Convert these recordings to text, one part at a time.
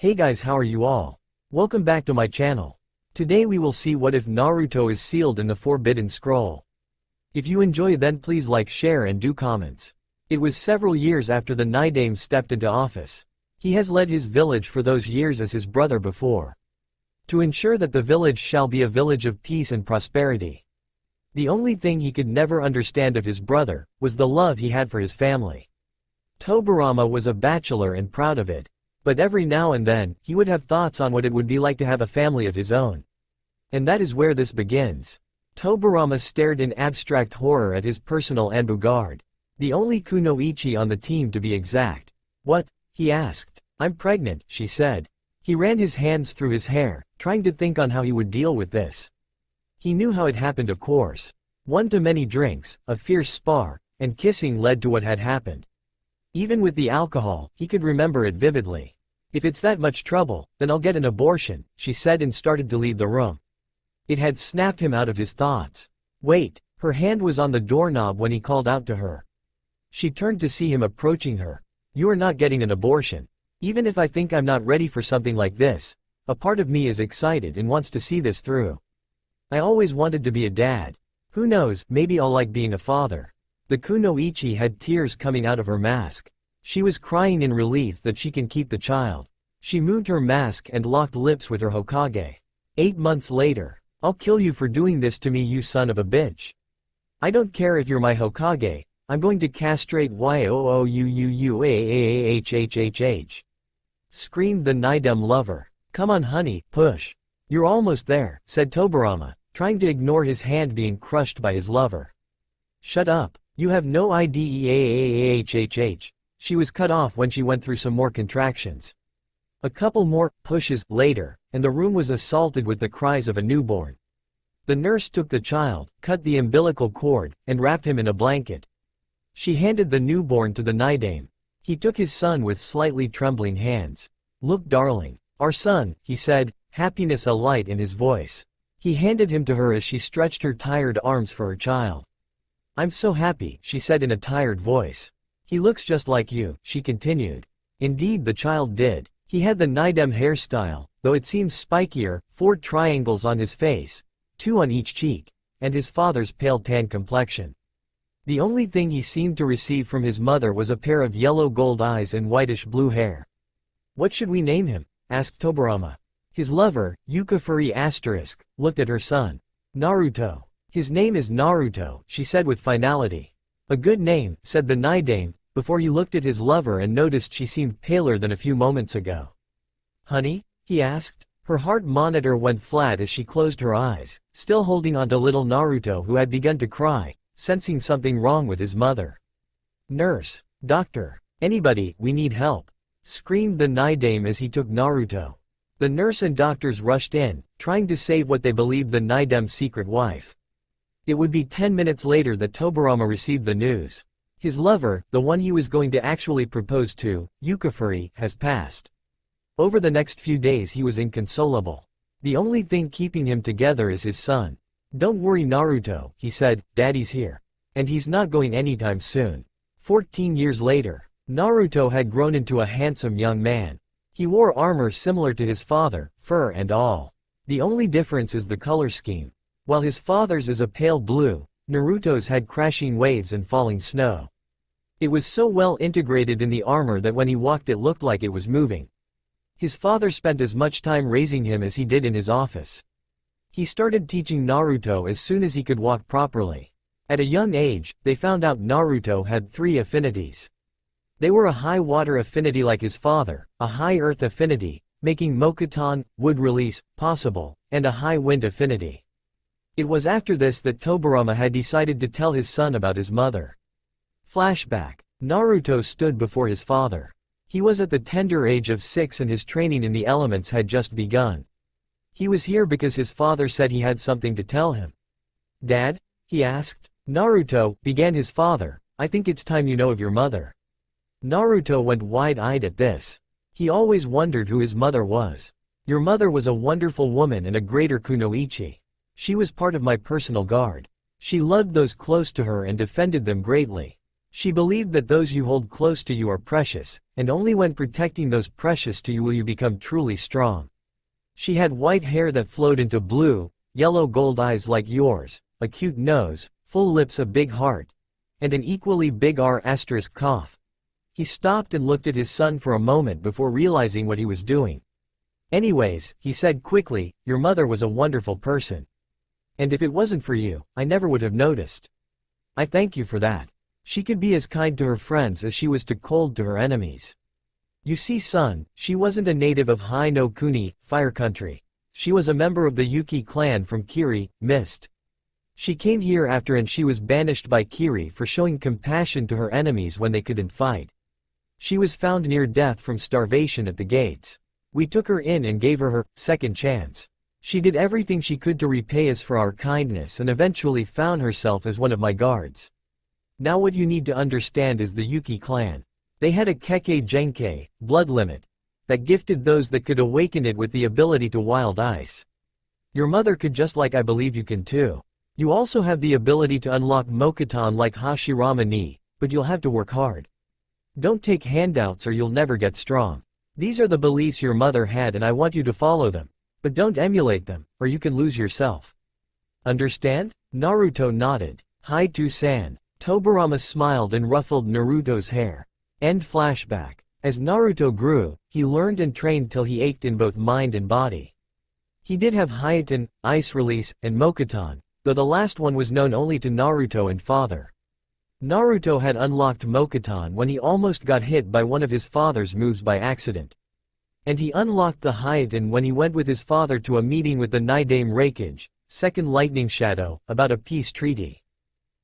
Hey guys, how are you all? Welcome back to my channel. Today we will see what if Naruto is sealed in the Forbidden Scroll. If you enjoy, then please like, share and do comments. It was several years after the Naidame stepped into office. He has led his village for those years as his brother before, to ensure that the village shall be a village of peace and prosperity. The only thing he could never understand of his brother was the love he had for his family. Tobirama was a bachelor and proud of it. But every now and then, he would have thoughts on what it would be like to have a family of his own. And that is where this begins. Tobirama stared in abstract horror at his personal Anbu guard. The only kunoichi on the team to be exact. What? He asked. I'm pregnant, she said. He ran his hands through his hair, trying to think on how he would deal with this. He knew how it happened, of course. One too many drinks, a fierce spar, and kissing led to what had happened. Even with the alcohol, he could remember it vividly. If it's that much trouble, then I'll get an abortion, she said and started to leave the room. It had snapped him out of his thoughts. Wait, her hand was on the doorknob when he called out to her. She turned to see him approaching her. You are not getting an abortion. Even if I think I'm not ready for something like this, a part of me is excited and wants to see this through. I always wanted to be a dad. Who knows, maybe I'll like being a father. The kunoichi had tears coming out of her mask. She was crying in relief that she can keep the child. She moved her mask and locked lips with her Hokage. 8 months later. I'll kill you for doing this to me, you son of a bitch. I don't care if you're my Hokage, I'm going to castrate YOOUUAAHHHH. Screamed the Naidame lover. Come on honey, push. You're almost there, said Tobirama, trying to ignore his hand being crushed by his lover. Shut up. You have no IDEAAHHH. She was cut off when she went through some more contractions. A couple more pushes later, and the room was assaulted with the cries of a newborn. The nurse took the child, cut the umbilical cord, and wrapped him in a blanket. She handed the newborn to the Naidame. He took his son with slightly trembling hands. Look darling. Our son, he said, happiness alight in his voice. He handed him to her as she stretched her tired arms for her child. I'm so happy, she said in a tired voice. He looks just like you, she continued. Indeed the child did. He had the Naidame hairstyle, though it seemed spikier, 4 triangles on his face, 2 on each cheek, and his father's pale tan complexion. The only thing he seemed to receive from his mother was a pair of yellow gold eyes and whitish blue hair. What should we name him? Asked Tobirama. His lover, Yukifuri*, looked at her son. Naruto. His name is Naruto, she said with finality. A good name, said the Naidame, before he looked at his lover and noticed she seemed paler than a few moments ago. Honey? He asked. Her heart monitor went flat as she closed her eyes, still holding on to little Naruto who had begun to cry, sensing something wrong with his mother. Nurse. Doctor. Anybody, we need help. Screamed the Naidame as he took Naruto. The nurse and doctors rushed in, trying to save what they believed the Naidame's secret wife. It would be 10 minutes later that Tobirama received the news. His lover, the one he was going to actually propose to, Yukifuri, has passed. Over the next few days he was inconsolable. The only thing keeping him together is his son. Don't worry Naruto, he said, Daddy's here. And he's not going anytime soon. 14 years later, Naruto had grown into a handsome young man. He wore armor similar to his father, fur and all. The only difference is the color scheme. While his father's is a pale blue, Naruto's had crashing waves and falling snow. It was so well integrated in the armor that when he walked it looked like it was moving. His father spent as much time raising him as he did in his office. He started teaching Naruto as soon as he could walk properly. At a young age, they found out Naruto had 3 affinities. They were a high water affinity like his father, a high earth affinity, making Mokuton, wood release, possible, and a high wind affinity. It was after this that Tobirama had decided to tell his son about his mother. Flashback. Naruto stood before his father. He was at the tender age of 6 and his training in the elements had just begun. He was here because his father said he had something to tell him. Dad? He asked. Naruto, began his father, I think it's time you know of your mother. Naruto went wide-eyed at this. He always wondered who his mother was. Your mother was a wonderful woman and a greater kunoichi. She was part of my personal guard. She loved those close to her and defended them greatly. She believed that those you hold close to you are precious, and only when protecting those precious to you will you become truly strong. She had white hair that flowed into blue, yellow gold eyes like yours, a cute nose, full lips, a big heart, and an equally big R** cough. He stopped and looked at his son for a moment before realizing what he was doing. Anyways, he said quickly, your mother was a wonderful person. And if it wasn't for you, I never would have noticed. I thank you for that. She could be as kind to her friends as she was cold to her enemies. You see, son, she wasn't a native of Hai no Kuni, Fire Country. She was a member of the Yuki clan from Kiri, Mist. She came here after and she was banished by Kiri for showing compassion to her enemies when they couldn't fight. She was found near death from starvation at the gates. We took her in and gave her her second chance. She did everything she could to repay us for our kindness and eventually found herself as one of my guards. Now what you need to understand is the Yuki clan. They had a Kekkei Genkei, blood limit, that gifted those that could awaken it with the ability to wild ice. Your mother could, just like I believe you can too. You also have the ability to unlock Mokuton like Hashirama ni, but you'll have to work hard. Don't take handouts or you'll never get strong. These are the beliefs your mother had and I want you to follow them. But don't emulate them, or you can lose yourself. Understand? Naruto nodded. Hi to san. Tobirama smiled and ruffled Naruto's hair. End flashback. As Naruto grew, he learned and trained till he ached in both mind and body. He did have Hyaten, Ice Release, and Mokuton, though the last one was known only to Naruto and father. Naruto had unlocked Mokuton when he almost got hit by one of his father's moves by accident. And he unlocked the Hyaten when he went with his father to a meeting with the Nidaime Raikage, Second Lightning Shadow, about a peace treaty.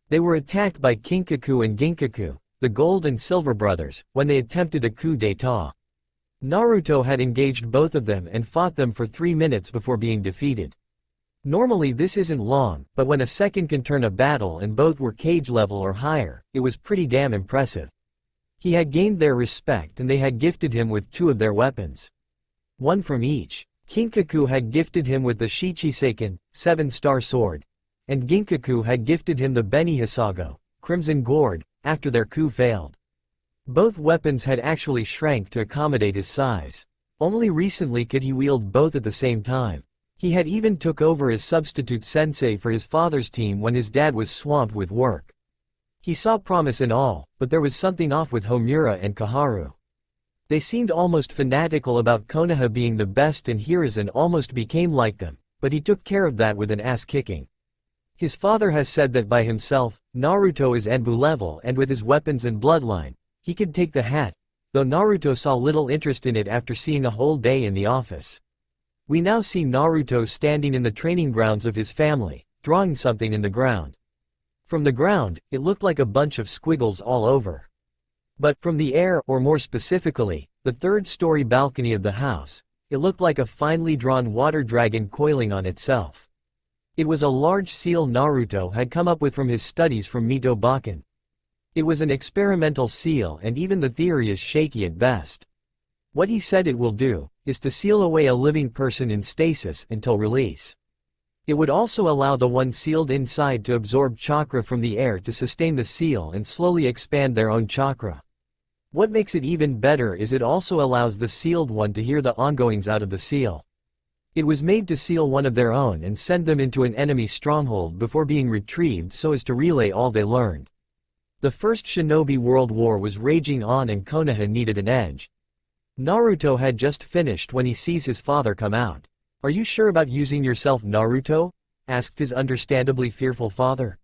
They were attacked by Kinkaku and Ginkaku, the Gold and Silver brothers, when they attempted a coup d'état. Naruto had engaged both of them and fought them for 3 minutes before being defeated. Normally this isn't long, but when a second can turn a battle and both were cage level or higher, it was pretty damn impressive. He had gained their respect and they had gifted him with 2 of their weapons. One from each. Kinkaku had gifted him with the Shichiseiken, 7-star sword, and Ginkaku had gifted him the Benihisago, Crimson Gourd, after their coup failed. Both weapons had actually shrank to accommodate his size. Only recently could he wield both at the same time. He had even took over as substitute sensei for his father's team when his dad was swamped with work. He saw promise in all, but there was something off with Homura and Kaharu. They seemed almost fanatical about Konoha being the best and Hiruzen almost became like them, but he took care of that with an ass-kicking. His father has said that by himself, Naruto is Anbu level and with his weapons and bloodline, he could take the hat, though Naruto saw little interest in it after seeing a whole day in the office. We now see Naruto standing in the training grounds of his family, drawing something in the ground. From the ground, it looked like a bunch of squiggles all over. But from the air, or more specifically, the 3rd-story balcony of the house, it looked like a finely drawn water dragon coiling on itself. It was a large seal Naruto had come up with from his studies from Mito Bakken. It was an experimental seal and even the theory is shaky at best. What he said it will do, is to seal away a living person in stasis until release. It would also allow the one sealed inside to absorb chakra from the air to sustain the seal and slowly expand their own chakra. What makes it even better is it also allows the sealed one to hear the ongoings out of the seal. It was made to seal one of their own and send them into an enemy stronghold before being retrieved so as to relay all they learned. The First Shinobi World War was raging on and Konoha needed an edge. Naruto had just finished when he sees his father come out. Are you sure about using yourself, Naruto? Asked his understandably fearful father.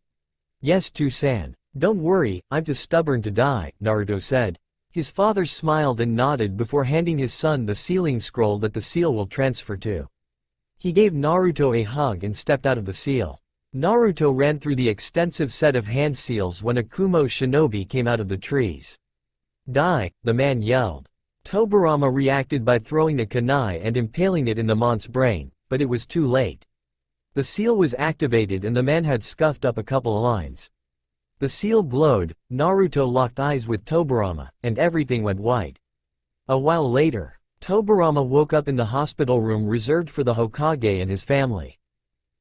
Yes, To-san. Don't worry, I'm too stubborn to die, Naruto said. His father smiled and nodded before handing his son the sealing scroll that the seal will transfer to. He gave Naruto a hug and stepped out of the seal. Naruto ran through the extensive set of hand seals when a Kumo shinobi came out of the trees. Die, the man yelled. Tobirama reacted by throwing a kunai and impaling it in the mont's brain, but it was too late. The seal was activated and the man had scuffed up a couple of lines. The seal glowed, Naruto locked eyes with Tobirama, and everything went white. A while later, Tobirama woke up in the hospital room reserved for the Hokage and his family.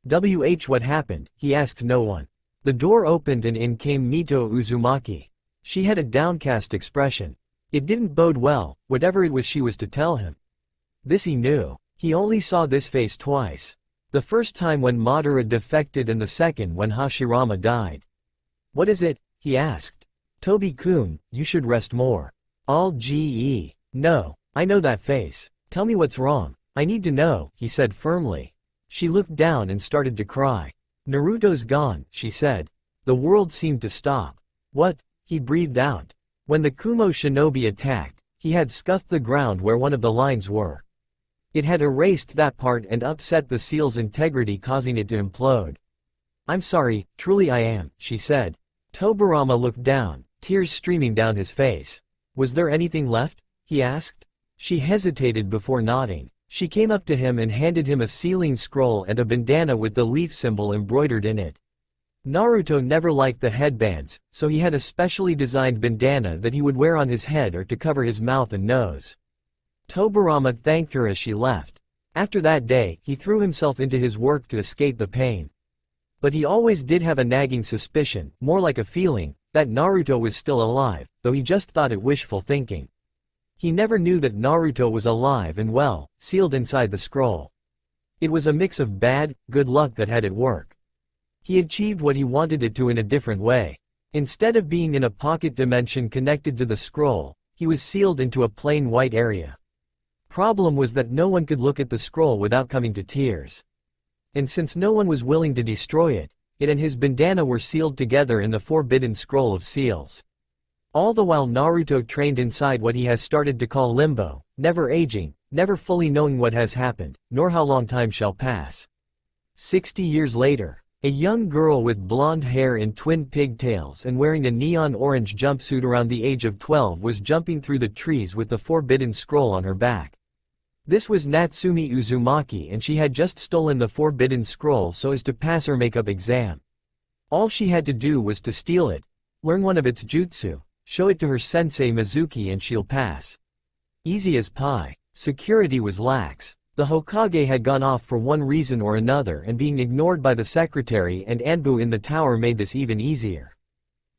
What happened? He asked no one. The door opened and in came Mito Uzumaki. She had a downcast expression. It didn't bode well, whatever it was she was to tell him. This he knew. He only saw this face twice. The first time when Madara defected and the second when Hashirama died. "What is it?" he asked. "Tobi-kun, you should rest more." "All ge. No, I know that face. Tell me what's wrong. I need to know," he said firmly. She looked down and started to cry. "Naruto's gone," she said. The world seemed to stop. "What?" he breathed out. When the Kumo shinobi attacked, he had scuffed the ground where one of the lines were. It had erased that part and upset the seal's integrity, causing it to implode. "I'm sorry, truly I am," she said. Tobirama looked down, tears streaming down his face. "Was there anything left?" he asked. She hesitated before nodding. She came up to him and handed him a sealing scroll and a bandana with the leaf symbol embroidered in it. Naruto never liked the headbands, so he had a specially designed bandana that he would wear on his head or to cover his mouth and nose. Tobirama thanked her as she left. After that day, he threw himself into his work to escape the pain. But he always did have a nagging suspicion, more like a feeling, that Naruto was still alive, though he just thought it wishful thinking. He never knew that Naruto was alive and well, sealed inside the scroll. It was a mix of bad, good luck that had it work. He achieved what he wanted it to in a different way. Instead of being in a pocket dimension connected to the scroll, he was sealed into a plain white area. Problem was that no one could look at the scroll without coming to tears. And since no one was willing to destroy it, it and his bandana were sealed together in the forbidden scroll of seals. All the while Naruto trained inside what he has started to call limbo, never aging, never fully knowing what has happened, nor how long time shall pass. 60 years later, a young girl with blonde hair in twin pigtails and wearing a neon orange jumpsuit around the age of 12 was jumping through the trees with the forbidden scroll on her back. This was Natsumi Uzumaki, and she had just stolen the forbidden scroll so as to pass her makeup exam. All she had to do was to steal it, learn one of its jutsu, show it to her sensei Mizuki, and she'll pass. Easy as pie. Security was lax. The Hokage had gone off for one reason or another, and being ignored by the secretary and Anbu in the tower made this even easier.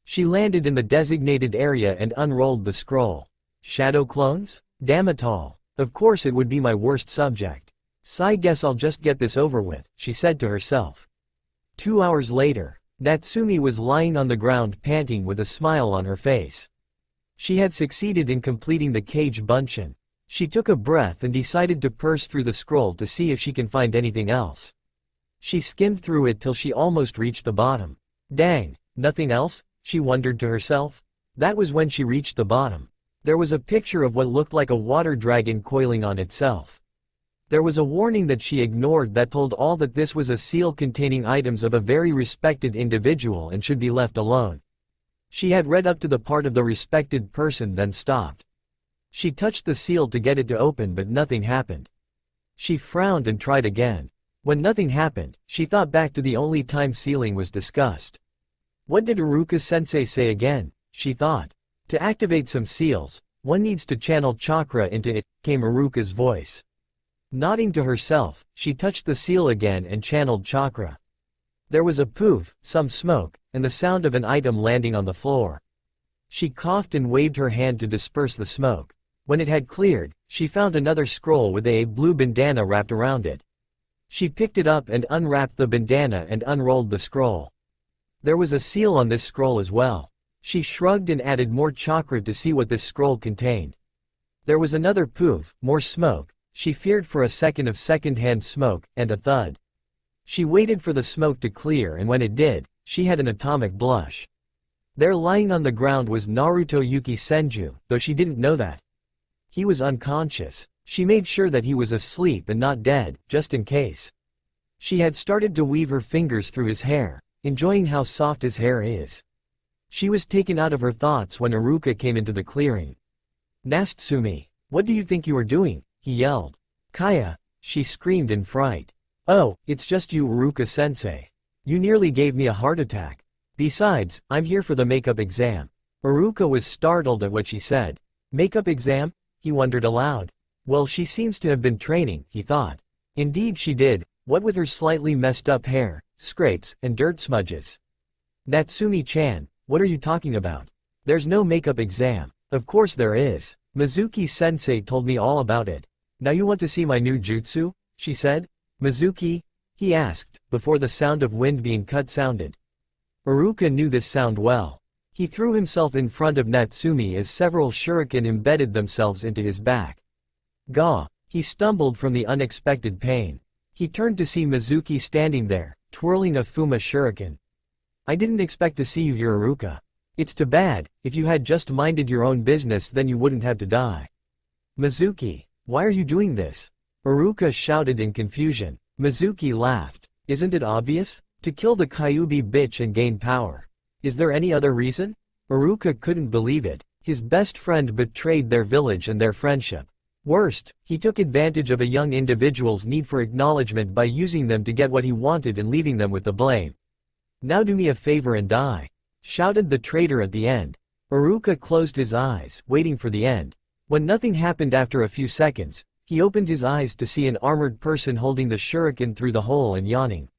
She landed in the designated area and unrolled the scroll. Shadow clones? Damn it all. Of course it would be my worst subject. "I guess I'll just get this over with," she said to herself. 2 hours later, Natsumi was lying on the ground panting with a smile on her face. She had succeeded in completing the cage bunshin. She took a breath and decided to peruse through the scroll to see if she can find anything else. She skimmed through it till she almost reached the bottom. Dang, nothing else? She wondered to herself. That was when she reached the bottom. There was a picture of what looked like a water dragon coiling on itself. There was a warning that she ignored that told all that this was a seal containing items of a very respected individual and should be left alone. She had read up to the part of the respected person, then stopped. She touched the seal to get it to open, but nothing happened. She frowned and tried again. When nothing happened, she thought back to the only time sealing was discussed. What did Iruka-sensei say again? She thought. To activate some seals, one needs to channel chakra into it, came Iruka's voice. Nodding to herself, she touched the seal again and channeled chakra. There was a poof, some smoke, and the sound of an item landing on the floor. She coughed and waved her hand to disperse the smoke. When it had cleared, she found another scroll with a blue bandana wrapped around it. She picked it up and unwrapped the bandana and unrolled the scroll. There was a seal on this scroll as well. She shrugged and added more chakra to see what this scroll contained. There was another poof, more smoke. She feared for a second of second-hand smoke, and a thud. She waited for the smoke to clear, and when it did, she had an atomic blush. There lying on the ground was Naruto Yuki Senju, though she didn't know that. He was unconscious. She made sure that he was asleep and not dead, just in case. She had started to weave her fingers through his hair, enjoying how soft his hair is. She was taken out of her thoughts when Iruka came into the clearing. "Natsumi, what do you think you are doing?" he yelled. "Kaya," she screamed in fright. "Oh, it's just you, Iruka-sensei. You nearly gave me a heart attack. Besides, I'm here for the makeup exam." Iruka was startled at what she said. Makeup exam? He wondered aloud. Well, she seems to have been training, he thought. Indeed she did, what with her slightly messed up hair, scrapes, and dirt smudges. "Natsumi-chan, what are you talking about? There's no makeup exam. Of course there is. Mizuki-sensei told me all about it. Now you want to see my new jutsu? She said. Mizuki? He asked, before the sound of wind being cut sounded. Iruka knew this sound well. He threw himself in front of Natsumi as several shuriken embedded themselves into his back. Gah! He stumbled from the unexpected pain. He turned to see Mizuki standing there, twirling a Fuma shuriken. I didn't expect to see you here, Iruka. It's too bad. If you had just minded your own business, then you wouldn't have to die. Mizuki, why are you doing this? Iruka shouted in confusion. Mizuki laughed. Isn't it obvious? To kill the Kyuubi bitch and gain power. Is there any other reason? Iruka couldn't believe it. His best friend betrayed their village and their friendship. Worst, he took advantage of a young individual's need for acknowledgement by using them to get what he wanted and leaving them with the blame. Now do me a favor and die, shouted the traitor at the end. Iruka closed his eyes, waiting for the end. When nothing happened after a few seconds, he opened his eyes to see an armored person holding the shuriken through the hole and yawning.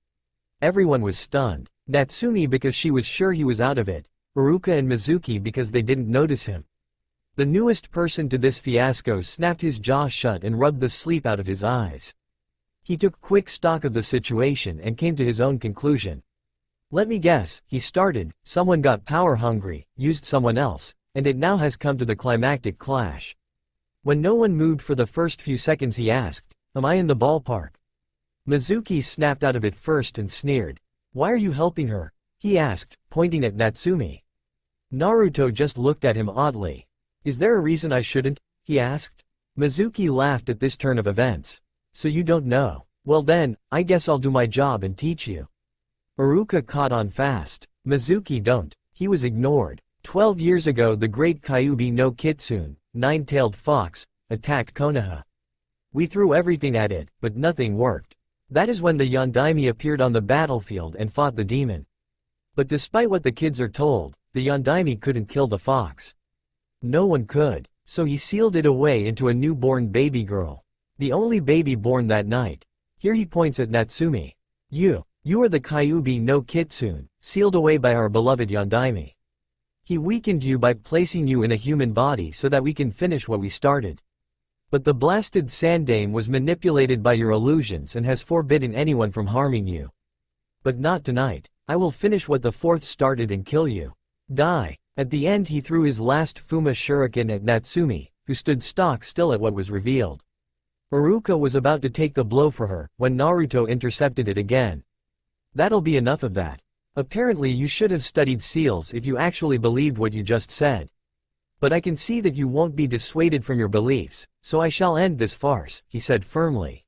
Everyone was stunned. Natsumi because she was sure he was out of it, Iruka and Mizuki because they didn't notice him. The newest person to this fiasco snapped his jaw shut and rubbed the sleep out of his eyes. He took quick stock of the situation and came to his own conclusion. Let me guess, he started, someone got power hungry, used someone else, and it now has come to the climactic clash. When no one moved for the first few seconds he asked, am I in the ballpark? Mizuki snapped out of it first and sneered. Why are you helping her? He asked, pointing at Natsumi. Naruto just looked at him oddly. Is there a reason I shouldn't? He asked. Mizuki laughed at this turn of events. So you don't know. Well then, I guess I'll do my job and teach you. Iruka caught on fast. Mizuki don't. He was ignored. 12 years ago the great Kyuubi no Kitsune, nine-tailed fox, attacked Konoha. We threw everything at it, but nothing worked. That is when the Yondaime appeared on the battlefield and fought the demon. But despite what the kids are told, the Yondaime couldn't kill the fox. No one could, so he sealed it away into a newborn baby girl. The only baby born that night. Here he points at Natsumi. You are the Kyuubi no Kitsune, sealed away by our beloved Yondaime. He weakened you by placing you in a human body so that we can finish what we started. But the blasted Sandame was manipulated by your illusions and has forbidden anyone from harming you. But not tonight. I will finish what the fourth started and kill you. Die. At the end he threw his last Fuma shuriken at Natsumi, who stood stock still at what was revealed. Iruka was about to take the blow for her, when Naruto intercepted it again. That'll be enough of that. Apparently you should have studied seals if you actually believed what you just said. But I can see that you won't be dissuaded from your beliefs, so I shall end this farce, he said firmly.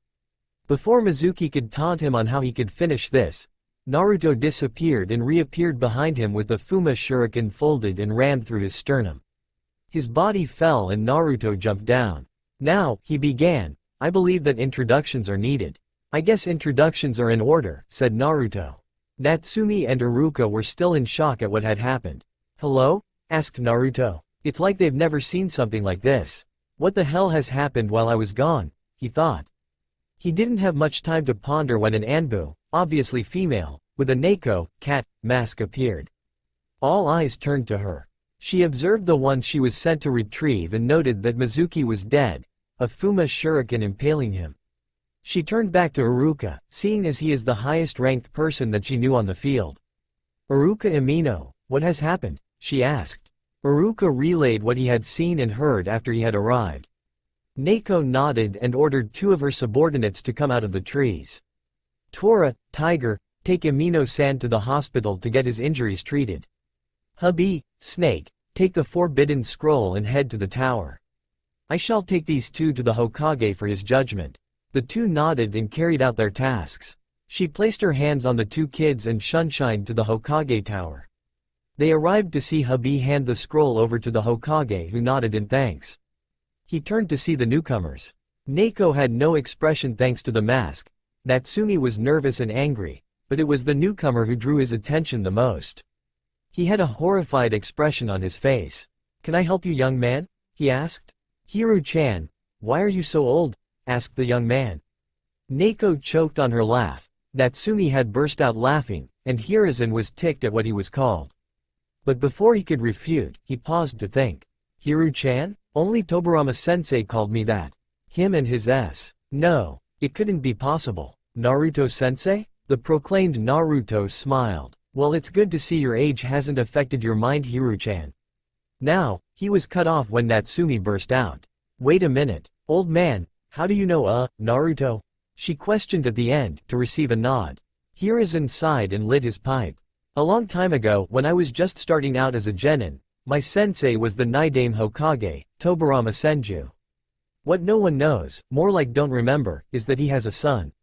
Before Mizuki could taunt him on how he could finish this, Naruto disappeared and reappeared behind him with the Fuma shuriken folded and rammed through his sternum. His body fell and Naruto jumped down. Now, he began, I believe that introductions are needed. I guess introductions are in order, said Naruto. Natsumi and Iruka were still in shock at what had happened. Hello? Asked Naruto. It's like they've never seen something like this. What the hell has happened while I was gone? He thought. He didn't have much time to ponder when an Anbu, obviously female, with a Neko, cat, mask appeared. All eyes turned to her. She observed the ones she was sent to retrieve and noted that Mizuki was dead, a Fuma shuriken impaling him. She turned back to Iruka, seeing as he is the highest-ranked person that she knew on the field. Iruka Amino, what has happened? She asked. Iruka relayed what he had seen and heard after he had arrived. Neko nodded and ordered two of her subordinates to come out of the trees. Tora, Tiger, take Amino-san to the hospital to get his injuries treated. Hubby, Snake, take the forbidden scroll and head to the tower. I shall take these two to the Hokage for his judgment. The two nodded and carried out their tasks. She placed her hands on the two kids and shunshined to the Hokage tower. They arrived to see hubby hand the scroll over to the Hokage, who nodded in thanks. He turned to see the newcomers. Neko had no expression thanks to the mask. Natsumi was nervous and angry, but it was the newcomer who drew his attention the most. He had a horrified expression on his face. Can I help you, young man? He asked. Hiru-chan, why are you so old? Asked the young man. Neko choked on her laugh. Natsumi had burst out laughing, and Hiruzen was ticked at what he was called. But before he could refute, he paused to think. Hiru-chan? Only Toburama-sensei called me that. Him and his S. No, it couldn't be possible. Naruto-sensei? The proclaimed Naruto smiled. Well, it's good to see your age hasn't affected your mind, Hiru-chan. Now, he was cut off when Natsumi burst out. Wait a minute, old man, how do you know, Naruto? She questioned at the end, to receive a nod. Hiruzen sighed and lit his pipe. A long time ago, when I was just starting out as a genin, my sensei was the Naidame Hokage, Toburama Senju. What no one knows, more like don't remember, is that he has a son.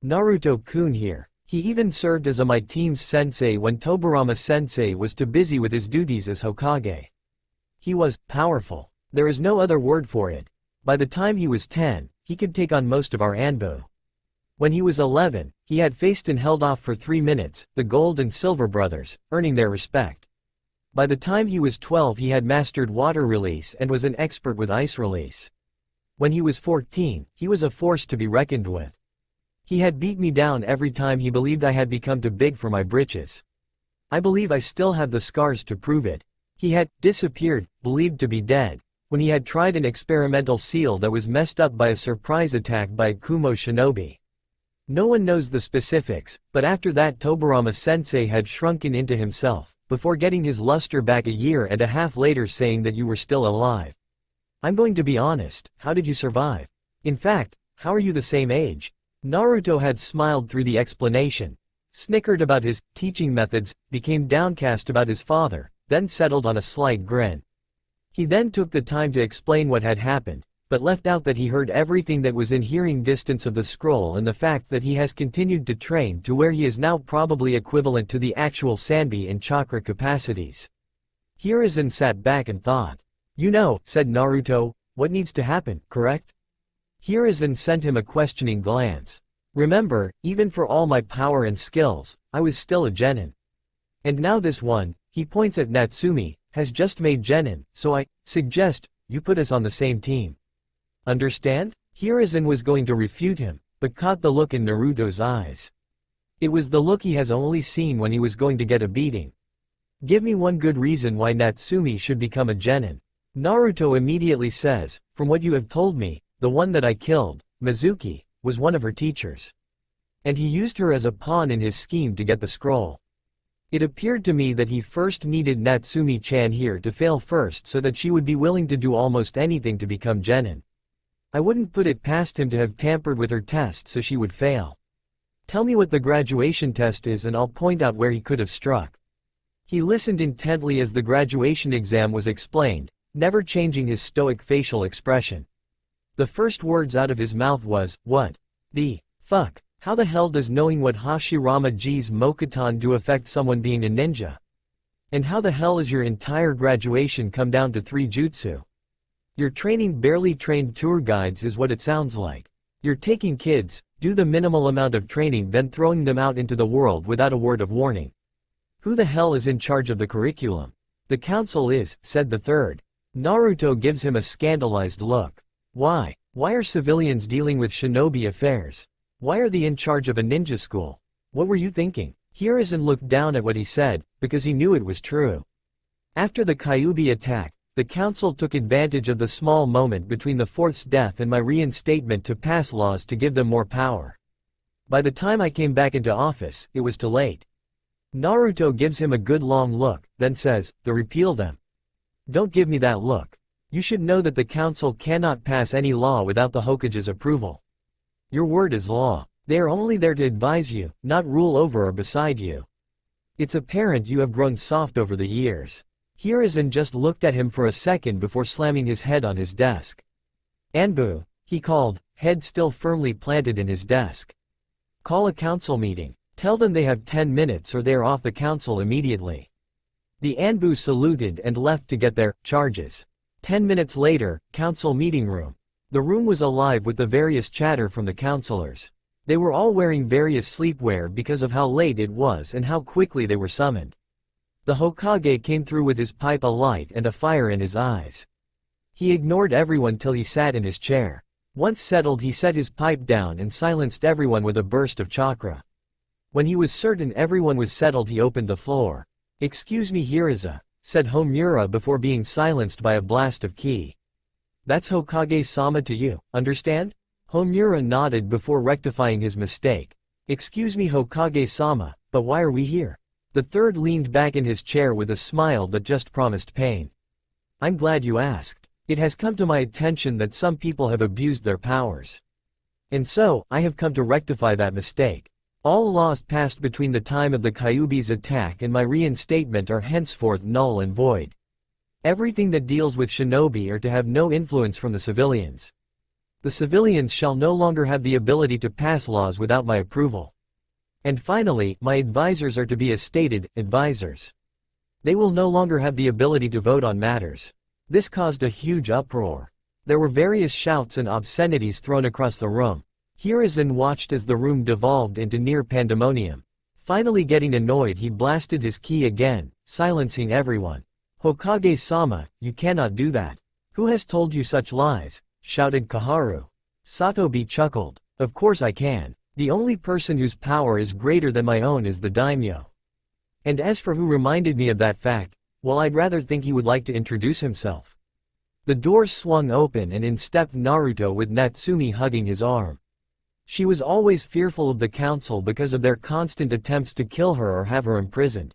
Naruto-kun here. He even served as my team's sensei when Toburama sensei was too busy with his duties as Hokage. He was powerful. There is no other word for it. By the time he was 10, he could take on most of our Anbu. When he was 11, he had faced and held off for 3 minutes, the Gold and Silver brothers, earning their respect. By the time he was 12 he had mastered water release and was an expert with ice release. When he was 14, he was a force to be reckoned with. He had beat me down every time he believed I had become too big for my britches. I believe I still have the scars to prove it. He had disappeared, believed to be dead, when he had tried an experimental seal that was messed up by a surprise attack by a Kumo shinobi. No one knows the specifics, but after that Toburama sensei had shrunken into himself, before getting his luster back a year and a half later saying that you were still alive. I'm going to be honest, how did you survive? In fact, how are you the same age? Naruto had smiled through the explanation, snickered about his teaching methods, became downcast about his father, then settled on a slight grin. He then took the time to explain what had happened, but left out that he heard everything that was in hearing distance of the scroll and the fact that he has continued to train to where he is now probably equivalent to the actual Sanbi in chakra capacities. Hiruzen sat back and thought. You know, said Naruto, what needs to happen, correct? Hiruzen sent him a questioning glance. Remember, even for all my power and skills, I was still a genin. And now this one, he points at Natsumi, has just made genin, so I suggest you put us on the same team. Understand? Hiruzen was going to refute him, but caught the look in Naruto's eyes. It was the look he has only seen when he was going to get a beating. Give me one good reason why Natsumi should become a genin. Naruto immediately says, from what you have told me, the one that I killed, Mizuki, was one of her teachers. And he used her as a pawn in his scheme to get the scroll. It appeared to me that he first needed Natsumi-chan here to fail first so that she would be willing to do almost anything to become genin. I wouldn't put it past him to have tampered with her test so she would fail. Tell me what the graduation test is and I'll point out where he could have struck. He listened intently as the graduation exam was explained, never changing his stoic facial expression. The first words out of his mouth was, what the fuck? How the hell does knowing what Hashirama G's Mokuton do affect someone being a ninja? And how the hell is your entire graduation come down to 3 jutsu? You're training barely trained tour guides is what it sounds like. You're taking kids, do the minimal amount of training then throwing them out into the world without a word of warning. Who the hell is in charge of the curriculum? The council is, said the third. Naruto gives him a scandalized look. Why? Why are civilians dealing with shinobi affairs? Why are they in charge of a ninja school? What were you thinking? Hiruzen looked down at what he said, because he knew it was true. After the Kyuubi attack, the council took advantage of the small moment between the fourth's death and my reinstatement to pass laws to give them more power. By the time I came back into office, it was too late. Naruto gives him a good long look, then says, to repeal them. Don't give me that look. You should know that the council cannot pass any law without the Hokage's approval. Your word is law. They are only there to advise you, not rule over or beside you. It's apparent you have grown soft over the years. Hiruzen just looked at him for a second before slamming his head on his desk. Anbu, he called, head still firmly planted in his desk. Call a council meeting. Tell them they have 10 minutes or they are off the council immediately. The Anbu saluted and left to get their charges. 10 minutes later, council meeting room. The room was alive with the various chatter from the councilors. They were all wearing various sleepwear because of how late it was and how quickly they were summoned. The Hokage came through with his pipe alight and a fire in his eyes. He ignored everyone till he sat in his chair. Once settled he set his pipe down and silenced everyone with a burst of chakra. When he was certain everyone was settled he opened the floor. Excuse me Hiraza, said Homura before being silenced by a blast of ki. That's Hokage-sama to you, understand? Homura nodded before rectifying his mistake. Excuse me Hokage-sama, but why are we here? The third leaned back in his chair with a smile that just promised pain. I'm glad you asked. It has come to my attention that some people have abused their powers. And so, I have come to rectify that mistake. All laws passed between the time of the Kyuubi's attack and my reinstatement are henceforth null and void. Everything that deals with shinobi are to have no influence from the civilians. The civilians shall no longer have the ability to pass laws without my approval. And finally, my advisors are to be as stated, advisors. They will no longer have the ability to vote on matters. This caused a huge uproar. There were various shouts and obscenities thrown across the room. Hiruzen watched as the room devolved into near pandemonium. Finally getting annoyed, he blasted his ki again, silencing everyone. Hokage-sama, you cannot do that. Who has told you such lies? Shouted Kaharu. Satobi chuckled. Of course I can. The only person whose power is greater than my own is the daimyo. And as for who reminded me of that fact, well, I'd rather think he would like to introduce himself. The doors swung open and in stepped Naruto with Natsumi hugging his arm. She was always fearful of the council because of their constant attempts to kill her or have her imprisoned.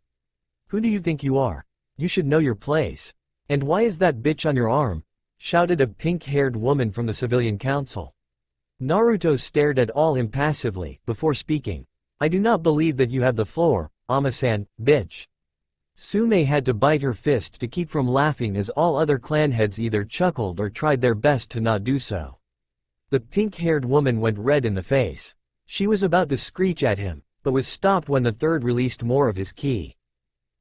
Who do you think you are? You should know your place. And why is that bitch on your arm? Shouted a pink-haired woman from the civilian council. Naruto stared at all impassively, before speaking. I do not believe that you have the floor, Ama-san, bitch. Sume had to bite her fist to keep from laughing as all other clan heads either chuckled or tried their best to not do so. The pink-haired woman went red in the face. She was about to screech at him, but was stopped when the third released more of his ki.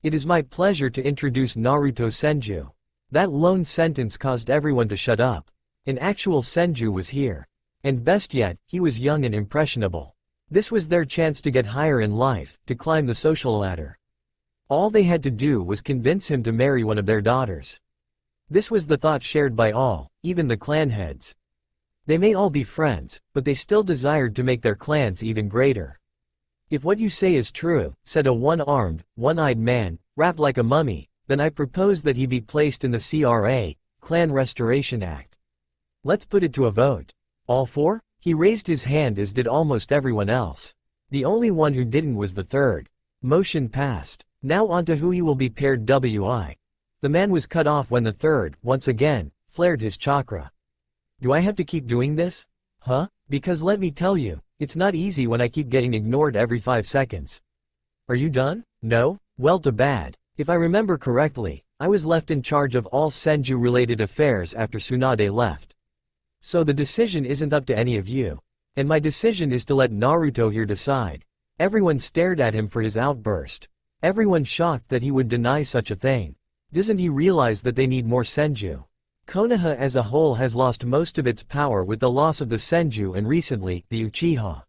It is my pleasure to introduce Naruto Senju. That lone sentence caused everyone to shut up. An actual Senju was here. And best yet, he was young and impressionable. This was their chance to get higher in life, to climb the social ladder. All they had to do was convince him to marry one of their daughters. This was the thought shared by all, even the clan heads. They may all be friends, but they still desired to make their clans even greater. If what you say is true, said a one-armed, one-eyed man, wrapped like a mummy, then I propose that he be placed in the CRA, Clan Restoration Act. Let's put it to a vote. All for? He raised his hand as did almost everyone else. The only one who didn't was the third. Motion passed. Now onto who he will be paired wi. The man was cut off when the third, once again, flared his chakra. Do I have to keep doing this? Huh? Because let me tell you, it's not easy when I keep getting ignored every 5 seconds. Are you done? No? Well too bad. If I remember correctly, I was left in charge of all Senju-related affairs after Tsunade left. So the decision isn't up to any of you. And my decision is to let Naruto here decide. Everyone stared at him for his outburst. Everyone shocked that he would deny such a thing. Doesn't he realize that they need more Senju? Konoha as a whole has lost most of its power with the loss of the Senju and recently, the Uchiha.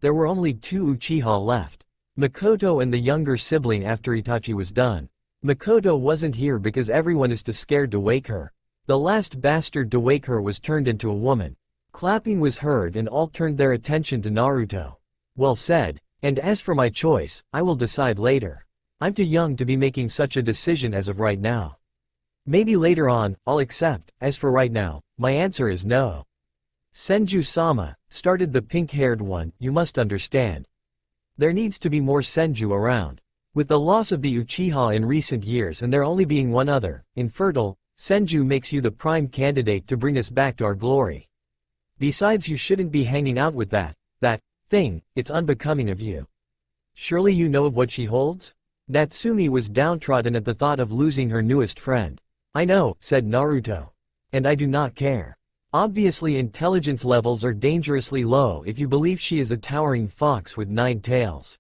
There were only 2 Uchiha left. Makoto and the younger sibling after Itachi was done. Makoto wasn't here because everyone is too scared to wake her. The last bastard to wake her was turned into a woman. Clapping was heard and all turned their attention to Naruto. Well said. And as for my choice, I will decide later. I'm too young to be making such a decision as of right now. Maybe later on, I'll accept. As for right now, my answer is no. Senju-sama, started the pink-haired one, you must understand. There needs to be more Senju around. With the loss of the Uchiha in recent years and there only being one other, infertile, Senju makes you the prime candidate to bring us back to our glory. Besides, you shouldn't be hanging out with that thing, it's unbecoming of you. Surely you know of what she holds? Natsumi was downtrodden at the thought of losing her newest friend. I know, said Naruto. And I do not care. Obviously intelligence levels are dangerously low if you believe she is a towering fox with 9 tails.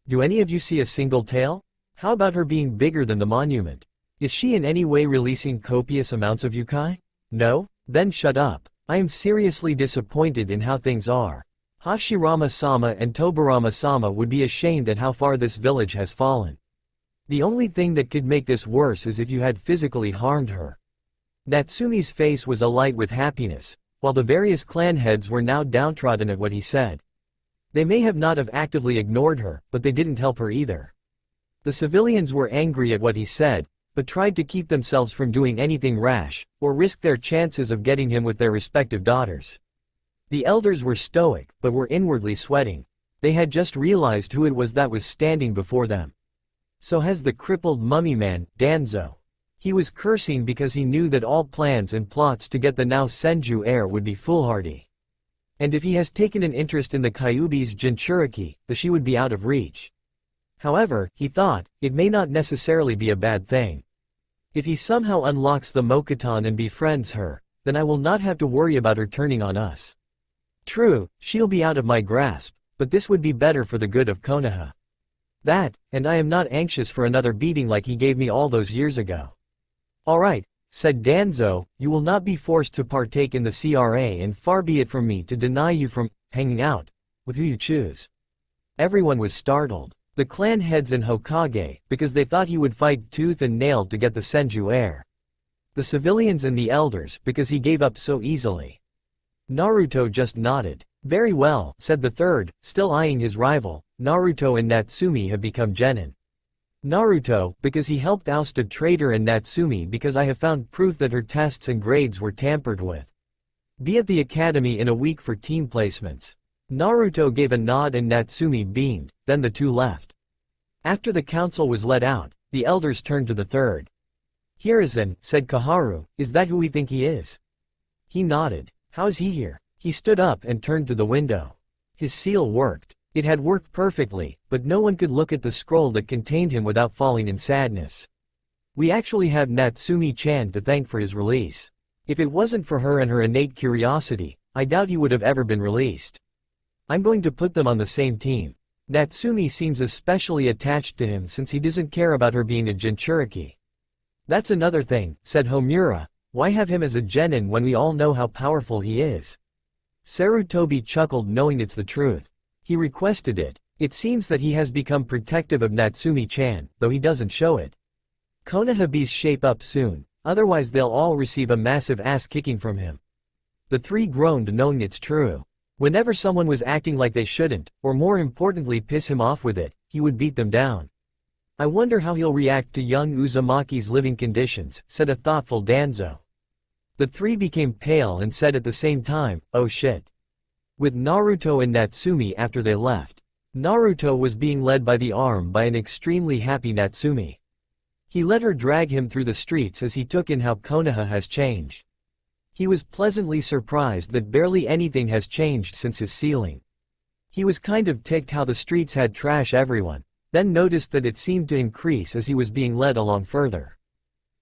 Do any of you see a single tail? How about her being bigger than the monument? Is she in any way releasing copious amounts of yokai? No? Then shut up. I am seriously disappointed in how things are. Hashirama-sama and Tobirama-sama would be ashamed at how far this village has fallen. The only thing that could make this worse is if you had physically harmed her. Natsumi's face was alight with happiness, while the various clan heads were now downtrodden at what he said. They may have not have actively ignored her, but they didn't help her either. The civilians were angry at what he said, but tried to keep themselves from doing anything rash, or risk their chances of getting him with their respective daughters. The elders were stoic, but were inwardly sweating. They had just realized who it was that was standing before them. So has the crippled mummy man, Danzo. He was cursing because he knew that all plans and plots to get the now Senju heir would be foolhardy. And if he has taken an interest in the Kyuubi's Jinchuriki, the she would be out of reach. However, he thought, it may not necessarily be a bad thing. If he somehow unlocks the Mokuton and befriends her, then I will not have to worry about her turning on us. True, she'll be out of my grasp, but this would be better for the good of Konoha. That, and I am not anxious for another beating like he gave me all those years ago. Alright, said Danzo, you will not be forced to partake in the CRA, and far be it from me to deny you from hanging out with who you choose. Everyone was startled. The clan heads and Hokage, because they thought he would fight tooth and nail to get the Senju heir. The civilians and the elders, because he gave up so easily. Naruto just nodded. Very well, said the third, still eyeing his rival. Naruto and Natsumi have become genin. Naruto, because he helped oust a traitor, and Natsumi because I have found proof that her tests and grades were tampered with. Be at the academy in a week for team placements. Naruto gave a nod and Natsumi beamed, then the two left. After the council was let out, the elders turned to the third. Hiruzen, said Koharu, is that who we think he is? He nodded. How is he here? He stood up and turned to the window. His seal worked. It had worked perfectly, but no one could look at the scroll that contained him without falling in sadness. We actually have Natsumi-chan to thank for his release. If it wasn't for her and her innate curiosity, I doubt he would have ever been released. I'm going to put them on the same team. Natsumi seems especially attached to him since he doesn't care about her being a Jinchuriki. That's another thing, said Homura. Why have him as a genin when we all know how powerful he is? Sarutobi chuckled, knowing it's the truth. He requested it. It seems that he has become protective of Natsumi-chan, though he doesn't show it. Konoha bees shape up soon, otherwise they'll all receive a massive ass-kicking from him. The three groaned, knowing it's true. Whenever someone was acting like they shouldn't, or more importantly piss him off with it, he would beat them down. I wonder how he'll react to young Uzumaki's living conditions, said a thoughtful Danzo. The three became pale and said at the same time, oh shit. With Naruto and Natsumi after they left. Naruto was being led by the arm by an extremely happy Natsumi. He let her drag him through the streets as he took in how Konoha has changed. He was pleasantly surprised that barely anything has changed since his sealing. He was kind of ticked how the streets had trash everyone, then noticed that it seemed to increase as he was being led along further.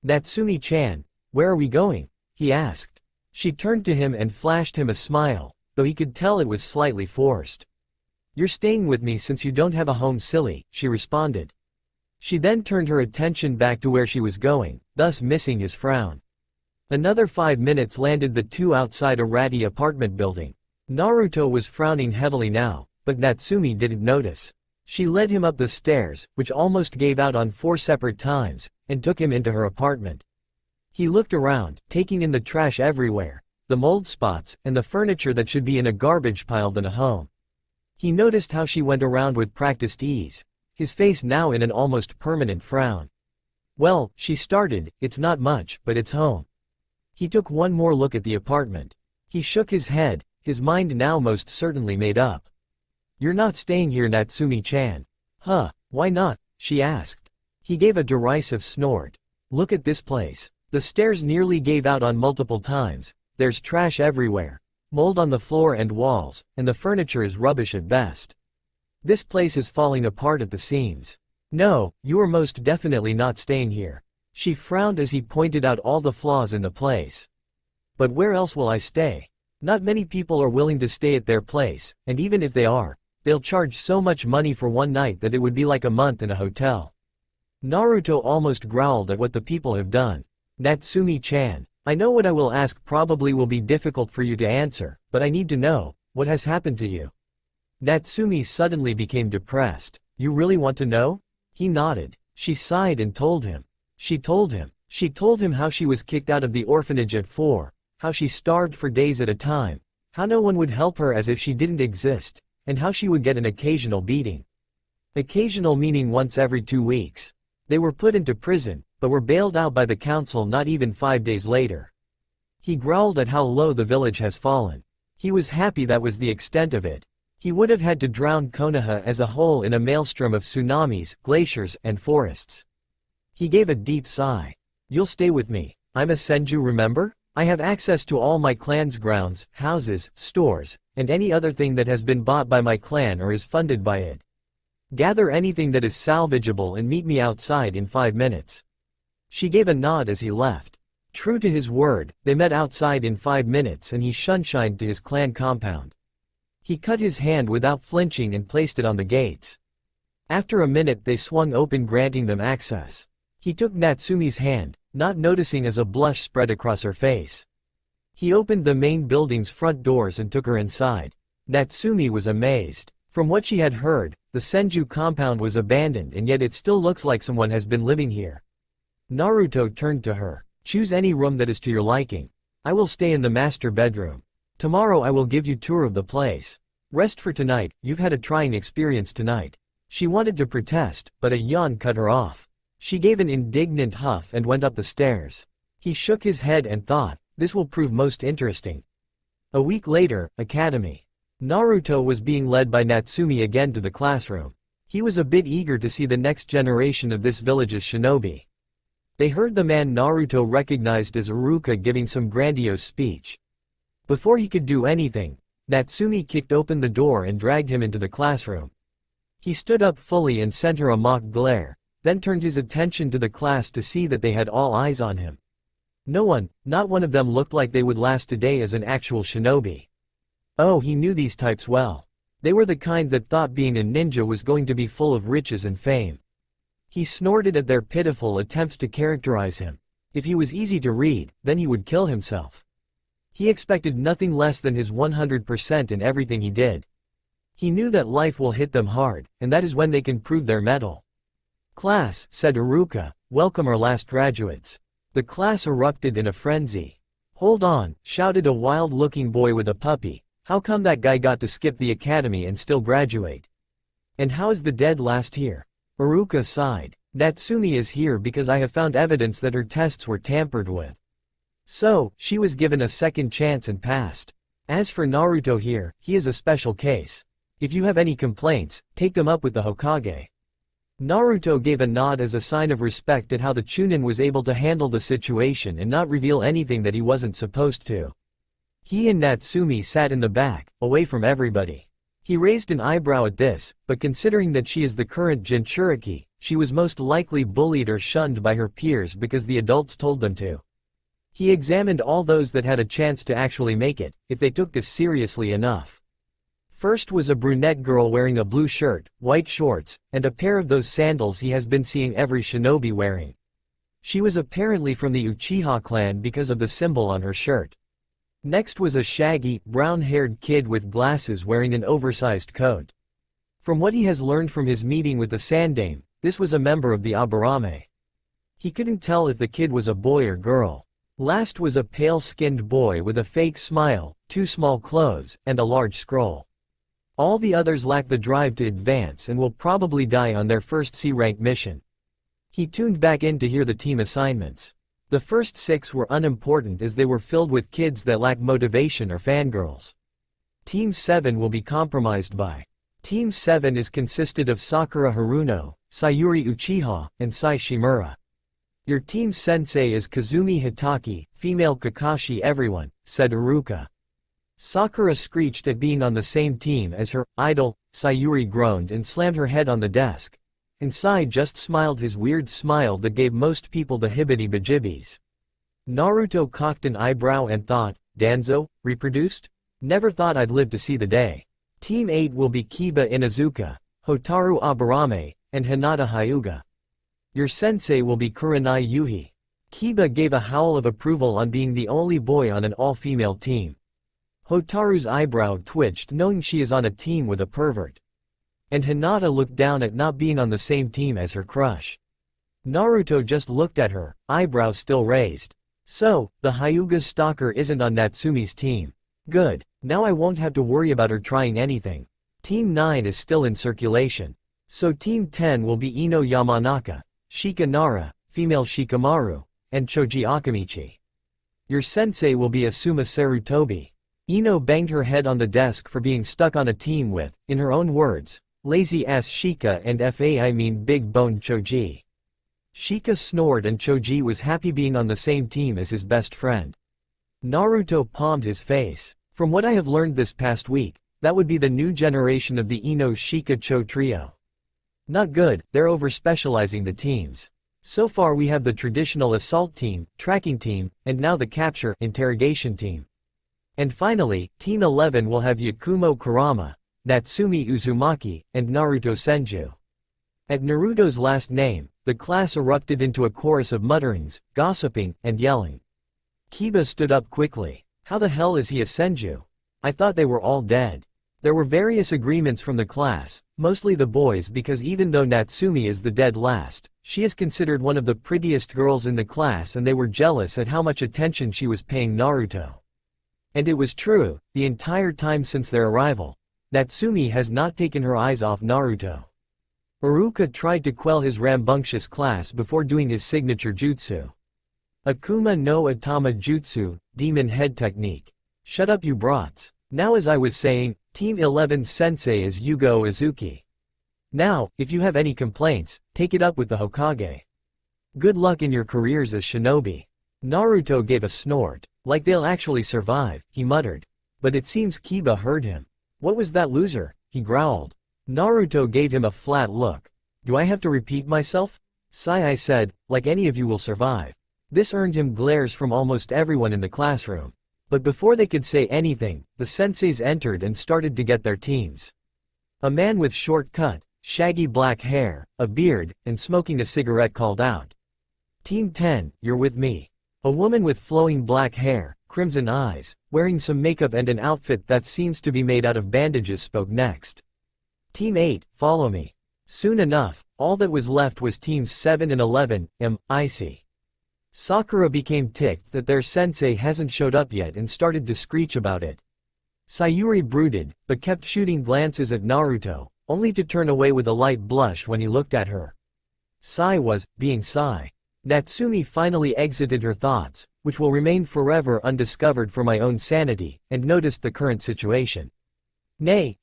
Natsumi-chan, where are we going? He asked. She turned to him and flashed him a smile, though he could tell it was slightly forced. You're staying with me since you don't have a home, silly, she responded. She then turned her attention back to where she was going, thus missing his frown. Another 5 minutes landed the two outside a ratty apartment building. Naruto was frowning heavily now, but Natsumi didn't notice. She led him up the stairs, which almost gave out on 4 separate times, and took him into her apartment. He looked around, taking in the trash everywhere, the mold spots, and the furniture that should be in a garbage pile than a home. He noticed how she went around with practiced ease, his face now in an almost permanent frown. Well, she started, it's not much, but it's home. He took one more look at the apartment. He shook his head, his mind now most certainly made up. You're not staying here, Natsumi-chan. Huh, why not? She asked. He gave a derisive snort. Look at this place. The stairs nearly gave out on multiple times. There's trash everywhere. Mold on the floor and walls, and the furniture is rubbish at best. This place is falling apart at the seams. No, you are most definitely not staying here. She frowned as he pointed out all the flaws in the place. But where else will I stay? Not many people are willing to stay at their place, and even if they are, they'll charge so much money for one night that it would be like a month in a hotel. Naruto almost growled at what the people have done. Natsumi-chan, I know what I will ask probably will be difficult for you to answer, but I need to know, what has happened to you? Natsumi suddenly became depressed. You really want to know? He nodded. She sighed and told him. She told him how she was kicked out of the orphanage at 4, how she starved for days at a time, how no one would help her as if she didn't exist, and how she would get an occasional beating. Occasional meaning once every 2 weeks. They were put into prison, but were bailed out by the council not even 5 days later. He growled at how low the village has fallen. He was happy that was the extent of it. He would have had to drown Konoha as a whole in a maelstrom of tsunamis, glaciers, and forests. He gave a deep sigh. You'll stay with me. I'm a senju, remember? I have access to all my clan's grounds, houses, stores, and any other thing that has been bought by my clan or is funded by it. Gather anything that is salvageable and meet me outside in 5 minutes. She gave a nod as he left. True to his word, they met outside in 5 minutes and he shunshined to his clan compound. He cut his hand without flinching and placed it on the gates. After a minute they swung open, granting them access. He took Natsumi's hand, not noticing as a blush spread across her face. He opened the main building's front doors and took her inside. Natsumi was amazed. From what she had heard, the Senju compound was abandoned and yet it still looks like someone has been living here. Naruto turned to her. Choose any room that is to your liking. I will stay in the master bedroom. Tomorrow I will give you tour of the place. Rest for tonight, you've had a trying experience tonight. She wanted to protest, but a yawn cut her off. She gave an indignant huff and went up the stairs. He shook his head and thought, this will prove most interesting. A week later, Academy. Naruto was being led by Natsumi again to the classroom. He was a bit eager to see the next generation of this village's shinobi. They heard the man Naruto recognized as Iruka giving some grandiose speech. Before he could do anything, Natsumi kicked open the door and dragged him into the classroom. He stood up fully and sent her a mock glare, then turned his attention to the class to see that they had all eyes on him. No one, not one of them looked like they would last a day as an actual shinobi. Oh, he knew these types well. They were the kind that thought being a ninja was going to be full of riches and fame. He snorted at their pitiful attempts to characterize him. If he was easy to read, then he would kill himself. He expected nothing less than his 100% in everything he did. He knew that life will hit them hard, and that is when they can prove their mettle. Class, said Iruka, welcome our last graduates. The class erupted in a frenzy. Hold on, shouted a wild-looking boy with a puppy. How come that guy got to skip the academy and still graduate? And how is the dead last here? Iruka sighed. Natsumi is here because I have found evidence that her tests were tampered with. So, she was given a second chance and passed. As for Naruto here, he is a special case. If you have any complaints, take them up with the Hokage. Naruto gave a nod as a sign of respect at how the Chunin was able to handle the situation and not reveal anything that he wasn't supposed to. He and Natsumi sat in the back, away from everybody. He raised an eyebrow at this, but considering that she is the current Jinchuriki, she was most likely bullied or shunned by her peers because the adults told them to. He examined all those that had a chance to actually make it, if they took this seriously enough. First was a brunette girl wearing a blue shirt, white shorts, and a pair of those sandals he has been seeing every shinobi wearing. She was apparently from the Uchiha clan because of the symbol on her shirt. Next was a shaggy, brown-haired kid with glasses wearing an oversized coat. From what he has learned from his meeting with the Sandame, this was a member of the Aburame. He couldn't tell if the kid was a boy or girl. Last was a pale-skinned boy with a fake smile, 2 small clothes, and a large scroll. All the others lack the drive to advance and will probably die on their first C-rank mission. He tuned back in to hear the team assignments. The first 6 were unimportant as they were filled with kids that lack motivation or fangirls. Team 7 will be compromised by. Team 7 is consisted of Sakura Haruno, Sayuri Uchiha, and Sai Shimura. Your team's sensei is Kazumi Hitaki, female Kakashi everyone, said Iruka. Sakura screeched at being on the same team as her idol. Sayuri groaned and slammed her head on the desk. And Sai just smiled his weird smile that gave most people the hibbity-bajibbies. Naruto cocked an eyebrow and thought, Danzo, reproduced? Never thought I'd live to see the day. Team 8 will be Kiba Inuzuka, Hotaru Aburame, and Hinata Hyuga. Your sensei will be Kurenai Yuhi. Kiba gave a howl of approval on being the only boy on an all-female team. Hotaru's eyebrow twitched knowing she is on a team with a pervert. And Hinata looked down at not being on the same team as her crush. Naruto just looked at her, eyebrows still raised. So, the Hyuga stalker isn't on Natsumi's team. Good, now I won't have to worry about her trying anything. Team 9 is still in circulation. So Team 10 will be Ino Yamanaka, Shika Nara, female Shikamaru, and Choji Akamichi. Your sensei will be Asuma Sarutobi. Ino banged her head on the desk for being stuck on a team with, in her own words, lazy-ass Shika and big-boned Choji. Shika snored and Choji was happy being on the same team as his best friend. Naruto palmed his face. From what I have learned this past week, that would be the new generation of the Ino Shika Cho trio. Not good, they're over-specializing the teams. So far we have the traditional assault team, tracking team, and now the capture, interrogation team. And finally, Team 11 will have Yakumo Kurama, Natsumi Uzumaki, and Naruto Senju. At Naruto's last name, the class erupted into a chorus of mutterings, gossiping, and yelling. Kiba stood up quickly. How the hell is he a Senju? I thought they were all dead. There were various agreements from the class, mostly the boys, because even though Natsumi is the dead last, she is considered one of the prettiest girls in the class, and they were jealous at how much attention she was paying Naruto. And it was true, the entire time since their arrival, Natsumi has not taken her eyes off Naruto. Iruka tried to quell his rambunctious class before doing his signature jutsu. Akuma no Atama Jutsu, Demon Head Technique. Shut up you brats. Now as I was saying, Team 11's sensei is Yugo Uzuki. Now, if you have any complaints, take it up with the Hokage. Good luck in your careers as shinobi. Naruto gave a snort. Like they'll actually survive, he muttered. But it seems Kiba heard him. What was that loser? He growled. Naruto gave him a flat look. Do I have to repeat myself? Sai said, like any of you will survive. This earned him glares from almost everyone in the classroom. But before they could say anything, the senseis entered and started to get their teams. A man with short cut, shaggy black hair, a beard, and smoking a cigarette called out. Team 10, you're with me. A woman with flowing black hair, crimson eyes, wearing some makeup and an outfit that seems to be made out of bandages spoke next. Team 8, follow me. Soon enough, all that was left was Teams 7 and 11, icy. Sakura became ticked that their sensei hasn't showed up yet and started to screech about it. Sayuri brooded, but kept shooting glances at Naruto, only to turn away with a light blush when he looked at her. Sai was, being Sai. Natsumi finally exited her thoughts, which will remain forever undiscovered for my own sanity, and noticed the current situation. Nay,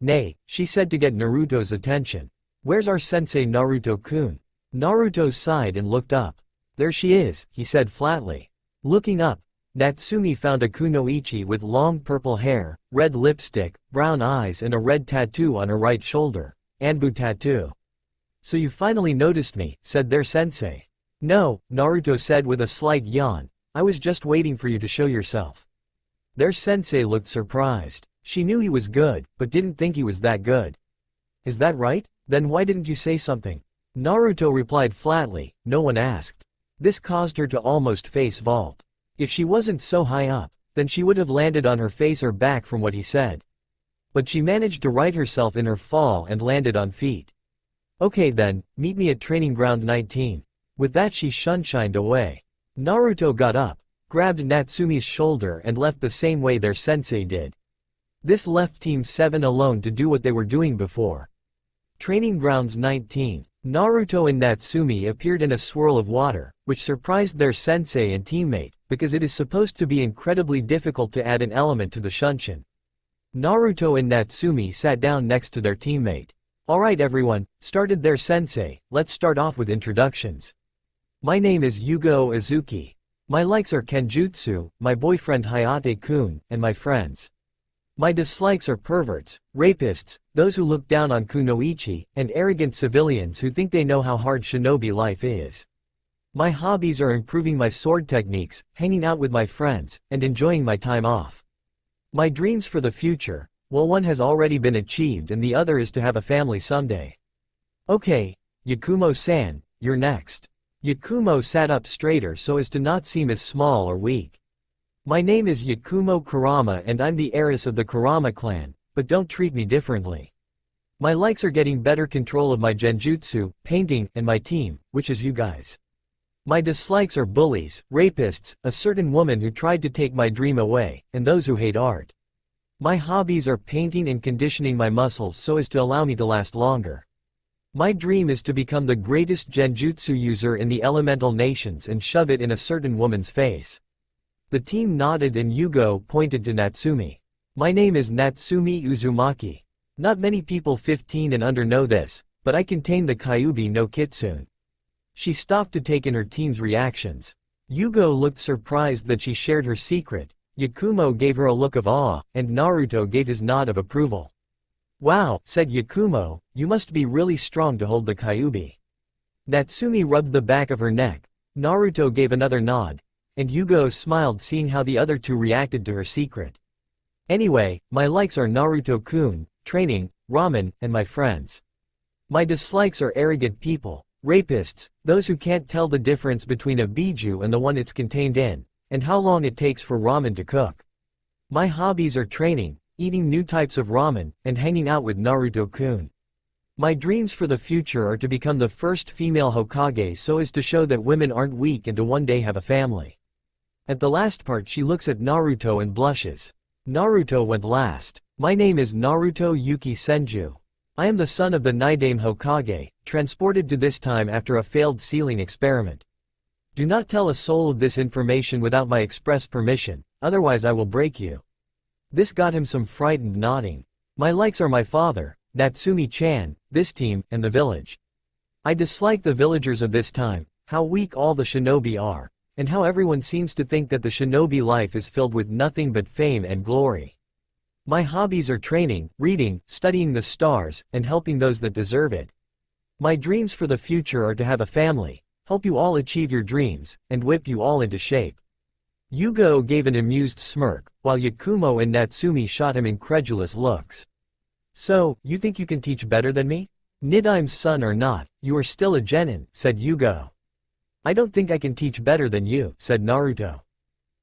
she said to get Naruto's attention. Where's our sensei Naruto-kun? Naruto sighed and looked up. There she is, he said flatly. Looking up, Natsumi found a kunoichi with long purple hair, red lipstick, brown eyes and a red tattoo on her right shoulder. Anbu tattoo. So you finally noticed me, said their sensei. No, Naruto said with a slight yawn. I was just waiting for you to show yourself. Their sensei looked surprised. She knew he was good, but didn't think he was that good. Is that right? Then why didn't you say something? Naruto replied flatly, no one asked. This caused her to almost face vault. If she wasn't so high up, then she would have landed on her face or back from what he said. But she managed to right herself in her fall and landed on feet. Okay then, meet me at training ground 19. With that she shunshined away. Naruto got up, grabbed Natsumi's shoulder and left the same way their sensei did. This left Team 7 alone to do what they were doing before. Training grounds 19. Naruto and Natsumi appeared in a swirl of water, which surprised their sensei and teammate, because it is supposed to be incredibly difficult to add an element to the Shunshin. Naruto and Natsumi sat down next to their teammate. Alright everyone, started their sensei, let's start off with introductions. My name is Yugo Uzuki. My likes are Kenjutsu, my boyfriend Hayate-kun, and my friends. My dislikes are perverts, rapists, those who look down on kunoichi, and arrogant civilians who think they know how hard shinobi life is. My hobbies are improving my sword techniques, hanging out with my friends, and enjoying my time off. My dreams for the future, well, one has already been achieved and the other is to have a family someday. Okay, Yakumo-san, you're next. Yakumo sat up straighter so as to not seem as small or weak. My name is Yakumo Kurama and I'm the heiress of the Kurama clan, but don't treat me differently. My likes are getting better control of my genjutsu, painting, and my team, which is you guys. My dislikes are bullies, rapists, a certain woman who tried to take my dream away, and those who hate art. My hobbies are painting and conditioning my muscles so as to allow me to last longer. My dream is to become the greatest genjutsu user in the elemental nations and shove it in a certain woman's face. The team nodded and Yugo pointed to Natsumi. My name is Natsumi Uzumaki. Not many people 15 and under know this, but I contain the Kyuubi no Kitsune. She stopped to take in her team's reactions. Yugo looked surprised that she shared her secret, Yakumo gave her a look of awe, and Naruto gave his nod of approval. Wow, said Yakumo, you must be really strong to hold the Kyuubi. Natsumi rubbed the back of her neck, Naruto gave another nod, and Yugo smiled seeing how the other two reacted to her secret. Anyway, my likes are Naruto-kun, training, ramen, and my friends. My dislikes are arrogant people, rapists, those who can't tell the difference between a biju and the one it's contained in, and how long it takes for ramen to cook. My hobbies are training, eating new types of ramen, and hanging out with Naruto-kun. My dreams for the future are to become the first female Hokage so as to show that women aren't weak and to one day have a family. At the last part she looks at Naruto and blushes. Naruto went last. My name is Naruto Yuki Senju. I am the son of the Naidame Hokage, transported to this time after a failed sealing experiment. Do not tell a soul of this information without my express permission, otherwise I will break you. This got him some frightened nodding. My likes are my father, Natsumi-chan, this team, and the village. I dislike the villagers of this time, how weak all the shinobi are, and how everyone seems to think that the shinobi life is filled with nothing but fame and glory. My hobbies are training, reading, studying the stars, and helping those that deserve it. My dreams for the future are to have a family, help you all achieve your dreams, and whip you all into shape. Yugo gave an amused smirk, while Yakumo and Natsumi shot him incredulous looks. So, you think you can teach better than me? Nidame's son or not, you are still a genin, said Yugo. I don't think I can teach better than you, said Naruto.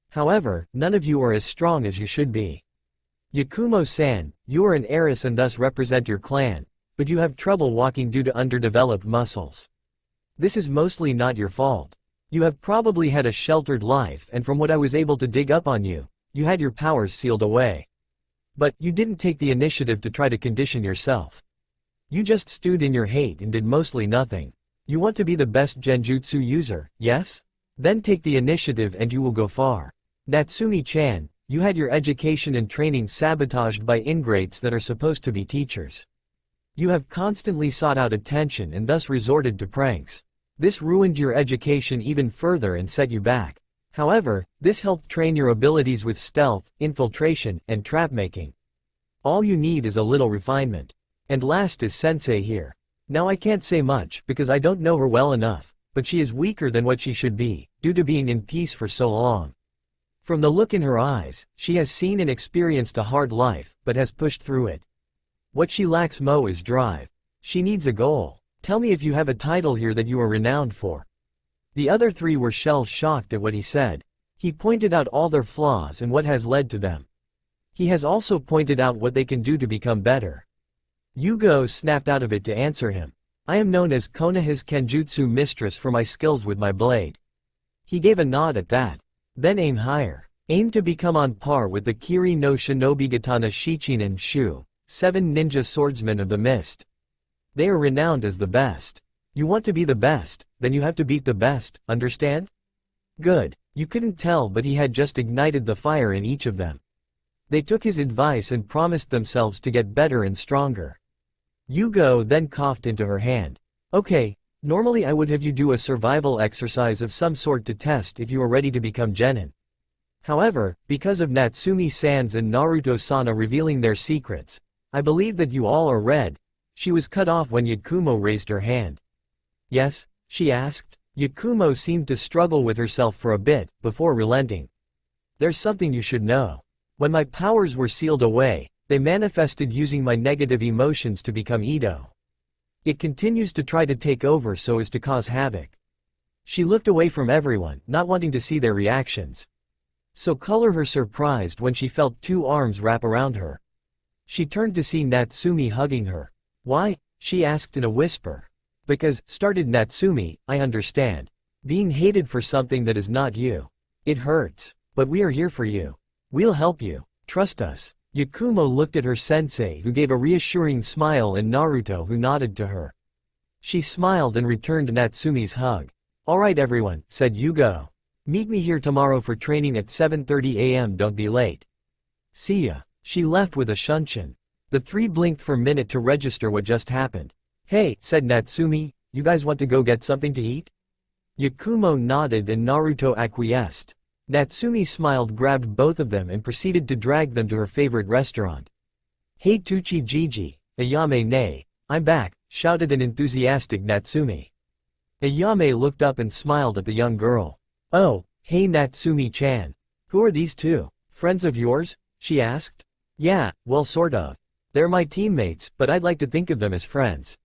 However, none of you are as strong as you should be. Yakumo-san, you are an heiress and thus represent your clan, but you have trouble walking due to underdeveloped muscles. This is mostly not your fault. You have probably had a sheltered life and from what I was able to dig up on you, you had your powers sealed away. But, you didn't take the initiative to try to condition yourself. You just stewed in your hate and did mostly nothing. You want to be the best genjutsu user, yes? Then take the initiative and you will go far. Natsumi-chan, you had your education and training sabotaged by ingrates that are supposed to be teachers. You have constantly sought out attention and thus resorted to pranks. This ruined your education even further and set you back. However, this helped train your abilities with stealth, infiltration, and trap-making. All you need is a little refinement. And last is Sensei here. Now I can't say much because I don't know her well enough, but she is weaker than what she should be, due to being in peace for so long. From the look in her eyes, she has seen and experienced a hard life, but has pushed through it. What she lacks is drive. She needs a goal. Tell me if you have a title here that you are renowned for. The other three were shell-shocked at what he said. He pointed out all their flaws and what has led to them. He has also pointed out what they can do to become better. Yugo snapped out of it to answer him. I am known as Konoha's Kenjutsu mistress for my skills with my blade. He gave a nod at that. Then aim higher. Aim to become on par with the Kiri no Shinobigatana Shichinen Shu, 7 ninja swordsmen of the mist. They are renowned as the best. You want to be the best, then you have to beat the best, understand? Good. You couldn't tell but he had just ignited the fire in each of them. They took his advice and promised themselves to get better and stronger. Yugo then coughed into her hand. Okay, normally I would have you do a survival exercise of some sort to test if you are ready to become genin. However, because of Natsumi-san's and Naruto-sana revealing their secrets, I believe that you all are red. She was cut off when Yakumo raised her hand. Yes? She asked. Yakumo seemed to struggle with herself for a bit, before relenting. There's something you should know. When my powers were sealed away, they manifested using my negative emotions to become Ito. It continues to try to take over so as to cause havoc. She looked away from everyone, not wanting to see their reactions. So color her surprised when she felt 2 arms wrap around her. She turned to see Natsumi hugging her. Why? She asked in a whisper. Because, started Natsumi, I understand. Being hated for something that is not you. It hurts. But we are here for you. We'll help you. Trust us. Yakumo looked at her sensei who gave a reassuring smile and Naruto who nodded to her. She smiled and returned Natsumi's hug. Alright everyone, said Yugo. Meet me here tomorrow for training at 7:30 a.m. Don't be late. See ya. She left with a shunshin. The three blinked for a minute to register what just happened. Hey, said Natsumi, you guys want to go get something to eat? Yakumo nodded and Naruto acquiesced. Natsumi smiled, grabbed both of them and proceeded to drag them to her favorite restaurant. Hey Tuchi Gigi, Ayame ne, I'm back, shouted an enthusiastic Natsumi. Ayame looked up and smiled at the young girl. Oh, hey Natsumi-chan. Who are these two? Friends of yours? She asked. Yeah, well sort of. They're my teammates, but I'd like to think of them as friends.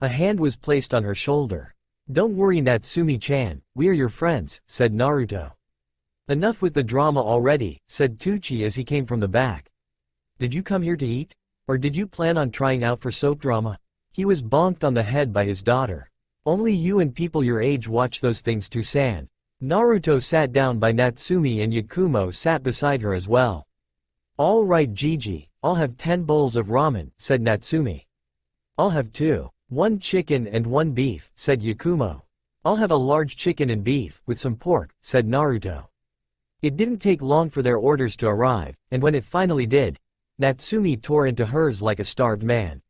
A hand was placed on her shoulder. Don't worry Natsumi-chan, we're your friends, said Naruto. Enough with the drama already, said Tuchi as he came from the back. Did you come here to eat? Or did you plan on trying out for soap drama? He was bonked on the head by his daughter. Only you and people your age watch those things Tusan. Naruto sat down by Natsumi and Yakumo sat beside her as well. All right Gigi, I'll have 10 bowls of ramen, said Natsumi. I'll have 2. 1 chicken and 1 beef, said Yakumo. I'll have a large chicken and beef, with some pork, said Naruto. It didn't take long for their orders to arrive, and when it finally did, Natsumi tore into hers like a starved man.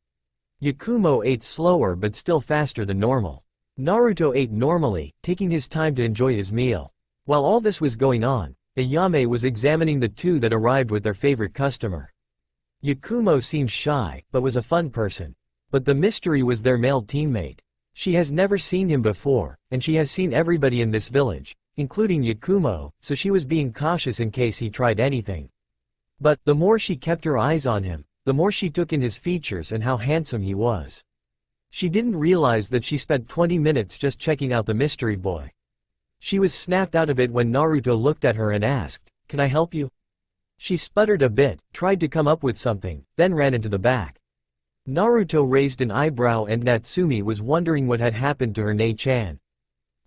Yakumo ate slower but still faster than normal. Naruto ate normally, taking his time to enjoy his meal. While all this was going on, Ayame was examining the two that arrived with their favorite customer. Yakumo seemed shy, but was a fun person. But the mystery was their male teammate. She has never seen him before, and she has seen everybody in this village, including Yakumo, so she was being cautious in case he tried anything. But, the more she kept her eyes on him, the more she took in his features and how handsome he was. She didn't realize that she spent 20 minutes just checking out the mystery boy. She was snapped out of it when Naruto looked at her and asked, "Can I help you?" She sputtered a bit, tried to come up with something, then ran into the back. Naruto raised an eyebrow and Natsumi was wondering what had happened to her Nei-chan.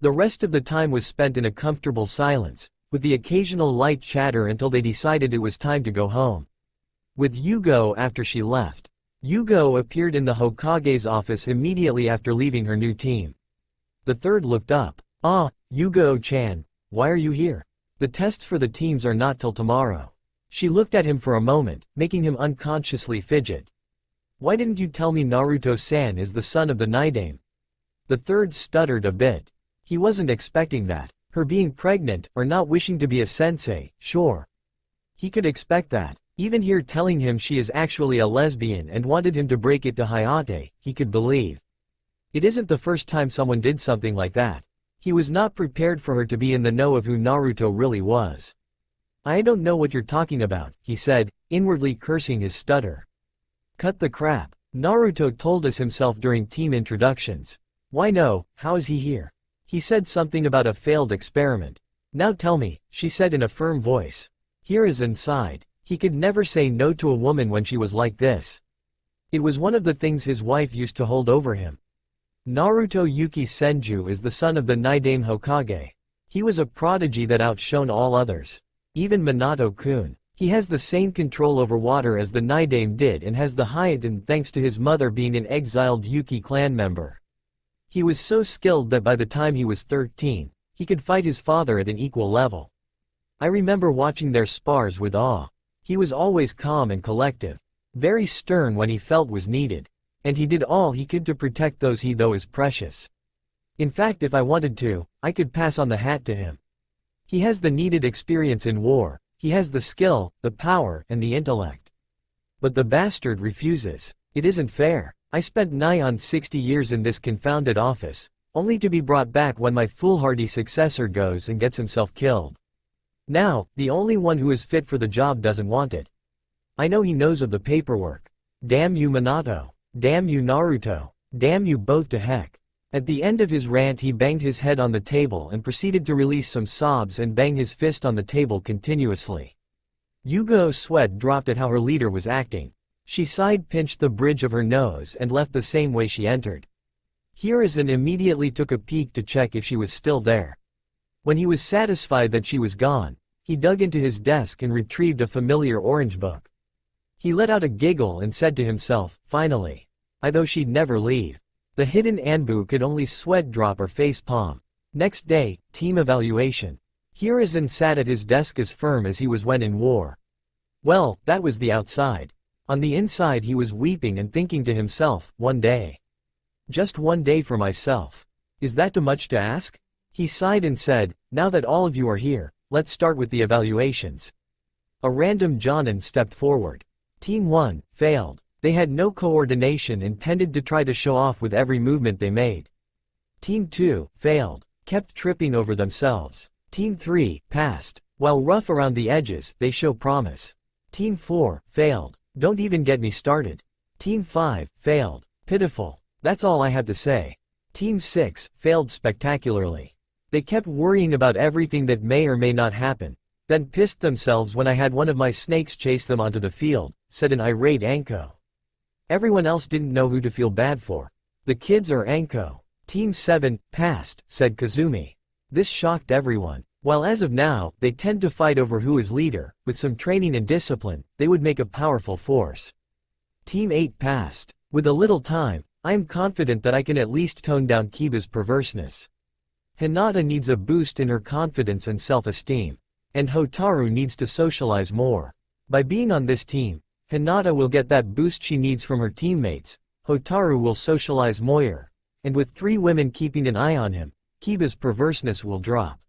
The rest of the time was spent in a comfortable silence, with the occasional light chatter until they decided it was time to go home. With Yugo after she left. Yugo appeared in the Hokage's office immediately after leaving her new team. The third looked up. Ah, Yugo-chan, why are you here? The tests for the teams are not till tomorrow. She looked at him for a moment, making him unconsciously fidget. Why didn't you tell me Naruto-san is the son of the Naidame? The third stuttered a bit. He wasn't expecting that. Her being pregnant, or not wishing to be a sensei, sure. He could expect that. Even here telling him she is actually a lesbian and wanted him to break it to Hayate, he could believe. It isn't the first time someone did something like that. He was not prepared for her to be in the know of who Naruto really was. I don't know what you're talking about, he said, inwardly cursing his stutter. Cut the crap. Naruto told us himself during team introductions. Why no, how is he here? He said something about a failed experiment. Now tell me, she said in a firm voice. Here is inside. He could never say no to a woman when she was like this. It was one of the things his wife used to hold over him. Naruto Yuki Senju is the son of the Naidame Hokage. He was a prodigy that outshone all others. Even Minato-kun. He has the same control over water as the Naidame did and has the Hayate thanks to his mother being an exiled Yuki clan member. He was so skilled that by the time he was 13, he could fight his father at an equal level. I remember watching their spars with awe. He was always calm and collective, very stern when he felt was needed, and he did all he could to protect those he thought was precious. In fact, if I wanted to, I could pass on the hat to him. He has the needed experience in war, he has the skill, the power, and the intellect. But the bastard refuses. It isn't fair. I spent nigh on 60 years in this confounded office, only to be brought back when my foolhardy successor goes and gets himself killed. Now, the only one who is fit for the job doesn't want it. I know he knows of the paperwork. Damn you Minato. Damn you Naruto. Damn you both to heck. At the end of his rant he banged his head on the table and proceeded to release some sobs and bang his fist on the table continuously. Yugo's sweat dropped at how her leader was acting. She side-pinched the bridge of her nose and left the same way she entered. Hiruzen immediately took a peek to check if she was still there. When he was satisfied that she was gone, he dug into his desk and retrieved a familiar orange book. He let out a giggle and said to himself, finally. I thought she'd never leave. The hidden Anbu could only sweat drop or face palm. Next day, team evaluation. Hiruzen sat at his desk as firm as he was when in war. Well, that was the outside. On the inside he was weeping and thinking to himself, one day. Just one day for myself. Is that too much to ask? He sighed and said, now that all of you are here, let's start with the evaluations. A random Jonin stepped forward. Team 1, failed. They had no coordination and tended to try to show off with every movement they made. Team 2, failed. Kept tripping over themselves. Team 3, passed. While rough around the edges, they show promise. Team 4, failed. Don't even get me started. Team 5, failed. Pitiful. That's all I have to say. Team 6, failed spectacularly. They kept worrying about everything that may or may not happen, then pissed themselves when I had one of my snakes chase them onto the field, said an irate Anko. Everyone else didn't know who to feel bad for. The kids or Anko. Team 7, passed, said Kazumi. This shocked everyone. While as of now, they tend to fight over who is leader, with some training and discipline, they would make a powerful force. Team 8 passed. With a little time, I am confident that I can at least tone down Kiba's perverseness. Hinata needs a boost in her confidence and self-esteem. And Hotaru needs to socialize more. By being on this team, Hinata will get that boost she needs from her teammates, Hotaru will socialize more, and with 3 women keeping an eye on him, Kiba's perverseness will drop.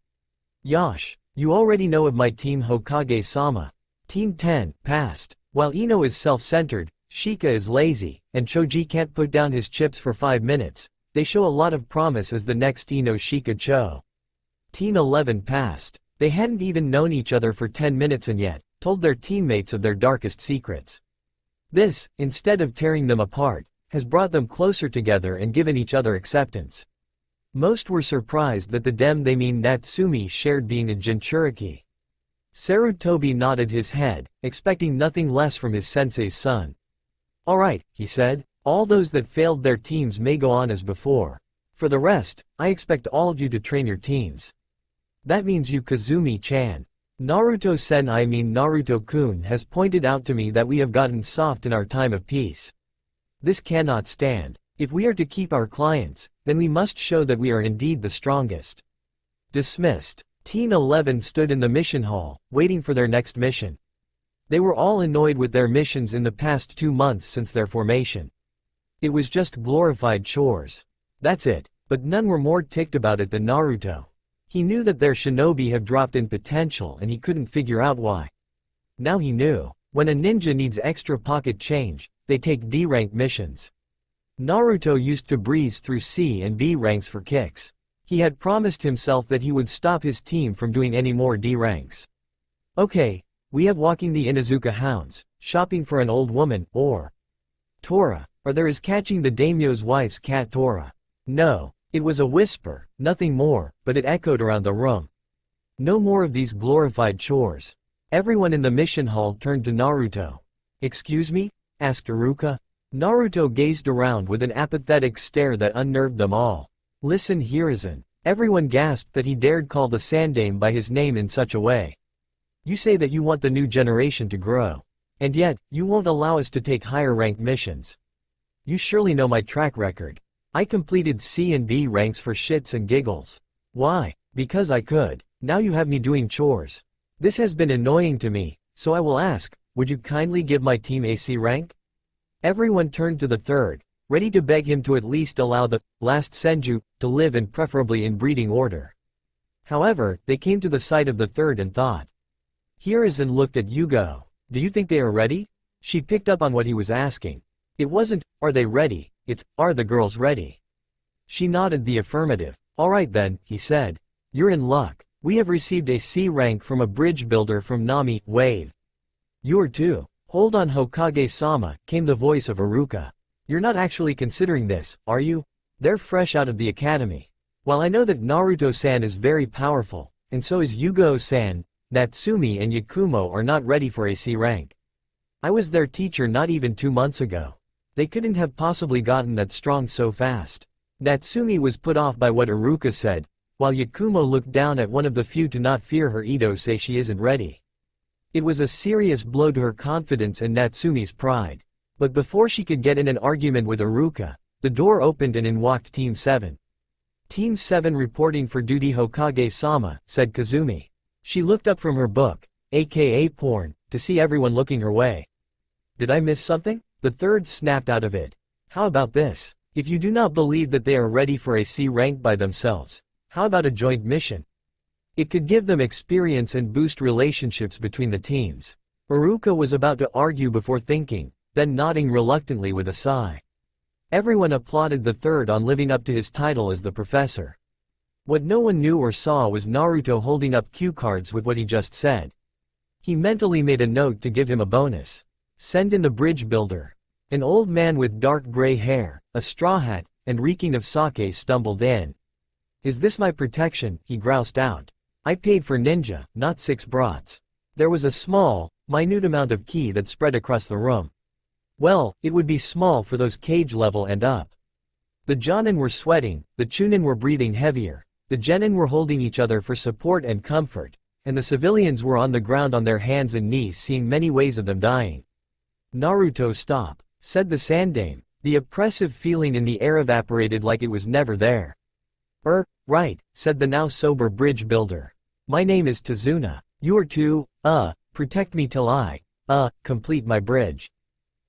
Yosh, you already know of my team Hokage-sama. Team 10, passed. While Ino is self-centered, Shika is lazy, and Choji can't put down his chips for 5 minutes, they show a lot of promise as the next Ino-Shika Cho. Team 11 passed. They hadn't even known each other for 10 minutes and yet, told their teammates of their darkest secrets. This, instead of tearing them apart, has brought them closer together and given each other acceptance. Most were surprised that the dem they mean Natsumi shared being a Jinchuriki. Sarutobi nodded his head, expecting nothing less from his sensei's son. Alright, he said, all those that failed their teams may go on as before. For the rest, I expect all of you to train your teams. That means you Kazumi-chan. Naruto-sen I mean Naruto-kun has pointed out to me that we have gotten soft in our time of peace. This cannot stand. If we are to keep our clients, then we must show that we are indeed the strongest. Dismissed. Team 11 stood in the mission hall, waiting for their next mission. They were all annoyed with their missions in the past 2 months since their formation. It was just glorified chores. That's it, but none were more ticked about it than Naruto. He knew that their shinobi have dropped in potential and he couldn't figure out why. Now he knew. When a ninja needs extra pocket change, they take D-rank missions. Naruto used to breeze through C and B ranks for kicks. He had promised himself that he would stop his team from doing any more D ranks. Okay, we have walking the Inuzuka hounds, shopping for an old woman, or Tora, or there is catching the daimyo's wife's cat Tora. No, it was a whisper, nothing more, but it echoed around the room. No more of these glorified chores. Everyone in the mission hall turned to Naruto. Excuse me? Asked Iruka. Naruto gazed around with an apathetic stare that unnerved them all. Listen Hiruzen. Everyone gasped that he dared call the Sandaime by his name in such a way. You say that you want the new generation to grow. And yet, you won't allow us to take higher ranked missions. You surely know my track record. I completed C and B ranks for shits and giggles. Why? Because I could. Now you have me doing chores. This has been annoying to me, so I will ask, would you kindly give my team a C rank? Everyone turned to the third, ready to beg him to at least allow the last Senju to live and preferably in breeding order. However, they came to the side of the third and thought. Hiruzen looked at Yugo. Do you think they are ready? She picked up on what he was asking. It wasn't, are they ready, it's, are the girls ready? She nodded the affirmative. Alright then, he said. You're in luck. We have received a C rank from a bridge builder from Nami, Wave. You're too. Hold on Hokage-sama, came the voice of Iruka. You're not actually considering this, are you? They're fresh out of the academy. While I know that Naruto-san is very powerful, and so is Yugo-san, Natsumi and Yakumo are not ready for a C rank. I was their teacher not even 2 months ago. They couldn't have possibly gotten that strong so fast. Natsumi was put off by what Iruka said, while Yakumo looked down at one of the few to not fear her Ito say she isn't ready. It was a serious blow to her confidence and Natsumi's pride. But before she could get in an argument with Iruka, The door opened and in walked Team 7. Team 7 reporting for duty Hokage-sama, said Kazumi. She looked up from her book, aka porn, to see everyone looking her way. Did I miss something? The third snapped out of it. How about this? If you do not believe that they are ready for a C rank by themselves, how about a joint mission? It could give them experience and boost relationships between the teams. Iruka was about to argue before thinking, then nodding reluctantly with a sigh. Everyone applauded the third on living up to his title as the professor. What no one knew or saw was Naruto holding up cue cards with what he just said. He mentally made a note to give him a bonus. Send in the bridge builder. An old man with dark gray hair, a straw hat, and reeking of sake stumbled in. Is this my protection? He groused out. I paid for ninja, not 6 brats. There was a small, minute amount of ki that spread across the room. Well, it would be small for those cage level and up. The Jonin were sweating, the Chunin were breathing heavier, the Genin were holding each other for support and comfort, and the civilians were on the ground on their hands and knees seeing many ways of them dying. Naruto, stop, said the Sandame. The oppressive feeling in the air evaporated like it was never there. Right, said the now sober bridge builder. My name is Tazuna. You are to, protect me till I, complete my bridge.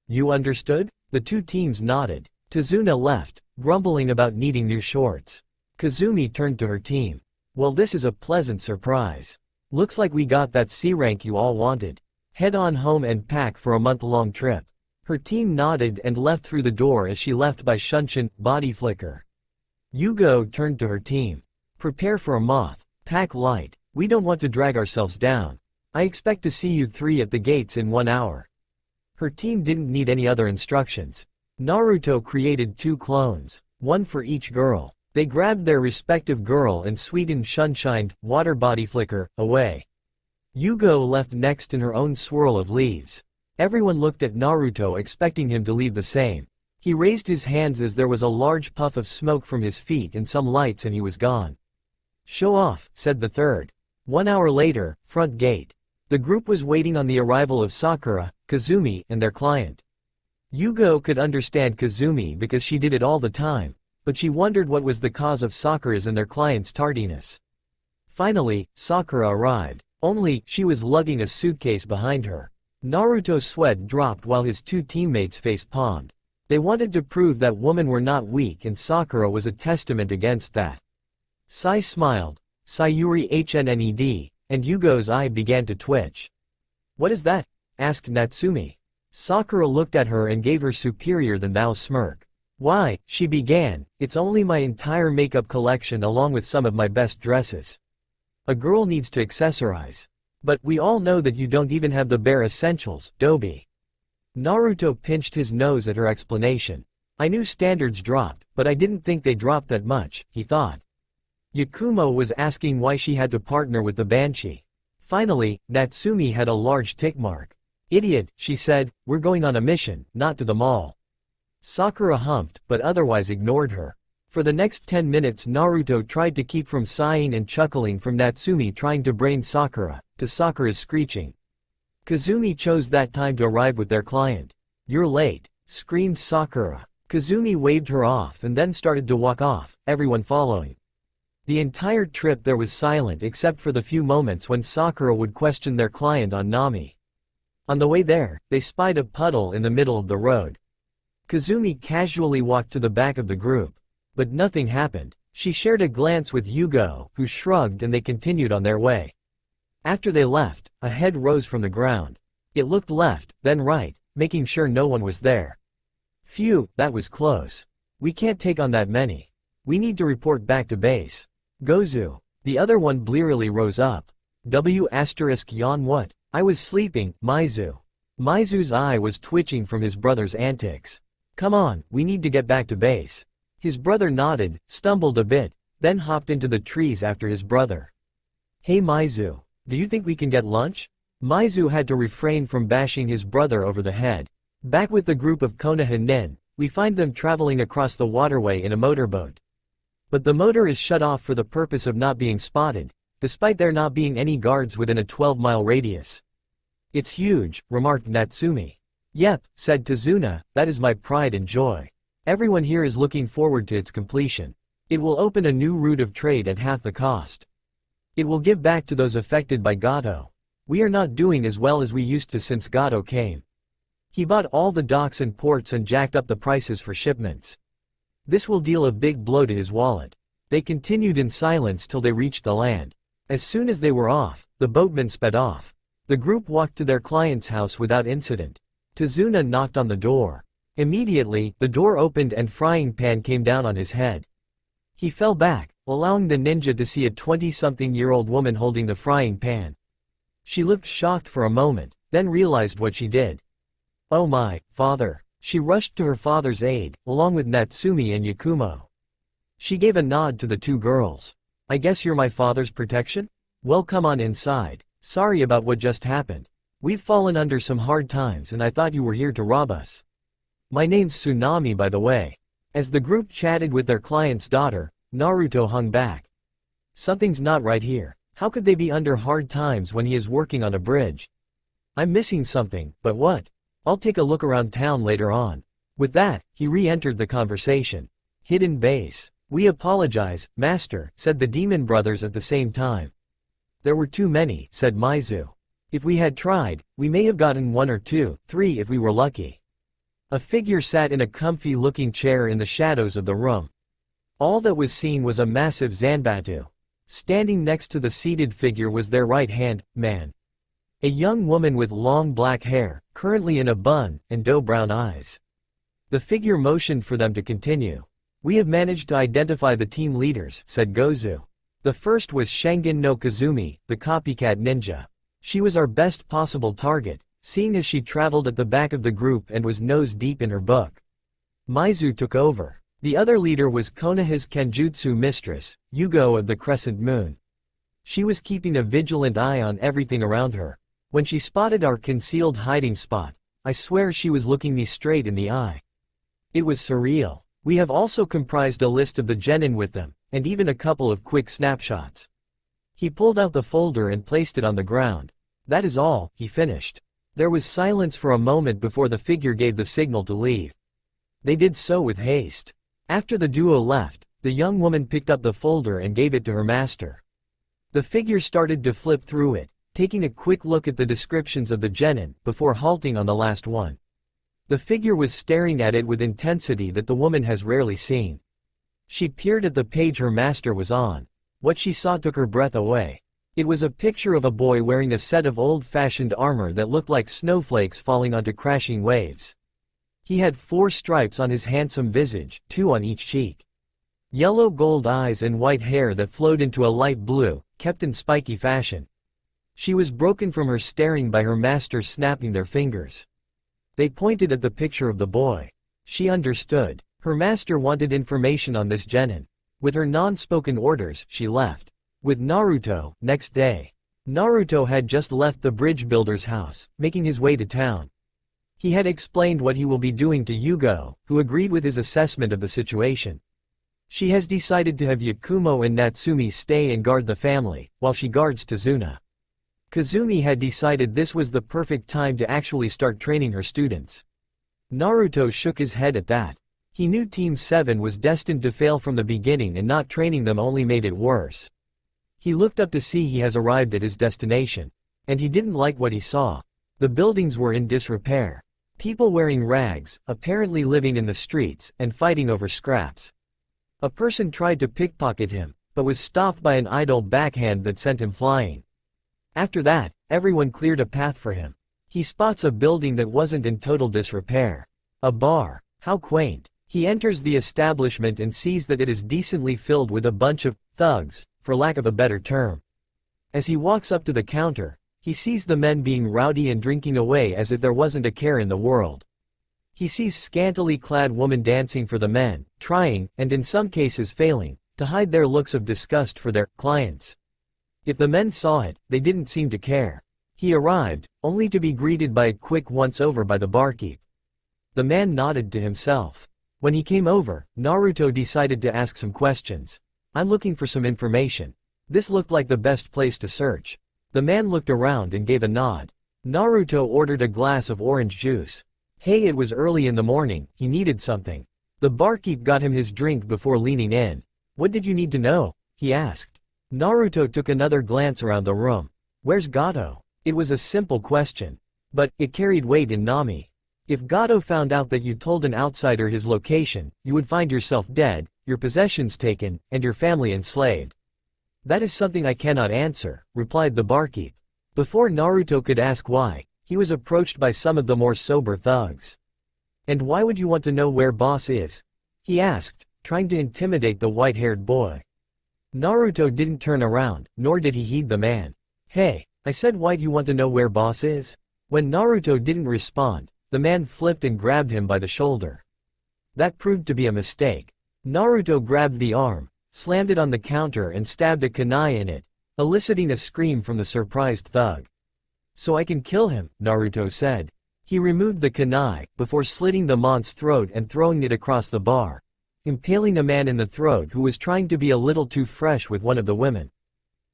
You understood? The two teams nodded. Tazuna left, grumbling about needing new shorts. Kazumi turned to her team. Well, this is a pleasant surprise. Looks like we got that C rank you all wanted. Head on home and pack for a month-long trip. Her team nodded and left through the door as she left by Shunshin, body flicker. Yugo turned to her team. Prepare for a moth. Pack light. We don't want to drag ourselves down. I expect to see you 3 at the gates in 1 hour. Her team didn't need any other instructions. Naruto created 2 clones, 1 for each girl. They grabbed their respective girl and sweetened Shunshined, water body flicker, away. Yugo left next in her own swirl of leaves. Everyone looked at Naruto expecting him to leave the same. He raised his hands as there was a large puff of smoke from his feet and some lights and he was gone. Show off, said the third. 1 hour later, front gate. The group was waiting on the arrival of Sakura, Kazumi, and their client. Yugo could understand Kazumi because she did it all the time, but she wondered what was the cause of Sakura's and their client's tardiness. Finally, Sakura arrived, only she was lugging a suitcase behind her. Naruto's sweat dropped while his 2 teammates face-palmed. They wanted to prove that women were not weak and Sakura was a testament against that. Sai smiled. Sayuri HNNED, and Yugo's eye began to twitch. What is that? Asked Natsumi. Sakura looked at her and gave her superior-than-thou smirk. Why, she began, it's only my entire makeup collection along with some of my best dresses. A girl needs to accessorize. But we all know that you don't even have the bare essentials, Dobi. Naruto pinched his nose at her explanation. I knew standards dropped, but I didn't think they dropped that much, he thought. Yakumo was asking why she had to partner with the Banshee. Finally, Natsumi had a large tick mark. Idiot, she said, we're going on a mission, not to the mall. Sakura humped, but otherwise ignored her. For the next 10 minutes Naruto tried to keep from sighing and chuckling from Natsumi trying to brain Sakura, to Sakura's screeching. Kazumi chose that time to arrive with their client. You're late, screamed Sakura. Kazumi waved her off and then started to walk off, everyone following. The entire trip there was silent except for the few moments when Sakura would question their client on Nami. On the way there, they spied a puddle in the middle of the road. Kazumi casually walked to the back of the group. But nothing happened. She shared a glance with Yugo, who shrugged and they continued on their way. After they left, a head rose from the ground. It looked left, then right, making sure no one was there. Phew, that was close. We can't take on that many. We need to report back to base. Gozu. The other one blearily rose up. Yawn what? I was sleeping, Maizu. Maizu's eye was twitching from his brother's antics. Come on, we need to get back to base. His brother nodded, stumbled a bit, then hopped into the trees after his brother. Hey Maizu. Do you think we can get lunch? Maizu had to refrain from bashing his brother over the head. Back with the group of Konoha nin, we find them traveling across the waterway in a motorboat. But the motor is shut off for the purpose of not being spotted, despite there not being any guards within a 12-mile radius. It's huge, remarked Natsumi. Yep, said Tazuna, that is my pride and joy. Everyone here is looking forward to its completion. It will open a new route of trade at half the cost. It will give back to those affected by Gato. We are not doing as well as we used to since Gato came. He bought all the docks and ports and jacked up the prices for shipments. This will deal a big blow to his wallet. They continued in silence till they reached the land. As soon as they were off, the boatman sped off. The group walked to their client's house without incident. Tazuna knocked on the door. Immediately, the door opened and frying pan came down on his head. He fell back, allowing the ninja to see a 20-something-year-old woman holding the frying pan. She looked shocked for a moment, then realized what she did. "Oh my, father." She rushed to her father's aid, along with Natsumi and Yakumo. She gave a nod to the two girls. "I guess you're my father's protection? Well, come on inside. Sorry about what just happened. We've fallen under some hard times and I thought you were here to rob us. My name's Tsunami, by the way." As the group chatted with their client's daughter, Naruto hung back. Something's not right here. How could they be under hard times when he is working on a bridge? I'm missing something, but what? I'll take a look around town later on. With that, he re-entered the conversation. Hidden base. We apologize, master, said the demon brothers at the same time. There were too many, said Maizu. If we had tried, we may have gotten 1 or 2, 3 if we were lucky. A figure sat in a comfy-looking chair in the shadows of the room. All that was seen was a massive Zanbatu. Standing next to the seated figure was their right-hand man. A young woman with long black hair, currently in a bun, and doe-brown eyes. The figure motioned for them to continue. We have managed to identify the team leaders, said Gozu. The first was Shingen no Kazumi, the copycat ninja. She was our best possible target, seeing as she traveled at the back of the group and was nose-deep in her book. Maizu took over. The other leader was Konoha's Kenjutsu mistress, Yugo of the Crescent Moon. She was keeping a vigilant eye on everything around her. When she spotted our concealed hiding spot, I swear she was looking me straight in the eye. It was surreal. We have also comprised a list of the genin with them, and even a couple of quick snapshots. He pulled out the folder and placed it on the ground. That is all, he finished. There was silence for a moment before the figure gave the signal to leave. They did so with haste. After the duo left, the young woman picked up the folder and gave it to her master. The figure started to flip through it, taking a quick look at the descriptions of the genin, before halting on the last one. The figure was staring at it with intensity that the woman has rarely seen. She peered at the page her master was on. What she saw took her breath away. It was a picture of a boy wearing a set of old-fashioned armor that looked like snowflakes falling onto crashing waves. He had 4 stripes on his handsome visage, 2 on each cheek. Yellow gold eyes and white hair that flowed into a light blue, kept in spiky fashion. She was broken from her staring by her master snapping their fingers. They pointed at the picture of the boy. She understood. Her master wanted information on this genin. With her non-spoken orders, she left. With Naruto, next day. Naruto had just left the bridge builder's house, making his way to town. He had explained what he will be doing to Yugo, who agreed with his assessment of the situation. She has decided to have Yakumo and Natsumi stay and guard the family, while she guards Tazuna. Kazumi had decided this was the perfect time to actually start training her students. Naruto shook his head at that. He knew Team 7 was destined to fail from the beginning and not training them only made it worse. He looked up to see he has arrived at his destination. And he didn't like what he saw. The buildings were in disrepair. People wearing rags, apparently living in the streets, and fighting over scraps. A person tried to pickpocket him, but was stopped by an idle backhand that sent him flying. After that, everyone cleared a path for him. He spots a building that wasn't in total disrepair. A bar. How quaint. He enters the establishment and sees that it is decently filled with a bunch of thugs, for lack of a better term. As he walks up to the counter, he sees the men being rowdy and drinking away as if there wasn't a care in the world. He sees scantily clad women dancing for the men, trying, and in some cases failing, to hide their looks of disgust for their clients. If the men saw it, they didn't seem to care. He arrived, only to be greeted by a quick once-over by the barkeep. The man nodded to himself. When he came over, Naruto decided to ask some questions. I'm looking for some information. This looked like the best place to search. The man looked around and gave a nod. Naruto ordered a glass of orange juice. Hey, it was early in the morning, he needed something. The barkeep got him his drink before leaning in. What did you need to know? He asked. Naruto took another glance around the room. Where's Gato? It was a simple question. But, it carried weight in Nami. If Gato found out that you told an outsider his location, you would find yourself dead, your possessions taken, and your family enslaved. That is something I cannot answer, replied the barkeep. Before Naruto could ask why, he was approached by some of the more sober thugs. And why would you want to know where boss is? He asked, trying to intimidate the white-haired boy. Naruto didn't turn around, nor did he heed the man. Hey, I said why do you want to know where boss is? When Naruto didn't respond, the man flipped and grabbed him by the shoulder. That proved to be a mistake. Naruto grabbed the arm, slammed it on the counter and stabbed a kunai in it, eliciting a scream from the surprised thug. So I can kill him, Naruto said. He removed the kunai, before slitting the mon's throat and throwing it across the bar, impaling a man in the throat who was trying to be a little too fresh with one of the women.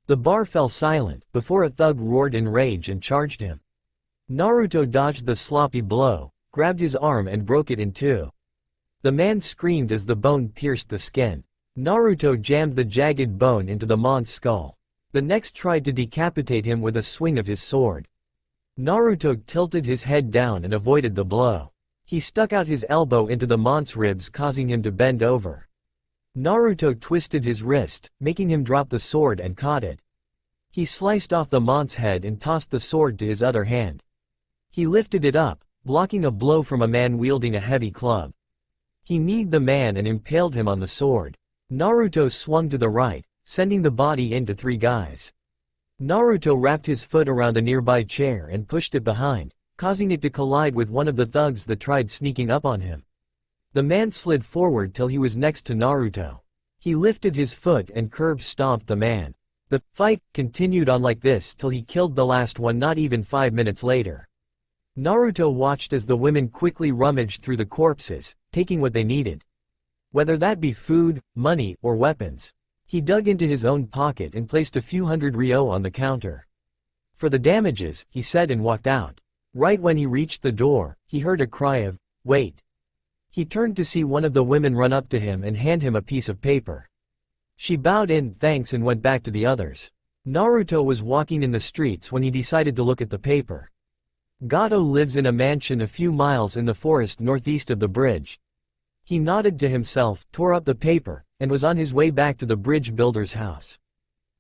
The bar fell silent, before a thug roared in rage and charged him. Naruto dodged the sloppy blow, grabbed his arm and broke it in two. The man screamed as the bone pierced the skin. Naruto jammed the jagged bone into the mon's skull. The next tried to decapitate him with a swing of his sword. Naruto tilted his head down and avoided the blow. He stuck out his elbow into the mont's ribs, causing him to bend over. Naruto twisted his wrist, making him drop the sword and caught it. He sliced off the mont's head and tossed the sword to his other hand. He lifted it up, blocking a blow from a man wielding a heavy club. He kneed the man and impaled him on the sword. Naruto swung to the right, sending the body into three guys. Naruto wrapped his foot around a nearby chair and pushed it behind, causing it to collide with one of the thugs that tried sneaking up on him. The man slid forward till he was next to Naruto. He lifted his foot and curb-stomped the man. The fight continued on like this till he killed the last one not even 5 minutes later. Naruto watched as the women quickly rummaged through the corpses, taking what they needed. Whether that be food, money, or weapons. He dug into his own pocket and placed a few hundred ryo on the counter. For the damages, he said and walked out. Right when he reached the door, he heard a cry of, "Wait." He turned to see one of the women run up to him and hand him a piece of paper. She bowed in thanks and went back to the others. Naruto was walking in the streets when he decided to look at the paper. Gato lives in a mansion a few miles in the forest northeast of the bridge. He nodded to himself, tore up the paper, and was on his way back to the bridge builder's house.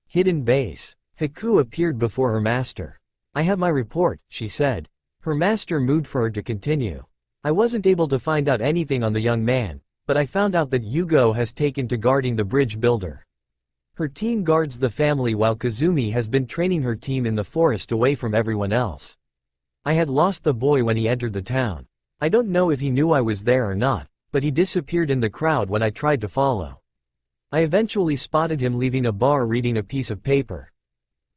Hidden base. Haku appeared before her master. "I have my report," she said. Her master moved for her to continue. "I wasn't able to find out anything on the young man, but I found out that Yugo has taken to guarding the bridge builder. Her team guards the family while Kazumi has been training her team in the forest away from everyone else. I had lost the boy when he entered the town. I don't know if he knew I was there or not, but he disappeared in the crowd when I tried to follow. I eventually spotted him leaving a bar reading a piece of paper.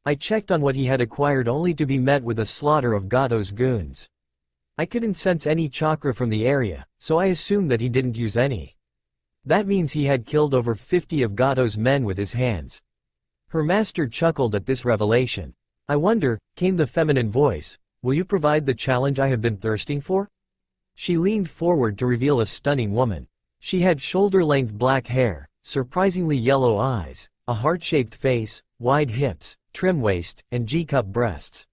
I checked on what he had acquired only to be met with a slaughter of Gato's goons. I couldn't sense any chakra from the area, so I assumed that he didn't use any. That means he had killed over 50 of Gato's men with his hands." Her master chuckled at this revelation. "I wonder," came the feminine voice, "will you provide the challenge I have been thirsting for?" She leaned forward to reveal a stunning woman. She had shoulder-length black hair, surprisingly yellow eyes, a heart-shaped face, wide hips, trim waist, and G-cup breasts.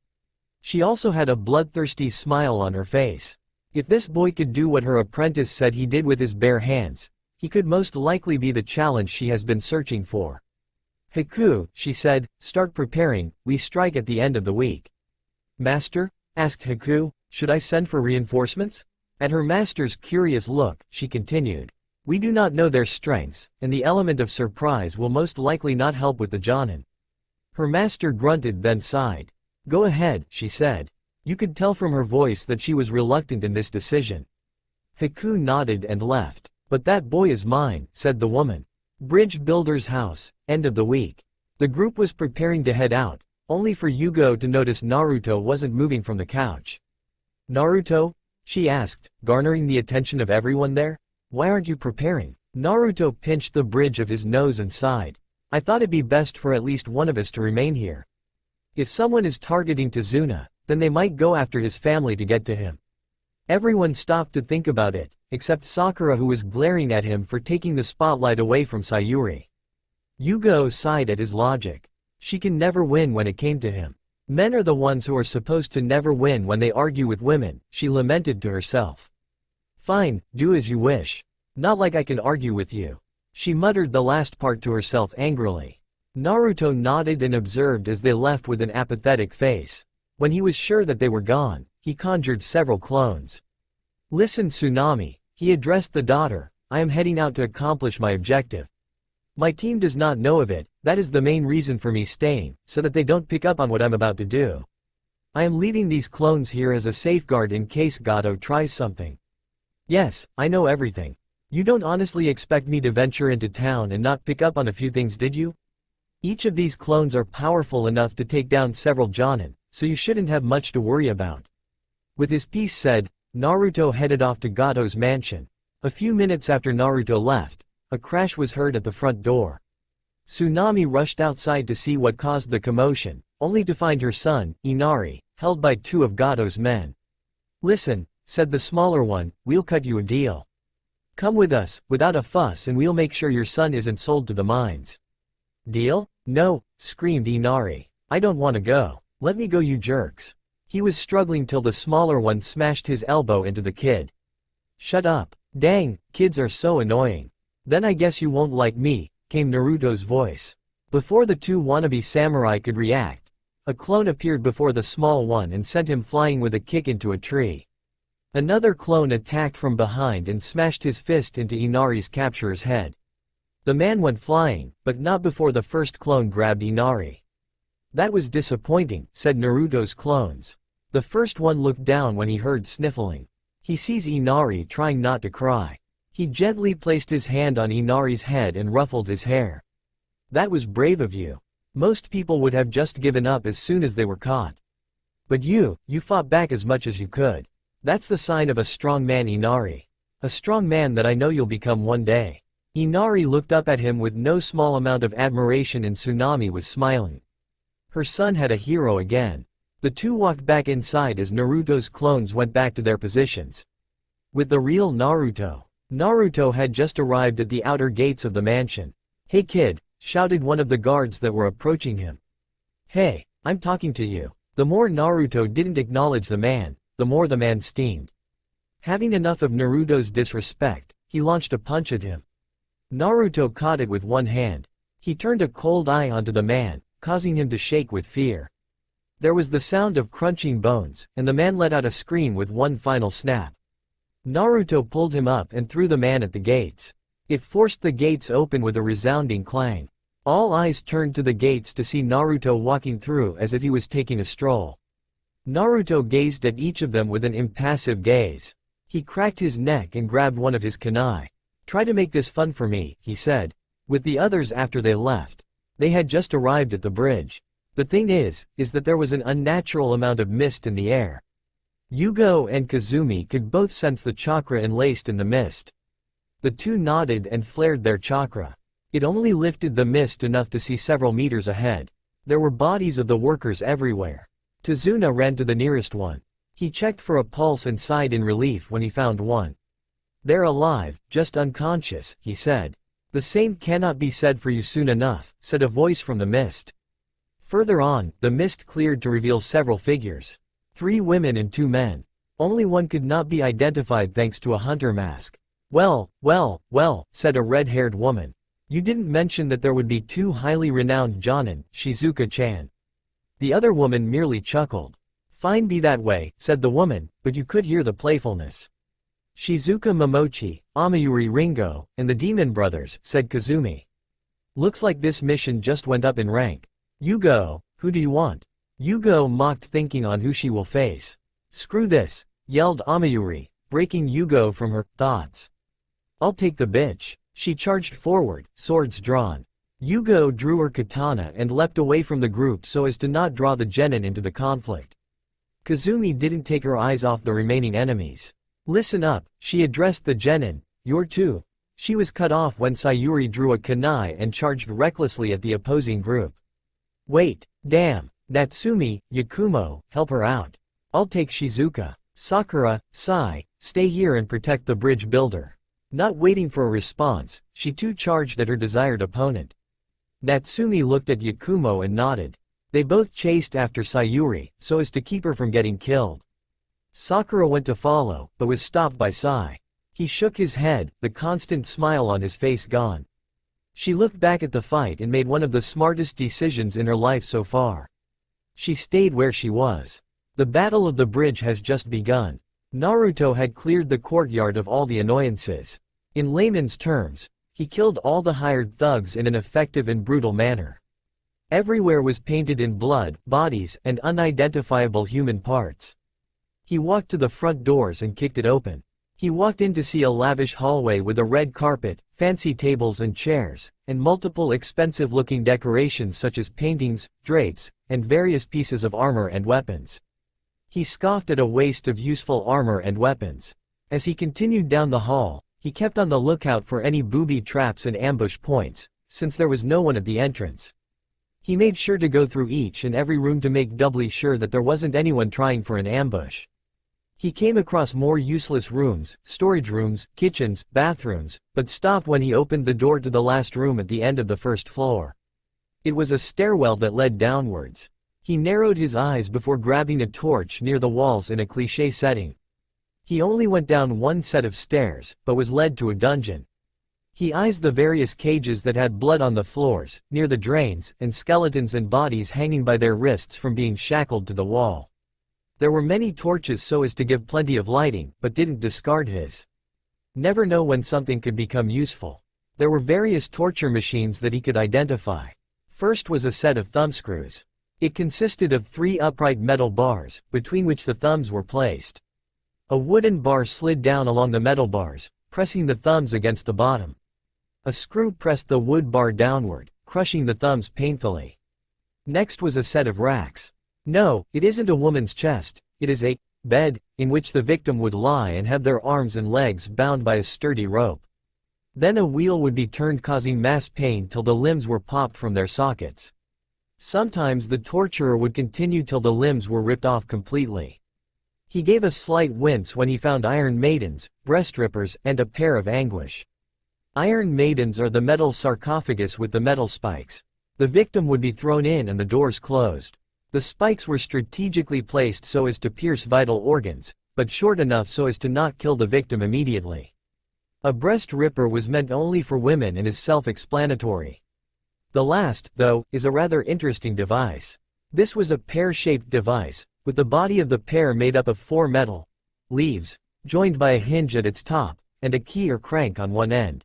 She also had a bloodthirsty smile on her face. If this boy could do what her apprentice said he did with his bare hands, he could most likely be the challenge she has been searching for. "Haku," she said, "start preparing, we strike at the end of the week." "Master?" asked Haku, "should I send for reinforcements?" At her master's curious look, she continued, "We do not know their strengths, and the element of surprise will most likely not help with the Jonin." Her master grunted then sighed. "Go ahead," she said. You could tell from her voice that she was reluctant in this decision. Haku nodded and left. "But that boy is mine," said the woman. Bridge builder's house, end of the week. The group was preparing to head out, only for Yugo to notice Naruto wasn't moving from the couch. "Naruto?" she asked, garnering the attention of everyone there. "Why aren't you preparing?" Naruto pinched the bridge of his nose and sighed. "I thought it'd be best for at least one of us to remain here. If someone is targeting Tazuna, then they might go after his family to get to him." Everyone stopped to think about it, except Sakura, who was glaring at him for taking the spotlight away from Sayuri. Yugo sighed at his logic. She can never win when it came to him. Men are the ones who are supposed to never win when they argue with women, she lamented to herself. Fine, do as you wish. Not like I can argue with you. She muttered the last part to herself angrily. Naruto nodded and observed as they left with an apathetic face. When he was sure that they were gone, he conjured several clones. Listen, Tsunami, he addressed the daughter, I am heading out to accomplish my objective. My team does not know of it, that is the main reason for me staying, so that they don't pick up on what I'm about to do. I am leaving these clones here as a safeguard in case Gato tries something. Yes, I know everything. You don't honestly expect me to venture into town and not pick up on a few things, did you? Each of these clones are powerful enough to take down several Jonin, so you shouldn't have much to worry about. With his piece said, Naruto headed off to Gato's mansion. A few minutes after Naruto left, a crash was heard at the front door. Tsunami rushed outside to see what caused the commotion, only to find her son, Inari, held by two of Gato's men. Listen, said the smaller one, we'll cut you a deal. Come with us, without a fuss, and we'll make sure your son isn't sold to the mines. Deal? No, screamed Inari. I don't want to go. Let me go, you jerks. He was struggling till the smaller one smashed his elbow into the kid. Shut up. Dang, kids are so annoying. Then I guess you won't like me, came Naruto's voice. Before the two wannabe samurai could react, a clone appeared before the small one and sent him flying with a kick into a tree. Another clone attacked from behind and smashed his fist into Inari's capturer's head. The man went flying, but not before the first clone grabbed Inari. That was disappointing, said Naruto's clones. The first one looked down when he heard sniffling. He sees Inari trying not to cry. He gently placed his hand on Inari's head and ruffled his hair. That was brave of you. Most people would have just given up as soon as they were caught. But you fought back as much as you could. That's the sign of a strong man, Inari. A strong man that I know you'll become one day. Inari looked up at him with no small amount of admiration, and Tsunami was smiling. Her son had a hero again. The two walked back inside as Naruto's clones went back to their positions. With the real Naruto. Naruto had just arrived at the outer gates of the mansion. Hey kid, shouted one of the guards that were approaching him. Hey, I'm talking to you. The more Naruto didn't acknowledge the man, the more the man steamed. Having enough of Naruto's disrespect, he launched a punch at him. Naruto caught it with one hand. He turned a cold eye onto the man, causing him to shake with fear. There was the sound of crunching bones, and the man let out a scream with one final snap. Naruto pulled him up and threw the man at the gates. It forced the gates open with a resounding clang. All eyes turned to the gates to see Naruto walking through as if he was taking a stroll. Naruto gazed at each of them with an impassive gaze. He cracked his neck and grabbed one of his kunai. Try to make this fun for me, he said. With the others after they left. They had just arrived at the bridge. The thing is that there was an unnatural amount of mist in the air. Yugo and Kazumi could both sense the chakra enlaced in the mist. The two nodded and flared their chakra. It only lifted the mist enough to see several meters ahead. There were bodies of the workers everywhere. Tazuna ran to the nearest one. He checked for a pulse and sighed in relief when he found one. They're alive, just unconscious, he said. The same cannot be said for you soon enough, said a voice from the mist. Further on, the mist cleared to reveal several figures. 3 women and 2 men. Only one could not be identified thanks to a hunter mask. Well, said a red-haired woman. You didn't mention that there would be 2 highly renowned Jonin, Shizuka-chan. The other woman merely chuckled. Fine, be that way, said the woman, but you could hear the playfulness. Shizuka Momochi, Amayuri Ringo, and the Demon Brothers, said Kazumi. Looks like this mission just went up in rank. Yugo, who do you want? Yugo mocked, thinking on who she will face. Screw this, yelled Amayuri, breaking Yugo from her thoughts. I'll take the bitch. She charged forward, swords drawn. Yugo drew her katana and leapt away from the group so as to not draw the genin into the conflict. Kazumi didn't take her eyes off the remaining enemies. Listen up, she addressed the genin, you're too. She was cut off when Sayuri drew a kunai and charged recklessly at the opposing group. Wait, damn, Natsumi, Yakumo, help her out. I'll take Shizuka. Sakura, sigh, stay here and protect the bridge builder. Not waiting for a response, she too charged at her desired opponent. Natsumi looked at Yakumo and nodded. They both chased after Sayuri, so as to keep her from getting killed. Sakura went to follow, but was stopped by Sai. He shook his head, the constant smile on his face gone. She looked back at the fight and made one of the smartest decisions in her life so far. She stayed where she was. The battle of the bridge has just begun. Naruto had cleared the courtyard of all the annoyances. In layman's terms, he killed all the hired thugs in an effective and brutal manner. Everywhere was painted in blood, bodies, and unidentifiable human parts. He walked to the front doors and kicked it open. He walked in to see a lavish hallway with a red carpet, fancy tables and chairs, and multiple expensive-looking decorations such as paintings, drapes, and various pieces of armor and weapons. He scoffed at a waste of useful armor and weapons. As he continued down the hall, he kept on the lookout for any booby traps and ambush points, since there was no one at the entrance. He made sure to go through each and every room to make doubly sure that there wasn't anyone trying for an ambush. He came across more useless rooms, storage rooms, kitchens, bathrooms, but stopped when he opened the door to the last room at the end of the first floor. It was a stairwell that led downwards. He narrowed his eyes before grabbing a torch near the walls in a cliché setting. He only went down one set of stairs, but was led to a dungeon. He eyes the various cages that had blood on the floors, near the drains, and skeletons and bodies hanging by their wrists from being shackled to the wall. There were many torches so as to give plenty of lighting, but didn't discard his. Never know when something could become useful. There were various torture machines that he could identify. First was a set of thumbscrews. It consisted of 3 upright metal bars, between which the thumbs were placed. A wooden bar slid down along the metal bars, pressing the thumbs against the bottom. A screw pressed the wood bar downward, crushing the thumbs painfully. Next was a set of racks. No, it isn't a woman's chest, it is a bed, in which the victim would lie and have their arms and legs bound by a sturdy rope. Then a wheel would be turned causing mass pain till the limbs were popped from their sockets. Sometimes the torturer would continue till the limbs were ripped off completely. He gave a slight wince when he found iron maidens, breast rippers, and a pair of anguish. Iron maidens are the metal sarcophagus with the metal spikes. The victim would be thrown in and the doors closed. The spikes were strategically placed so as to pierce vital organs, but short enough so as to not kill the victim immediately. A breast ripper was meant only for women and is self-explanatory. The last, though, is a rather interesting device. This was a pear-shaped device, with the body of the pear made up of 4 metal leaves, joined by a hinge at its top, and a key or crank on one end.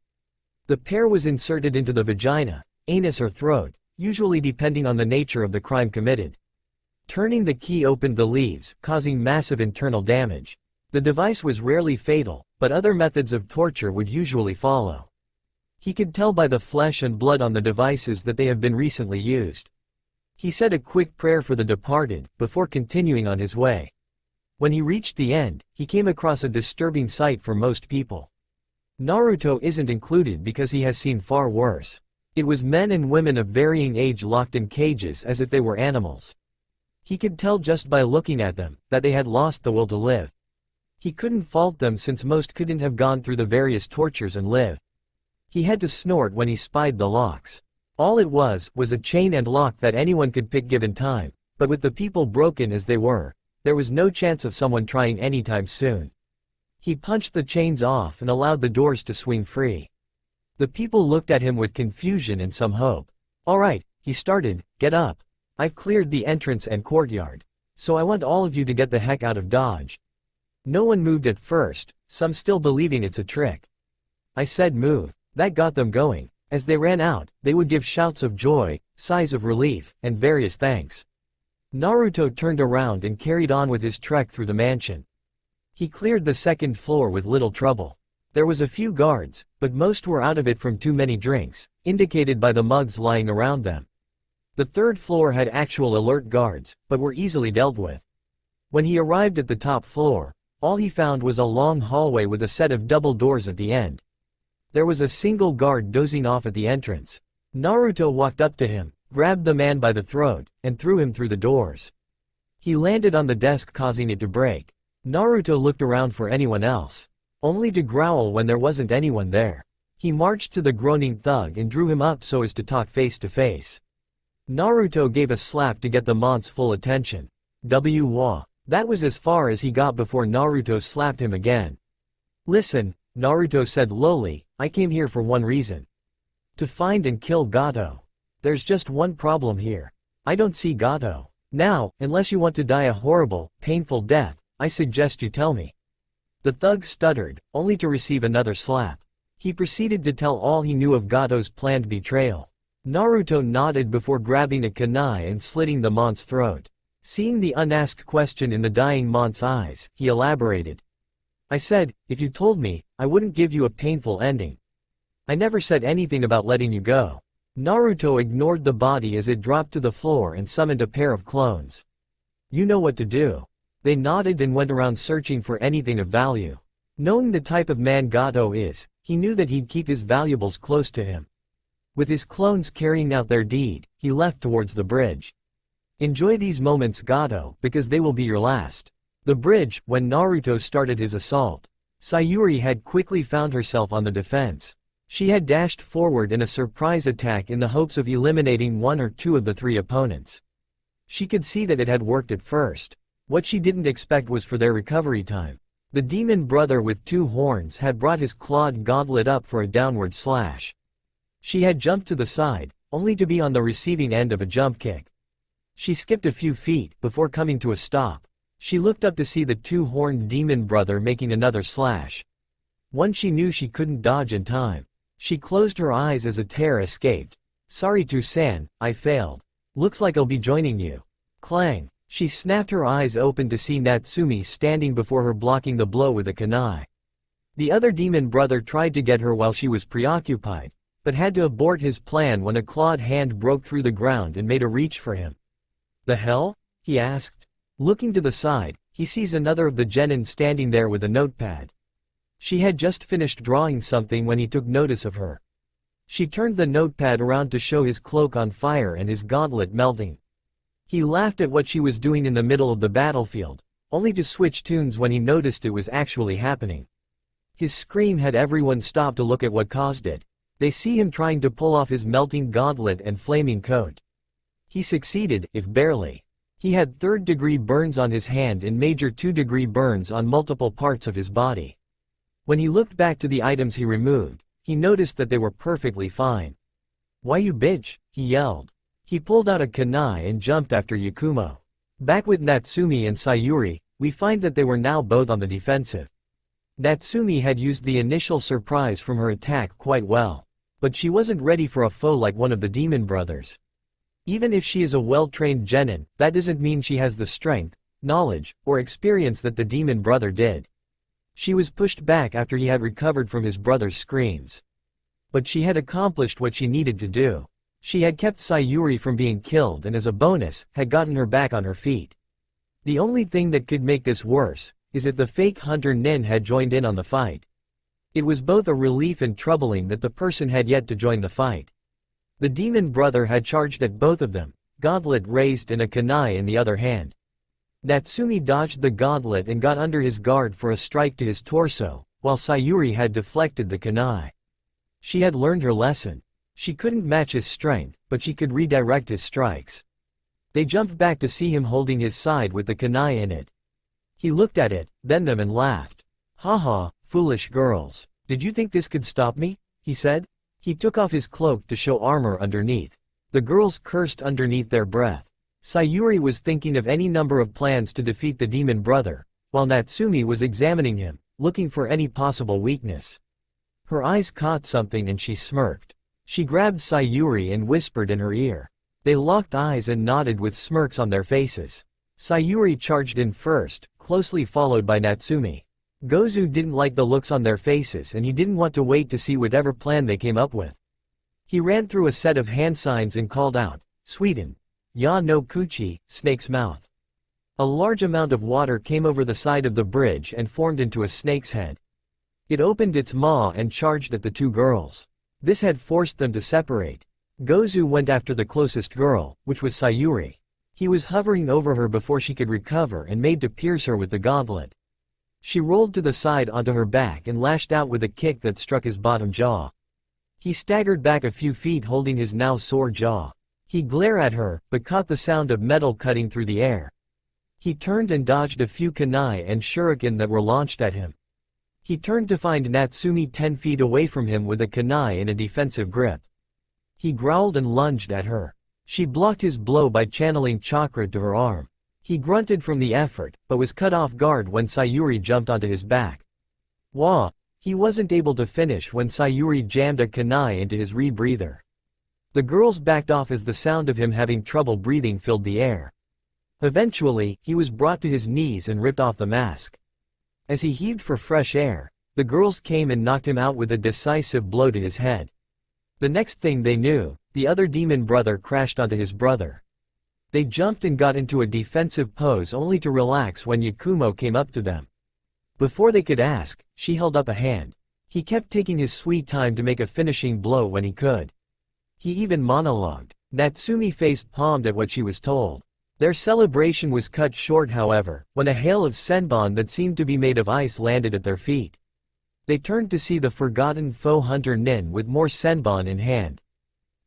The pear was inserted into the vagina, anus or throat, usually depending on the nature of the crime committed. Turning the key opened the leaves, causing massive internal damage. The device was rarely fatal, but other methods of torture would usually follow. He could tell by the flesh and blood on the devices that they have been recently used. He said a quick prayer for the departed, before continuing on his way. When he reached the end, he came across a disturbing sight for most people. Naruto isn't included because he has seen far worse. It was men and women of varying age locked in cages as if they were animals. He could tell just by looking at them, that they had lost the will to live. He couldn't fault them since most couldn't have gone through the various tortures and live. He had to snort when he spied the locks. All it was a chain and lock that anyone could pick given time, but with the people broken as they were, there was no chance of someone trying anytime soon. He punched the chains off and allowed the doors to swing free. The people looked at him with confusion and some hope. "All right," he started, "get up. I've cleared the entrance and courtyard. So I want all of you to get the heck out of Dodge." No one moved at first, some still believing it's a trick. I said move. That got them going. As they ran out, they would give shouts of joy, sighs of relief, and various thanks. Naruto turned around and carried on with his trek through the mansion. He cleared the second floor with little trouble. There was a few guards, but most were out of it from too many drinks, indicated by the mugs lying around them. The third floor had actual alert guards, but were easily dealt with. When he arrived at the top floor, all he found was a long hallway with a set of double doors at the end. There was a single guard dozing off at the entrance. Naruto walked up to him, grabbed the man by the throat, and threw him through the doors. He landed on the desk causing it to break. Naruto looked around for anyone else, only to growl when there wasn't anyone there. He marched to the groaning thug and drew him up so as to talk face to face. Naruto gave a slap to get the mont's full attention. Wah. That was as far as he got before Naruto slapped him again. Listen, Naruto said lowly, I came here for one reason. To find and kill Gato. There's just one problem here. I don't see Gato. Now, unless you want to die a horrible, painful death, I suggest you tell me. The thug stuttered, only to receive another slap. He proceeded to tell all he knew of Gato's planned betrayal. Naruto nodded before grabbing a kunai and slitting the mont's throat. Seeing the unasked question in the dying mont's eyes, he elaborated. I said, if you told me, I wouldn't give you a painful ending. I never said anything about letting you go. Naruto ignored the body as it dropped to the floor and summoned a pair of clones. You know what to do. They nodded and went around searching for anything of value. Knowing the type of man Gato is, he knew that he'd keep his valuables close to him. With his clones carrying out their deed, he left towards the bridge. Enjoy these moments, Gato, because they will be your last. The bridge, when Naruto started his assault. Sayuri had quickly found herself on the defense. She had dashed forward in a surprise attack in the hopes of eliminating one or two of the three opponents. She could see that it had worked at first. What she didn't expect was for their recovery time. The demon brother with two horns had brought his clawed gauntlet up for a downward slash. She had jumped to the side, only to be on the receiving end of a jump kick. She skipped a few feet before coming to a stop. She looked up to see the two-horned demon brother making another slash. One she knew she couldn't dodge in time. She closed her eyes as a tear escaped. Sorry to-san, I failed. Looks like I'll be joining you. Clang. She snapped her eyes open to see Natsumi standing before her blocking the blow with a kunai. The other demon brother tried to get her while she was preoccupied, but had to abort his plan when a clawed hand broke through the ground and made a reach for him. The hell? He asked. Looking to the side, he sees another of the genin standing there with a notepad. She had just finished drawing something when he took notice of her. She turned the notepad around to show his cloak on fire and his gauntlet melting. He laughed at what she was doing in the middle of the battlefield, only to switch tunes when he noticed it was actually happening. His scream had everyone stop to look at what caused it. They see him trying to pull off his melting gauntlet and flaming coat. He succeeded, if barely. He had third-degree burns on his hand and major 2-degree burns on multiple parts of his body. When he looked back to the items he removed, he noticed that they were perfectly fine. Why you bitch? He yelled. He pulled out a kunai and jumped after Yakumo. Back with Natsumi and Sayuri, we find that they were now both on the defensive. Natsumi had used the initial surprise from her attack quite well, but she wasn't ready for a foe like one of the demon brothers. Even if she is a well-trained genin, that doesn't mean she has the strength, knowledge, or experience that the demon brother did. She was pushed back after he had recovered from his brother's screams. But she had accomplished what she needed to do. She had kept Sayuri from being killed and as a bonus, had gotten her back on her feet. The only thing that could make this worse, is if the fake hunter Nin had joined in on the fight. It was both a relief and troubling that the person had yet to join the fight. The demon brother had charged at both of them, gauntlet raised and a kunai in the other hand. Natsumi dodged the gauntlet and got under his guard for a strike to his torso, while Sayuri had deflected the kunai. She had learned her lesson. She couldn't match his strength, but she could redirect his strikes. They jumped back to see him holding his side with the kunai in it. He looked at it, then them and laughed. Haha, foolish girls. Did you think this could stop me? He said. He took off his cloak to show armor underneath. The girls cursed underneath their breath. Sayuri was thinking of any number of plans to defeat the demon brother, while Natsumi was examining him, looking for any possible weakness. Her eyes caught something and she smirked. She grabbed Sayuri and whispered in her ear. They locked eyes and nodded with smirks on their faces. Sayuri charged in first, closely followed by Natsumi. Gozu didn't like the looks on their faces and he didn't want to wait to see whatever plan they came up with. He ran through a set of hand signs and called out, Sweden. Ya no Kuchi, snake's mouth. A large amount of water came over the side of the bridge and formed into a snake's head. It opened its maw and charged at the two girls. This had forced them to separate. Gozu went after the closest girl, which was Sayuri. He was hovering over her before she could recover and made to pierce her with the gauntlet. She rolled to the side onto her back and lashed out with a kick that struck his bottom jaw. He staggered back a few feet holding his now sore jaw. He glared at her, but caught the sound of metal cutting through the air. He turned and dodged a few kunai and shuriken that were launched at him. He turned to find Natsumi 10 feet away from him with a kunai in a defensive grip. He growled and lunged at her. She blocked his blow by channeling chakra to her arm. He grunted from the effort, but was cut off guard when Sayuri jumped onto his back. Wah! He wasn't able to finish when Sayuri jammed a kunai into his rebreather. The girls backed off as the sound of him having trouble breathing filled the air. Eventually, he was brought to his knees and ripped off the mask. As he heaved for fresh air, the girls came and knocked him out with a decisive blow to his head. The next thing they knew, the other demon brother crashed onto his brother. They jumped and got into a defensive pose only to relax when Yakumo came up to them. Before they could ask, she held up a hand. He kept taking his sweet time to make a finishing blow when he could. He even monologued. Natsumi face-palmed at what she was told. Their celebration was cut short however, when a hail of senbon that seemed to be made of ice landed at their feet. They turned to see the forgotten foe hunter Nin with more senbon in hand.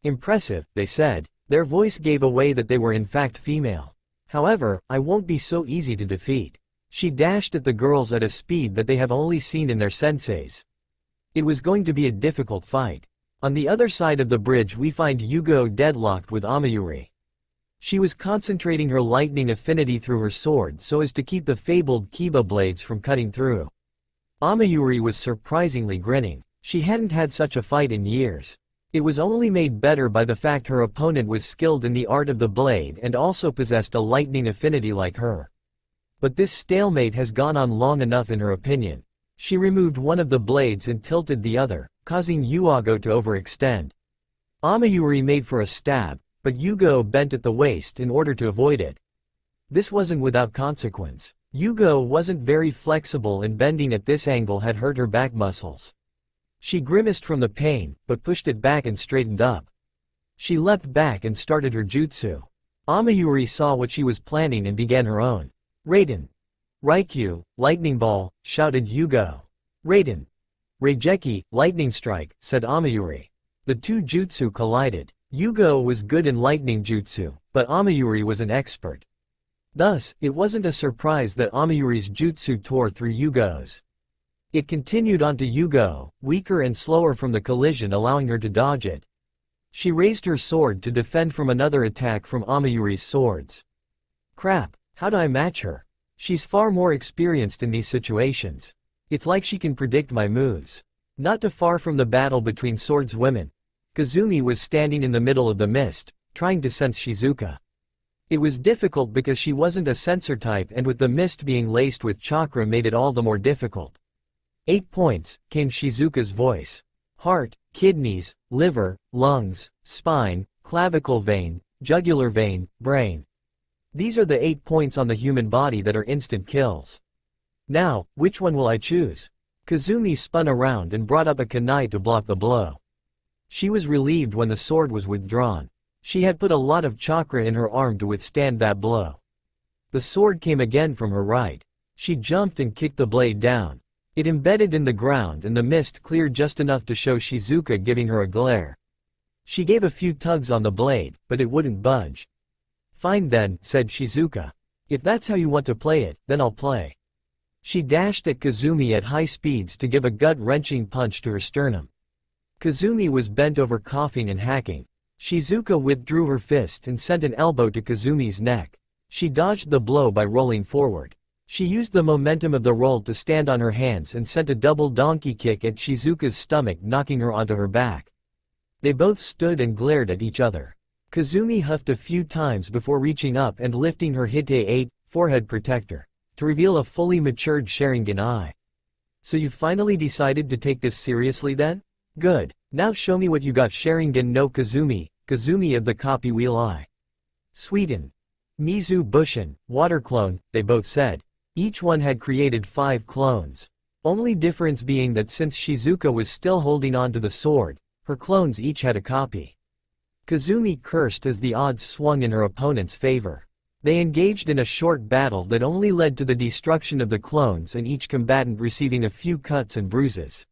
Impressive, they said. Their voice gave away that they were in fact female. However, I won't be so easy to defeat. She dashed at the girls at a speed that they have only seen in their senseis. It was going to be a difficult fight. On the other side of the bridge we find Yugo deadlocked with Amayuri. She was concentrating her lightning affinity through her sword so as to keep the fabled Kiba blades from cutting through. Amayuri was surprisingly grinning. She hadn't had such a fight in years. It was only made better by the fact her opponent was skilled in the art of the blade and also possessed a lightning affinity like her. But this stalemate has gone on long enough in her opinion. She removed one of the blades and tilted the other, causing Yuago to overextend. Amayuri made for a stab, but Yugo bent at the waist in order to avoid it. This wasn't without consequence. Yugo wasn't very flexible and bending at this angle had hurt her back muscles. She grimaced from the pain, but pushed it back and straightened up. She leapt back and started her jutsu. Amayuri saw what she was planning and began her own. Raiden. Raikyu, lightning ball, shouted Yugo. Raiden. Reigeki, lightning strike, said Amayuri. The two jutsu collided. Yugo was good in lightning jutsu, but Amayuri was an expert. Thus, it wasn't a surprise that Amayuri's jutsu tore through Yugo's. It continued onto Yugo, weaker and slower from the collision allowing her to dodge it. She raised her sword to defend from another attack from Amayuri's swords. Crap, how'd I match her? She's far more experienced in these situations. It's like she can predict my moves. Not too far from the battle between swordswomen, Kazumi was standing in the middle of the mist, trying to sense Shizuka. It was difficult because she wasn't a sensor type and with the mist being laced with chakra made it all the more difficult. 8 points, came Shizuka's voice. Heart, kidneys, liver, lungs, spine, clavicle vein, jugular vein, brain. These are the 8 points on the human body that are instant kills. Now, which one will I choose? Kazumi spun around and brought up a kunai to block the blow. She was relieved when the sword was withdrawn. She had put a lot of chakra in her arm to withstand that blow. The sword came again from her right. She jumped and kicked the blade down. It embedded in the ground and the mist cleared just enough to show Shizuka giving her a glare. She gave a few tugs on the blade, but it wouldn't budge. Fine then, said Shizuka. If that's how you want to play it, then I'll play. She dashed at Kazumi at high speeds to give a gut-wrenching punch to her sternum. Kazumi was bent over coughing and hacking. Shizuka withdrew her fist and sent an elbow to Kazumi's neck. She dodged the blow by rolling forward. She used the momentum of the roll to stand on her hands and sent a double donkey kick at Shizuka's stomach, knocking her onto her back. They both stood and glared at each other. Kazumi huffed a few times before reaching up and lifting her Hite 8 forehead protector to reveal a fully matured Sharingan eye. So you finally decided to take this seriously then? Good. Now show me what you got. Sharingan no Kazumi, Kazumi of the copy wheel eye. Sweden. Mizu Bushin, water clone, they both said. Each one had created 5 clones. Only difference being that since Shizuka was still holding on to the sword, her clones each had a copy. Kazumi cursed as the odds swung in her opponent's favor. They engaged in a short battle that only led to the destruction of the clones and each combatant receiving a few cuts and bruises.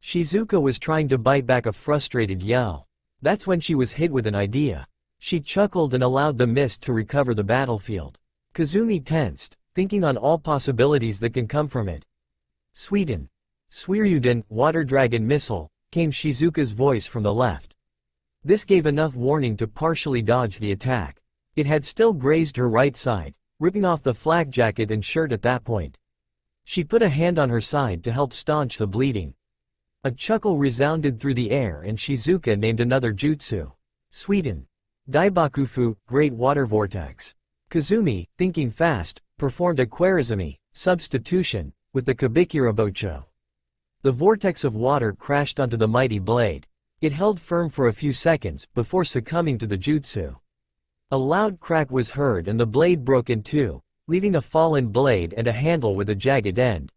Shizuka was trying to bite back a frustrated yell. That's when she was hit with an idea. She chuckled and allowed the mist to recover the battlefield. Kazumi tensed, thinking on all possibilities that can come from it. Sweden. Suiryuden, Water Dragon Missile, came Shizuka's voice from the left. This gave enough warning to partially dodge the attack. It had still grazed her right side, ripping off the flak jacket and shirt at that point. She put a hand on her side to help staunch the bleeding. A chuckle resounded through the air and Shizuka named another jutsu. Sweden. Daibakufu, Great Water Vortex. Kazumi, thinking fast, performed a Kwarizumi, substitution, with the Kabikira Bocho. The vortex of water crashed onto the mighty blade. It held firm for a few seconds, before succumbing to the jutsu. A loud crack was heard and the blade broke in two, leaving a fallen blade and a handle with a jagged end.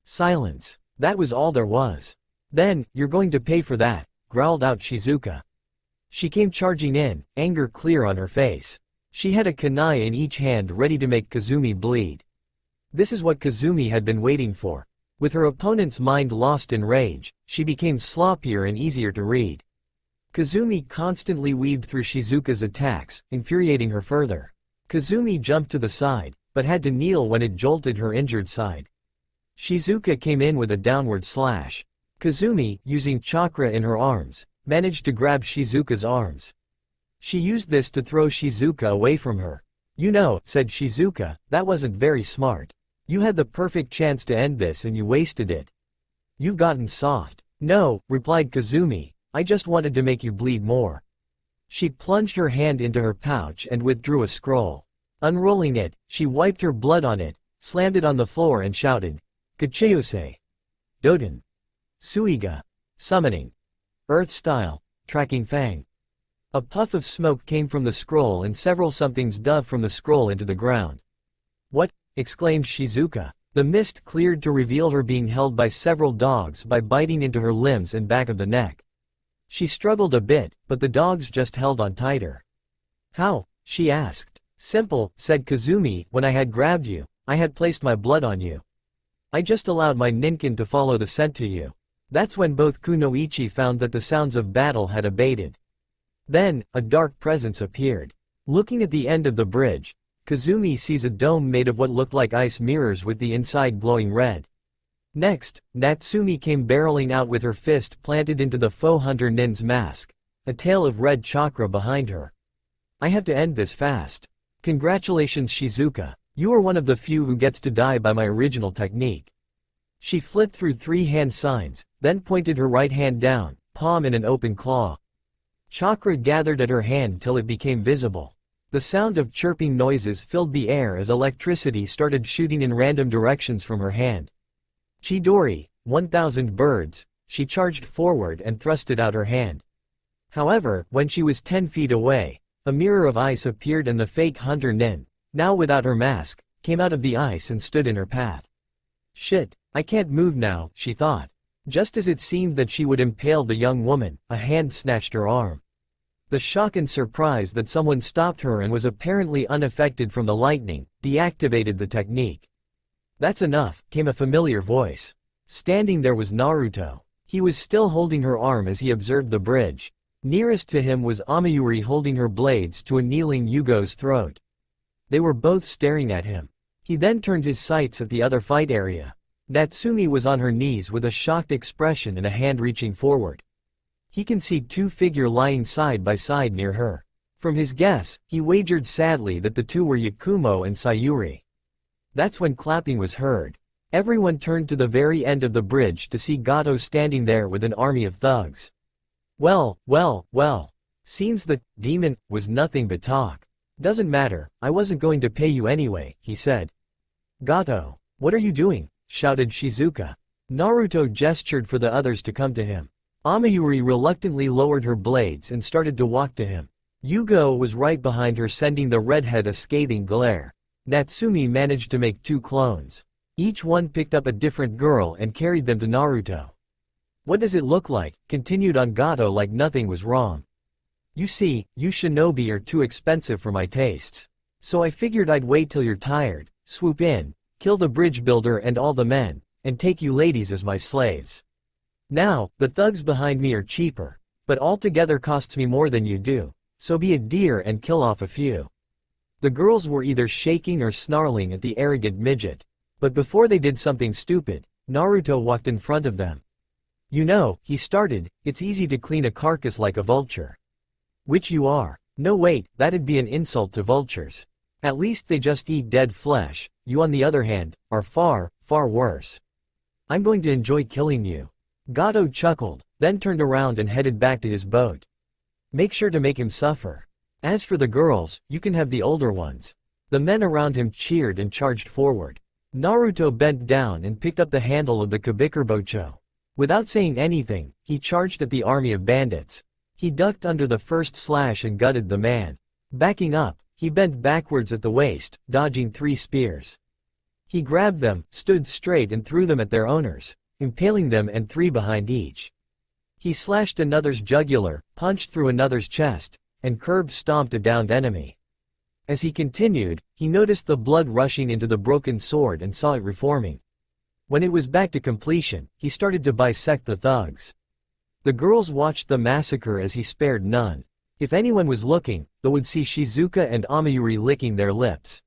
Silence. That was all there was. Then, you're going to pay for that, growled out Shizuka. She came charging in, anger clear on her face. She had a kunai in each hand ready to make Kazumi bleed. This is what Kazumi had been waiting for. With her opponent's mind lost in rage, she became sloppier and easier to read. Kazumi constantly weaved through Shizuka's attacks, infuriating her further. Kazumi jumped to the side, but had to kneel when it jolted her injured side. Shizuka came in with a downward slash. Kazumi, using chakra in her arms, managed to grab Shizuka's arms. She used this to throw Shizuka away from her. You know, said Shizuka, that wasn't very smart. You had the perfect chance to end this and you wasted it. You've gotten soft. No, replied Kazumi, I just wanted to make you bleed more. She plunged her hand into her pouch and withdrew a scroll. Unrolling it, she wiped her blood on it, slammed it on the floor and shouted, Kacheuse. Doden. Suiga. Summoning. Earth style. Tracking fang. A puff of smoke came from the scroll and several somethings dove from the scroll into the ground. What? Exclaimed Shizuka. The mist cleared to reveal her being held by several dogs by biting into her limbs and back of the neck. She struggled a bit, but the dogs just held on tighter. How? She asked. Simple, said Kazumi, when I had grabbed you, I had placed my blood on you. I just allowed my ninkin to follow the scent to you. That's when both Kunoichi found that the sounds of battle had abated. Then, a dark presence appeared. Looking at the end of the bridge, Kazumi sees a dome made of what looked like ice mirrors with the inside glowing red. Next, Natsumi came barreling out with her fist planted into the faux hunter nin's mask, a tail of red chakra behind her. I have to end this fast. Congratulations Shizuka, you are one of the few who gets to die by my original technique. She flipped through 3 hand signs, then pointed her right hand down, palm in an open claw. Chakra gathered at her hand till it became visible. The sound of chirping noises filled the air as electricity started shooting in random directions from her hand. Chidori, 1,000 birds, she charged forward and thrusted out her hand. However, when she was 10 feet away, a mirror of ice appeared and the fake hunter nin, now without her mask, came out of the ice and stood in her path. Shit, I can't move now, she thought. Just as it seemed that she would impale the young woman, a hand snatched her arm. The shock and surprise that someone stopped her and was apparently unaffected from the lightning, deactivated the technique. That's enough, came a familiar voice. Standing there was Naruto. He was still holding her arm as he observed the bridge. Nearest to him was Amayuri holding her blades to a kneeling Yugo's throat. They were both staring at him. He then turned his sights at the other fight area. Natsumi was on her knees with a shocked expression and a hand reaching forward. He can see 2 figures lying side by side near her. From his guess, he wagered sadly that the 2 were Yakumo and Sayuri. That's when clapping was heard. Everyone turned to the very end of the bridge to see Gato standing there with an army of thugs. Well, well, well. Seems that demon was nothing but talk. Doesn't matter, I wasn't going to pay you anyway, he said. Gato, what are you doing? Shouted Shizuka. Naruto gestured for the others to come to him. Amayuri reluctantly lowered her blades and started to walk to him. Yugo was right behind her, sending the redhead a scathing glare. Natsumi managed to make 2 clones. Each one picked up a different girl and carried them to Naruto. What does it look like? Continued on Gato like nothing was wrong. You see, you shinobi are too expensive for my tastes. So I figured I'd wait till you're tired, swoop in, kill the bridge builder and all the men, and take you ladies as my slaves. Now, the thugs behind me are cheaper, but altogether costs me more than you do, so be a dear and kill off a few." The girls were either shaking or snarling at the arrogant midget. But before they did something stupid, Naruto walked in front of them. "You know," he started, "it's easy to clean a carcass like a vulture." "Which you are." "No wait, that'd be an insult to vultures. At least they just eat dead flesh, you on the other hand, are far, far worse. I'm going to enjoy killing you." Gato chuckled, then turned around and headed back to his boat. "Make sure to make him suffer. As for the girls, you can have the older ones." The men around him cheered and charged forward. Naruto bent down and picked up the handle of the Kabikerbocho. Without saying anything, he charged at the army of bandits. He ducked under the first slash and gutted the man. Backing up, he bent backwards at the waist, dodging 3 spears. He grabbed them, stood straight and threw them at their owners, impaling them and 3 behind each. He slashed another's jugular, punched through another's chest, and curb-stomped a downed enemy. As he continued, he noticed the blood rushing into the broken sword and saw it reforming. When it was back to completion, he started to bisect the thugs. The girls watched the massacre as he spared none. If anyone was looking, they would see Shizuka and Amayuri licking their lips.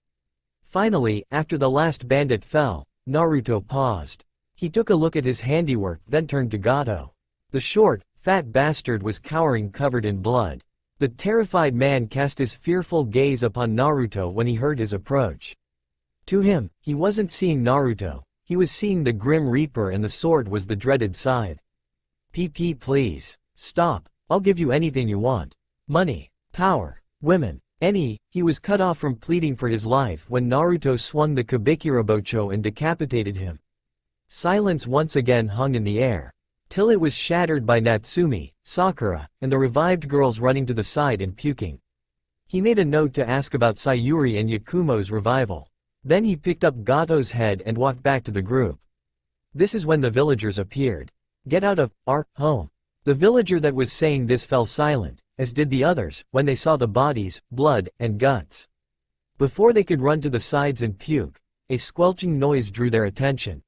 Finally, after the last bandit fell, Naruto paused. He took a look at his handiwork, then turned to Gato. The short, fat bastard was cowering, covered in blood. The terrified man cast his fearful gaze upon Naruto when he heard his approach. To him, he wasn't seeing Naruto, he was seeing the Grim Reaper, and the sword was the dreaded scythe. "PP please. Stop, I'll give you anything you want. Money, power, women, any." He was cut off from pleading for his life when Naruto swung the Kabikirobocho and decapitated him. Silence once again hung in the air, till it was shattered by Natsumi, Sakura, and the revived girls running to the side and puking. He made a note to ask about Sayuri and Yakumo's revival. Then he picked up Gato's head and walked back to the group. This is when the villagers appeared. "Get out of our home." The villager that was saying this fell silent, as did the others, when they saw the bodies, blood, and guts. Before they could run to the sides and puke, a squelching noise drew their attention.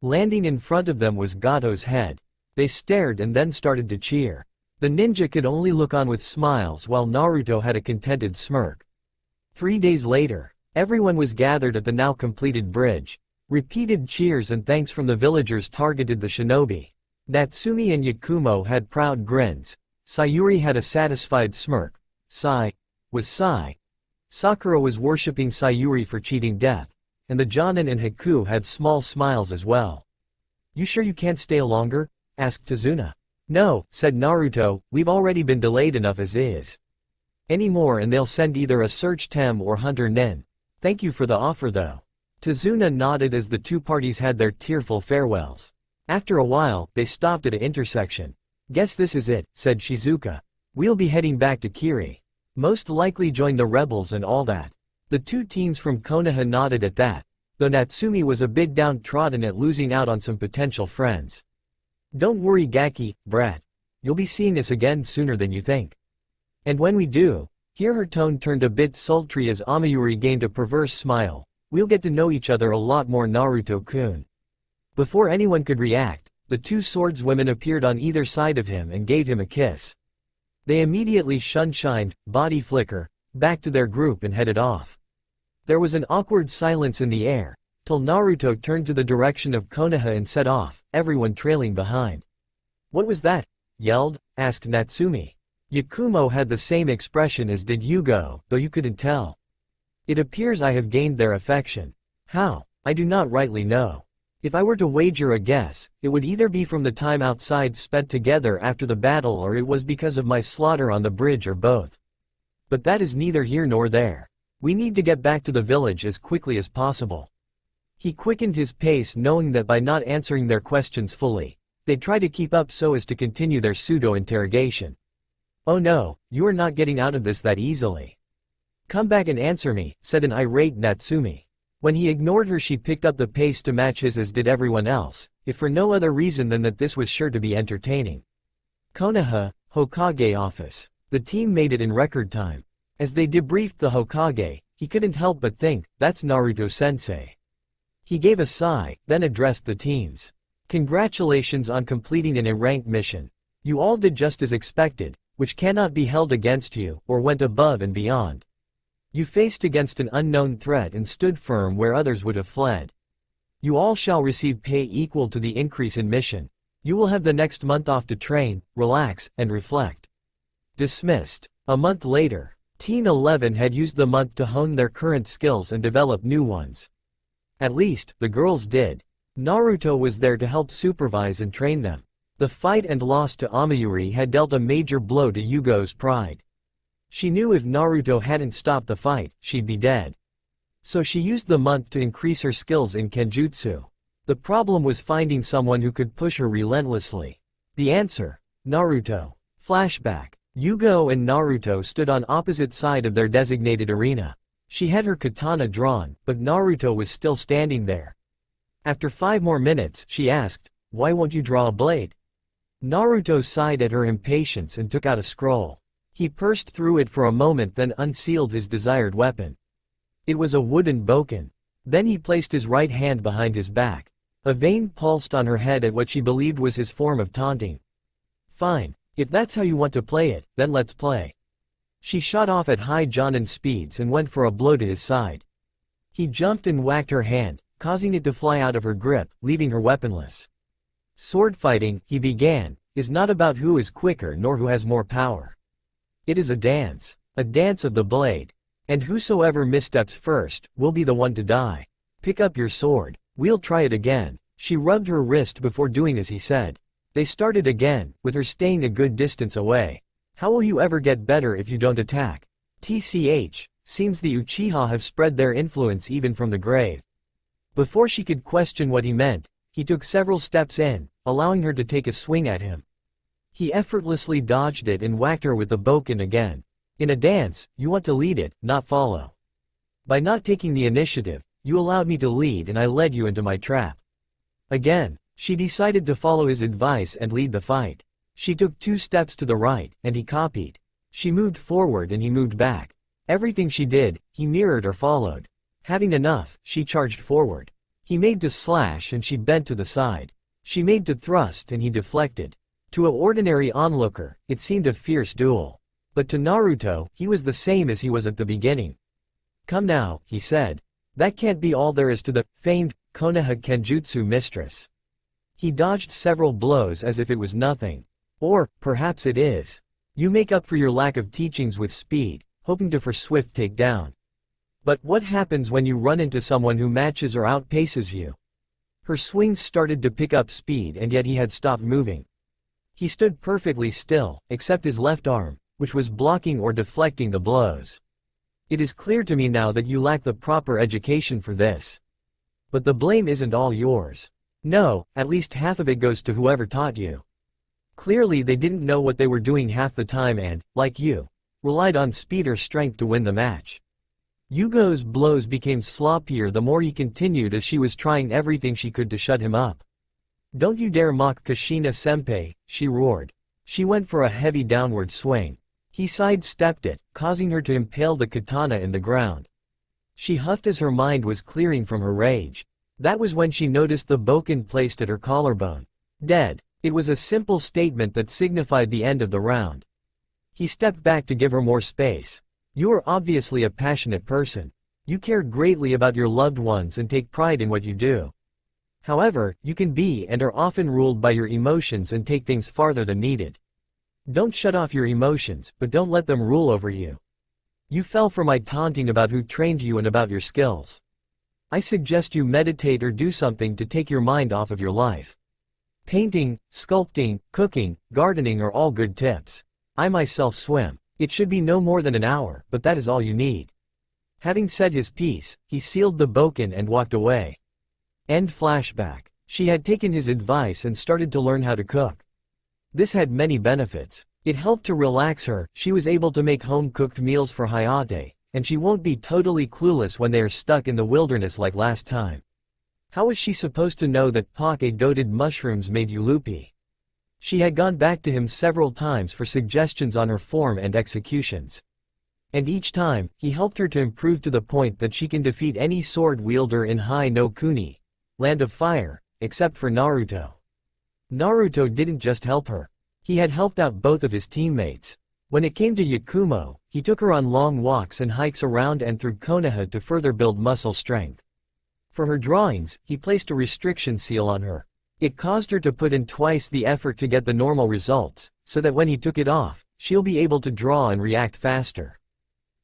Landing in front of them was Gato's head. They stared and then started to cheer. The ninja could only look on with smiles while Naruto had a contented smirk. 3 days later, everyone was gathered at the now completed bridge. Repeated cheers and thanks from the villagers targeted the shinobi. Natsumi and Yakumo had proud grins. Sayuri had a satisfied smirk. Sai was Sai. Sakura was worshipping Sayuri for cheating death, and the Jonin and Haku had small smiles as well. "You sure you can't stay longer?" asked Tazuna. "No," said Naruto, "we've already been delayed enough as is. Any more and they'll send either a search tem or hunter nen. Thank you for the offer though." Tazuna nodded as the 2 parties had their tearful farewells. After a while, they stopped at an intersection. "Guess this is it," said Shizuka. "We'll be heading back to Kiri. Most likely join the rebels and all that." The 2 teams from Konoha nodded at that, though Natsumi was a bit downtrodden at losing out on some potential friends. "Don't worry Gaki, brat. You'll be seeing us again sooner than you think. And when we do," here her tone turned a bit sultry as Amayuri gained a perverse smile, "we'll get to know each other a lot more, Naruto-kun." Before anyone could react, the 2 swordswomen appeared on either side of him and gave him a kiss. They immediately shunshined, body flicker, back to their group and headed off. There was an awkward silence in the air, till Naruto turned to the direction of Konoha and set off, everyone trailing behind. "What was that?" asked Natsumi. Yakumo had the same expression as did Yugo, though you couldn't tell. "It appears I have gained their affection. How? I do not rightly know. If I were to wager a guess, it would either be from the time outside spent together after the battle or it was because of my slaughter on the bridge or both. But that is neither here nor there. We need to get back to the village as quickly as possible." He quickened his pace knowing that by not answering their questions fully, they'd try to keep up so as to continue their pseudo-interrogation. "Oh no, you are not getting out of this that easily. Come back and answer me," said an irate Natsumi. When he ignored her she picked up the pace to match his as did everyone else, if for no other reason than that this was sure to be entertaining. Konoha, Hokage office. The team made it in record time. As they debriefed the Hokage, He couldn't help but think, that's Naruto-sensei. He gave a sigh, then addressed the teams. Congratulations on completing an A-rank mission. You all did just as expected, which cannot be held against you, or went above and beyond. You faced against an unknown threat and stood firm where others would have fled. You all shall receive pay equal to the increase in mission. You will have the next month off to train, relax, and reflect. Dismissed. A month later, Team 11 had used the month to hone their current skills and develop new ones. At least, the girls did. Naruto was there to help supervise and train them. The fight and loss to Amayuri had dealt a major blow to Yugo's pride. She knew if Naruto hadn't stopped the fight, she'd be dead. So she used the month to increase her skills in Kenjutsu. The problem was finding someone who could push her relentlessly. The answer: Naruto. Flashback. Yugo and Naruto stood on opposite sides of their designated arena. She had her katana drawn, but Naruto was still standing there. After 5 more minutes, she asked, "Why won't you draw a blade?" Naruto sighed at her impatience and took out a scroll. He pursed through it for a moment, then unsealed his desired weapon. It was a wooden bokken. Then he placed his right hand behind his back. A vein pulsed on her head at what she believed was his form of taunting. "Fine. If that's how you want to play it, then let's play." She shot off at high Jonin speeds and went for a blow to his side. He jumped and whacked her hand, causing it to fly out of her grip, leaving her weaponless. Sword fighting, he began, is not about who is quicker nor who has more power. It is a dance of the blade. And whosoever missteps first, will be the one to die. Pick up your sword. We'll try it again. She rubbed her wrist before doing as he said. They started again, with her staying a good distance away. How will you ever get better if you don't attack? TCH, seems the Uchiha have spread their influence even from the grave. Before she could question what he meant, he took several steps in, allowing her to take a swing at him. He effortlessly dodged it and whacked her with the bokken again. In a dance, you want to lead it, not follow. By not taking the initiative, you allowed me to lead and I led you into my trap. Again, she decided to follow his advice and lead the fight. She took 2 steps to the right, and he copied. She moved forward and he moved back. Everything she did, he mirrored or followed. Having enough, she charged forward. He made to slash and she bent to the side. She made to thrust and he deflected. To an ordinary onlooker, it seemed a fierce duel. But to Naruto, he was the same as he was at the beginning. "Come now," he said. "That can't be all there is to the famed Konoha Kenjutsu mistress." He dodged several blows as if it was nothing. Or, perhaps it is. You make up for your lack of teachings with speed, hoping to for swift takedown. But what happens when you run into someone who matches or outpaces you? Her swings started to pick up speed and yet he had stopped moving. He stood perfectly still, except his left arm, which was blocking or deflecting the blows. "It is clear to me now that you lack the proper education for this. But the blame isn't all yours. No, at least half of it goes to whoever taught you. Clearly they didn't know what they were doing half the time and, like you, relied on speed or strength to win the match." Yugo's blows became sloppier the more he continued as she was trying everything she could to shut him up. "Don't you dare mock Kushina-senpai," she roared. She went for a heavy downward swing. He sidestepped it, causing her to impale the katana in the ground. She huffed as her mind was clearing from her rage. That was when she noticed the bokken placed at her collarbone. Dead. It was a simple statement that signified the end of the round. He stepped back to give her more space. "You are obviously a passionate person. You care greatly about your loved ones and take pride in what you do. However, you can be and are often ruled by your emotions and take things farther than needed. Don't shut off your emotions, but don't let them rule over you. You fell for my taunting about who trained you and about your skills. I suggest you meditate or do something to take your mind off of your life. Painting, sculpting, cooking, gardening are all good tips. I myself swim. It should be no more than an hour, but that is all you need." Having said his piece, he sealed the bokken and walked away. End flashback. She had taken his advice and started to learn how to cook. This had many benefits. It helped to relax her, she was able to make home-cooked meals for Hayate, and she won't be totally clueless when they are stuck in the wilderness like last time. How was she supposed to know that poke-dotted mushrooms made you loopy? She had gone back to him several times for suggestions on her form and executions. And each time, he helped her to improve to the point that she can defeat any sword wielder in Hai no Kuni, Land of Fire, except for Naruto. Naruto didn't just help her. He had helped out both of his teammates. When it came to Yakumo, he took her on long walks and hikes around and through Konoha to further build muscle strength. For her drawings, he placed a restriction seal on her. It caused her to put in twice the effort to get the normal results, so that when he took it off, she'll be able to draw and react faster.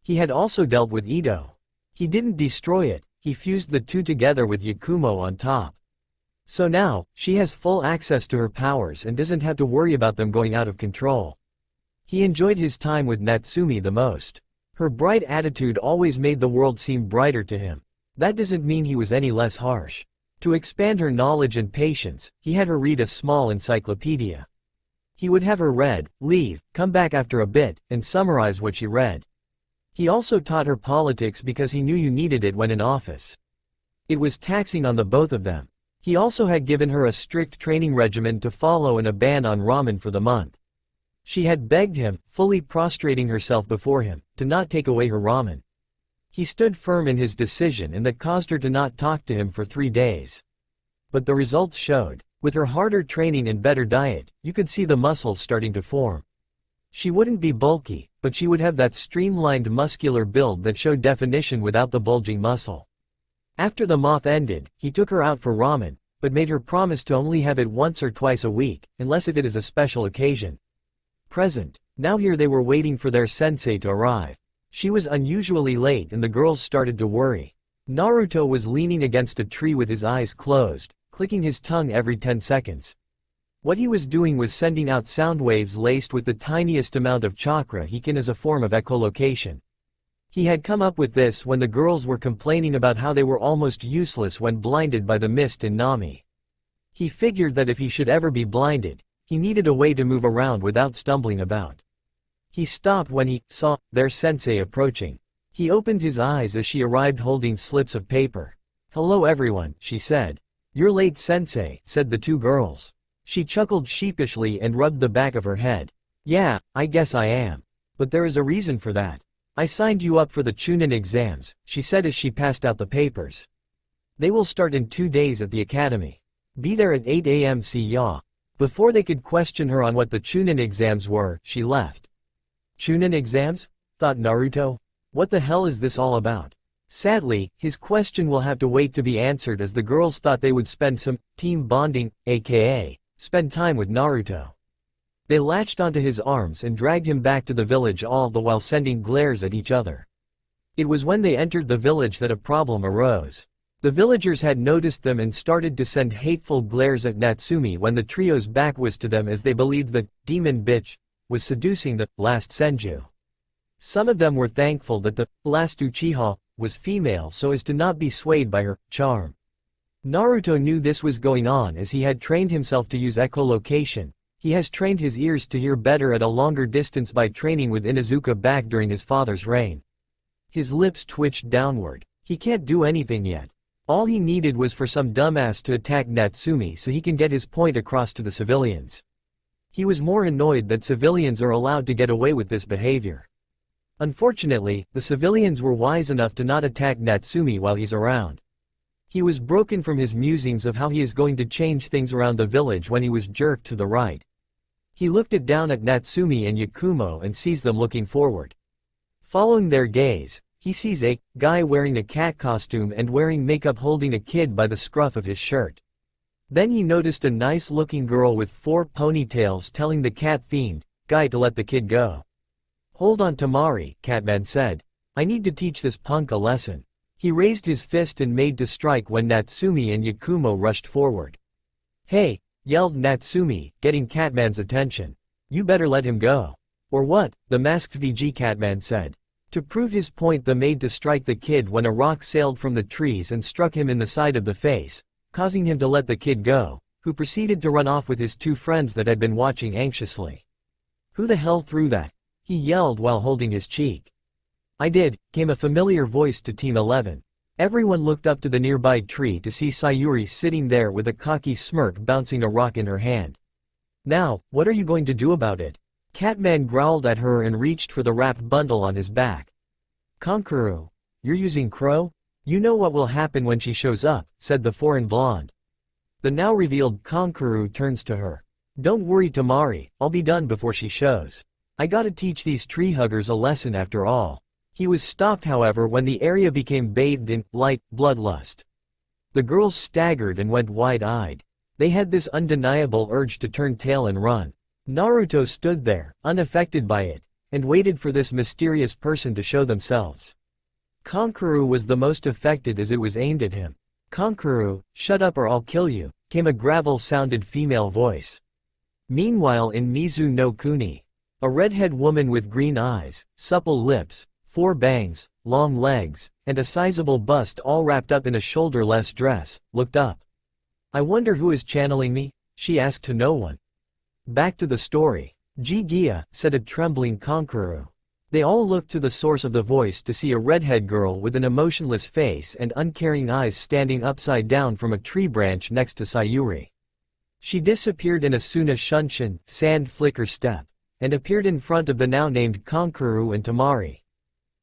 He had also dealt with Ito. He didn't destroy it, he fused the two together with Yakumo on top. So now, she has full access to her powers and doesn't have to worry about them going out of control. He enjoyed his time with Natsumi the most. Her bright attitude always made the world seem brighter to him. That doesn't mean he was any less harsh. To expand her knowledge and patience, he had her read a small encyclopedia. He would have her read, leave, come back after a bit, and summarize what she read. He also taught her politics because he knew you needed it when in office. It was taxing on the both of them. He also had given her a strict training regimen to follow and a ban on ramen for the month. She had begged him, fully prostrating herself before him, to not take away her ramen. He stood firm in his decision, and that caused her to not talk to him for 3 days. But the results showed. With her harder training and better diet, you could see the muscles starting to form. She wouldn't be bulky, but she would have that streamlined muscular build that showed definition without the bulging muscle. After the moth ended, he took her out for ramen, but made her promise to only have it once or twice a week, unless if it is a special occasion. Present. Now here they were waiting for their sensei to arrive. She was unusually late and the girls started to worry. Naruto was leaning against a tree with his eyes closed, clicking his tongue every 10 seconds. What he was doing was sending out sound waves laced with the tiniest amount of chakra he can as a form of echolocation. He had come up with this when the girls were complaining about how they were almost useless when blinded by the mist in Nami. He figured that if he should ever be blinded, he needed a way to move around without stumbling about. He stopped when he saw their sensei approaching. He opened his eyes as she arrived holding slips of paper. "Hello everyone," she said. "You're late, sensei," said the two girls. She chuckled sheepishly and rubbed the back of her head. "Yeah, I guess I am. But there is a reason for that. I signed you up for the Chunin exams," she said as she passed out the papers. "They will start in 2 days at the academy. Be there at 8 a.m. See ya." Before they could question her on what the Chunin exams were, she left. Chunin exams? Thought Naruto. What the hell is this all about? Sadly, his question will have to wait to be answered as the girls thought they would spend some team bonding, aka spend time with Naruto. They latched onto his arms and dragged him back to the village, all the while sending glares at each other. It was when they entered the village that a problem arose. The villagers had noticed them and started to send hateful glares at Natsumi when the trio's back was to them, as they believed the demon bitch was seducing the last Senju. Some of them were thankful that the last Uchiha was female so as to not be swayed by her charm. Naruto knew this was going on as he had trained himself to use echolocation. He has trained his ears to hear better at a longer distance by training with Inuzuka back during his father's reign. His lips twitched downward. He can't do anything yet. All he needed was for some dumbass to attack Natsumi so he can get his point across to the civilians. He was more annoyed that civilians are allowed to get away with this behavior. Unfortunately, the civilians were wise enough to not attack Natsumi while he's around. He was broken from his musings of how he is going to change things around the village when he was jerked to the right. He looked down at Natsumi and Yakumo and sees them looking forward. Following their gaze, he sees a guy wearing a cat costume and wearing makeup holding a kid by the scruff of his shirt. Then he noticed a nice-looking girl with 4 ponytails telling the cat-themed guy to let the kid go. "Hold on, Tamari," Catman said. "I need to teach this punk a lesson." He raised his fist and made to strike when Natsumi and Yakumo rushed forward. "Hey!" yelled Natsumi, getting Catman's attention. "You better let him go." "Or what?" the masked VG Catman said. To prove his point, they made to strike the kid when a rock sailed from the trees and struck him in the side of the face, causing him to let the kid go, who proceeded to run off with his 2 friends that had been watching anxiously. "Who the hell threw that?" he yelled while holding his cheek. "I did," came a familiar voice to Team 11. Everyone looked up to the nearby tree to see Sayuri sitting there with a cocky smirk bouncing a rock in her hand. "Now, what are you going to do about it?" Catman growled at her and reached for the wrapped bundle on his back. Kankuru. You're using Crow? You know what will happen when she shows up, said the foreign blonde. The now revealed Kankuru turns to her. Don't worry Tamari, I'll be done before she shows. I gotta teach these tree huggers a lesson after all. He was stopped however when the area became bathed in light bloodlust. The girls staggered and went wide-eyed. They had this undeniable urge to turn tail and run. Naruto stood there, unaffected by it, and waited for this mysterious person to show themselves. Kankuru was the most affected as it was aimed at him. Kankuru, shut up or I'll kill you, came a gravel-sounded female voice. Meanwhile in Mizu no Kuni, a redhead woman with green eyes, supple lips, 4 bangs, long legs, and a sizable bust all wrapped up in a shoulderless dress, looked up. I wonder who is channeling me? She asked to no one. Back to the story. Jigia, said a trembling Kankuru. They all looked to the source of the voice to see a redhead girl with an emotionless face and uncaring eyes standing upside down from a tree branch next to Sayuri. She disappeared in a Suna Shunshin, sand flicker step, and appeared in front of the now named Kankuru and Tamari.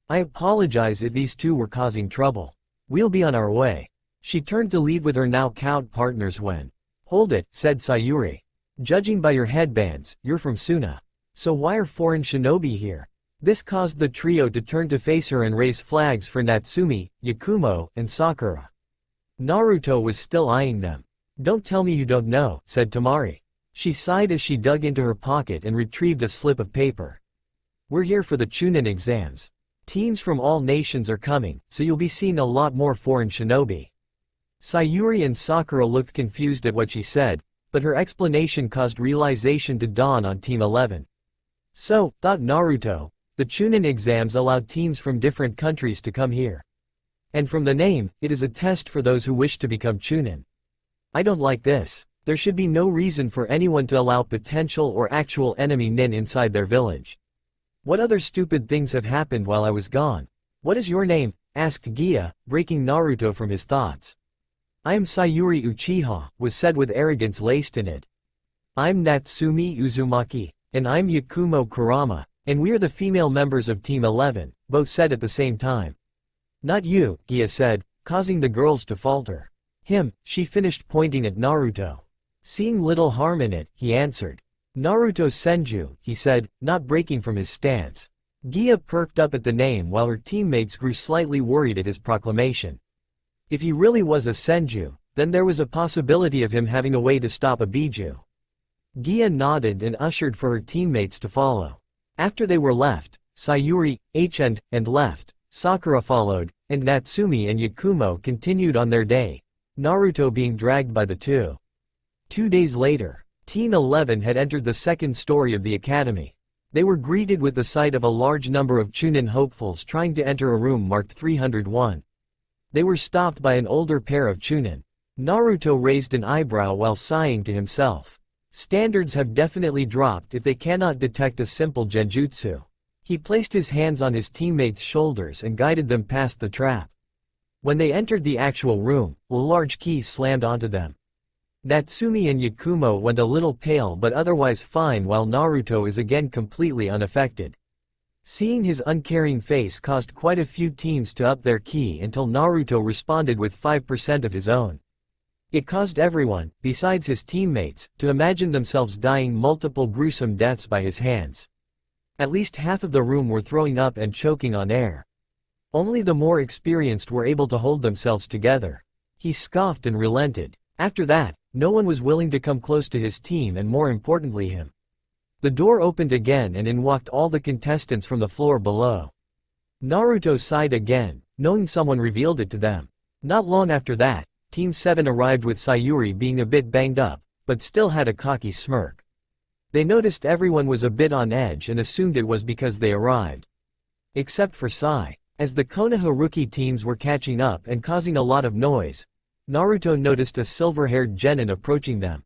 I apologize if these two were causing trouble. We'll be on our way. She turned to leave with her now cowed partners when. Hold it, said Sayuri. Judging by your headbands, you're from Suna. So why are foreign shinobi here? This caused the trio to turn to face her and raise flags for Natsumi, Yakumo, and Sakura. Naruto was still eyeing them. Don't tell me you don't know, said Tamari. She sighed as she dug into her pocket and retrieved a slip of paper. We're here for the Chunin exams. Teams from all nations are coming, so you'll be seeing a lot more foreign shinobi. Sayuri and Sakura looked confused at what she said, but her explanation caused realization to dawn on Team 11. So, thought Naruto, the Chunin exams allow teams from different countries to come here. And from the name, it is a test for those who wish to become Chunin. I don't like this. There should be no reason for anyone to allow potential or actual enemy nin inside their village. What other stupid things have happened while I was gone? What is your name? Asked Gia, breaking Naruto from his thoughts. I am Sayuri Uchiha, was said with arrogance laced in it. I'm Natsumi Uzumaki, and I'm Yakumo Kurama, and we are the female members of Team 11, both said at the same time. Not you, Gia said, causing the girls to falter. Him, she finished pointing at Naruto. Seeing little harm in it, he answered. Naruto Senju, he said, not breaking from his stance. Gia perked up at the name while her teammates grew slightly worried at his proclamation. If he really was a Senju, then there was a possibility of him having a way to stop a Biju. Gia nodded and ushered for her teammates to follow. After they were left, Sayuri, and left, Sakura followed, and Natsumi and Yakumo continued on their day, Naruto being dragged by the two. 2 days later, Team 11 had entered the second story of the academy. They were greeted with the sight of a large number of Chunin hopefuls trying to enter a room marked 301. They were stopped by an older pair of Chunin. Naruto raised an eyebrow while sighing to himself. Standards have definitely dropped if they cannot detect a simple genjutsu. He placed his hands on his teammates' shoulders and guided them past the trap. When they entered the actual room, a large key slammed onto them. Natsumi and Yakumo went a little pale but otherwise fine while Naruto is again completely unaffected. Seeing his uncaring face caused quite a few teams to up their key until Naruto responded with 5% of his own. It caused everyone, besides his teammates, to imagine themselves dying multiple gruesome deaths by his hands. At least half of the room were throwing up and choking on air. Only the more experienced were able to hold themselves together. He scoffed and relented. After that, no one was willing to come close to his team and more importantly him. The door opened again and in walked all the contestants from the floor below. Naruto sighed again, knowing someone revealed it to them. Not long after that, Team 7 arrived with Sayuri being a bit banged up, but still had a cocky smirk. They noticed everyone was a bit on edge and assumed it was because they arrived. Except for Sai. As the Konoha rookie teams were catching up and causing a lot of noise, Naruto noticed a silver-haired genin approaching them.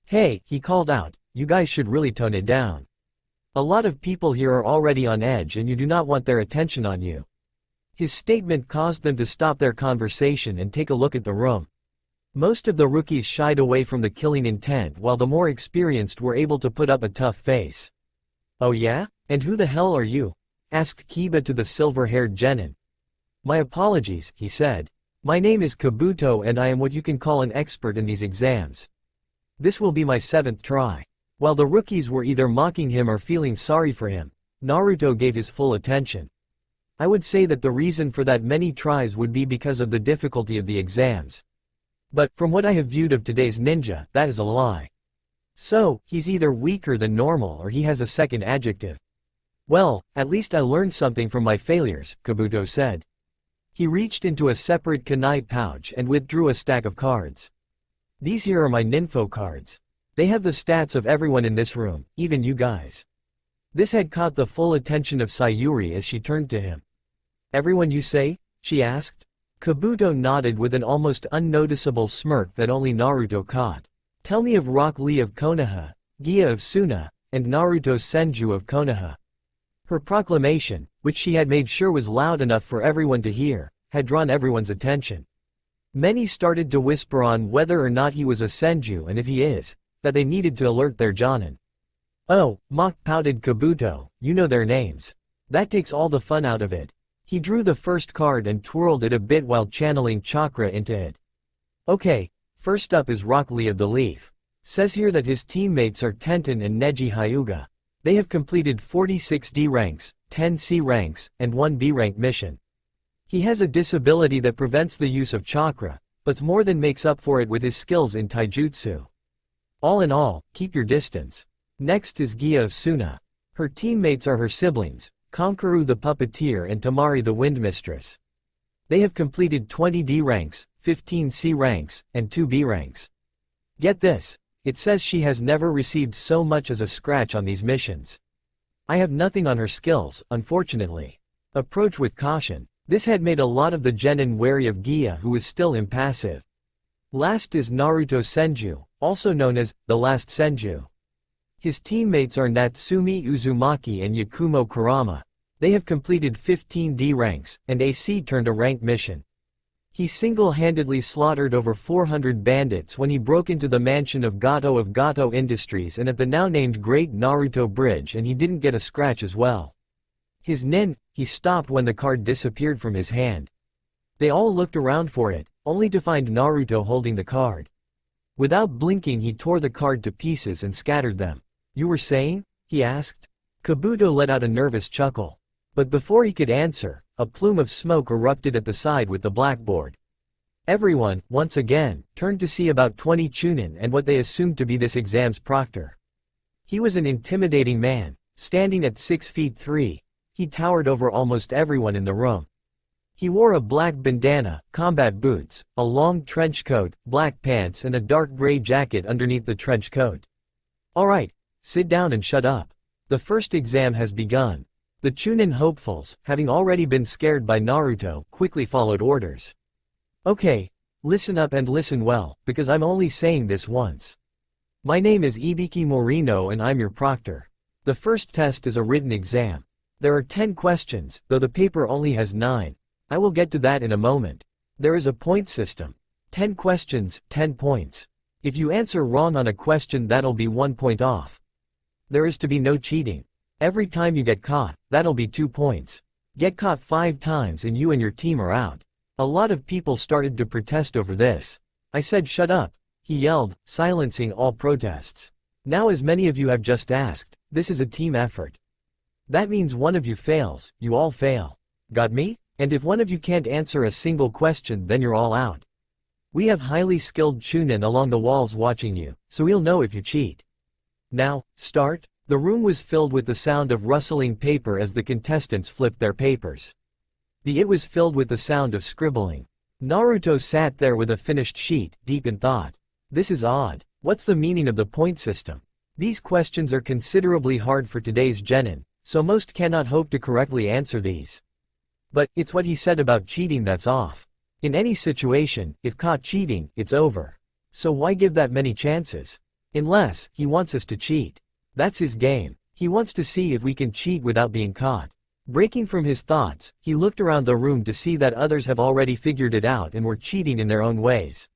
Hey, he called out, you guys should really tone it down. A lot of people here are already on edge and you do not want their attention on you. His statement caused them to stop their conversation and take a look at the room. Most of the rookies shied away from the killing intent while the more experienced were able to put up a tough face. Oh yeah? And who the hell are you? asked Kiba to the silver-haired genin. My apologies, he said. My name is Kabuto and I am what you can call an expert in these exams. This will be my 7th try. While the rookies were either mocking him or feeling sorry for him, Naruto gave his full attention. I would say that the reason for that many tries would be because of the difficulty of the exams. But, from what I have viewed of today's ninja, that is a lie. So, he's either weaker than normal or he has a second adjective. Well, at least I learned something from my failures, Kabuto said. He reached into a separate kunai pouch and withdrew a stack of cards. These here are my ninfo cards. They have the stats of everyone in this room, even you guys. This had caught the full attention of Sayuri as she turned to him. Everyone you say? She asked. Kabuto nodded with an almost unnoticeable smirk that only Naruto caught. Tell me of Rock Lee of Konoha, Gia of Suna, and Naruto Senju of Konoha. Her proclamation, which she had made sure was loud enough for everyone to hear, had drawn everyone's attention. Many started to whisper on whether or not he was a Senju and if he is, that they needed to alert their Jonin. Oh, pouted Kabuto, you know their names. That takes all the fun out of it. He drew the first card and twirled it a bit while channeling chakra into it. Okay, first up is Rock Lee of the Leaf. Says here that his teammates are Tenten and Neji Hyuga. They have completed 46 D ranks, 10 C ranks, and 1 B rank mission. He has a disability that prevents the use of chakra, but more than makes up for it with his skills in taijutsu. All in all, keep your distance. Next is Gia of Suna. Her teammates are her siblings, Konkaru the Puppeteer and Tamari the Windmistress. They have completed 20 D ranks, 15 C ranks, and 2 B ranks. Get this. It says she has never received so much as a scratch on these missions. I have nothing on her skills, unfortunately. Approach with caution. This had made a lot of the genin wary of Gia, who was still impassive. Last is Naruto Senju, also known as the Last Senju. His teammates are Natsumi Uzumaki and Yakumo Kurama. They have completed 15 D ranks, and AC turned a rank mission. He single-handedly slaughtered over 400 bandits when he broke into the mansion of Gato Industries and at the now-named Great Naruto Bridge, and he didn't get a scratch as well. His nin, he stopped when the card disappeared from his hand. They all looked around for it, only to find Naruto holding the card. Without blinking he tore the card to pieces and scattered them. You were saying? He asked. Kabuto let out a nervous chuckle. But before he could answer, a plume of smoke erupted at the side with the blackboard. Everyone, once again, turned to see about 20 Chunin and what they assumed to be this exam's proctor. He was an intimidating man, standing at 6 feet 3. He towered over almost everyone in the room. He wore a black bandana, combat boots, a long trench coat, black pants and a dark gray jacket underneath the trench coat. Alright, sit down and shut up. The first exam has begun. The Chunin hopefuls, having already been scared by Naruto, quickly followed orders. Okay, listen up and listen well, because I'm only saying this once. My name is Ibiki Morino and I'm your proctor. The first test is a written exam. There are 10 questions, though the paper only has 9. I will get to that in a moment. There is a point system. 10 questions, 10 points. If you answer wrong on a question, that'll be 1 point off. There is to be no cheating. Every time you get caught, that'll be 2 points. Get caught 5 times and you and your team are out. A lot of people started to protest over this. I said shut up, he yelled, silencing all protests. Now, as many of you have just asked, this is a team effort. That means one of you fails, you all fail. Got me? And if one of you can't answer a single question, then you're all out. We have highly skilled Chunin along the walls watching you, so we'll know if you cheat. Now, start. The room was filled with the sound of rustling paper as the contestants flipped their papers. It was filled with the sound of scribbling. Naruto sat there with a finished sheet, deep in thought. This is odd. What's the meaning of the point system? These questions are considerably hard for today's genin, so most cannot hope to correctly answer these. But, it's what he said about cheating that's off. In any situation, if caught cheating, it's over. So why give that many chances? Unless, he wants us to cheat. That's his game. He wants to see if we can cheat without being caught. Breaking from his thoughts, he looked around the room to see that others have already figured it out and were cheating in their own ways.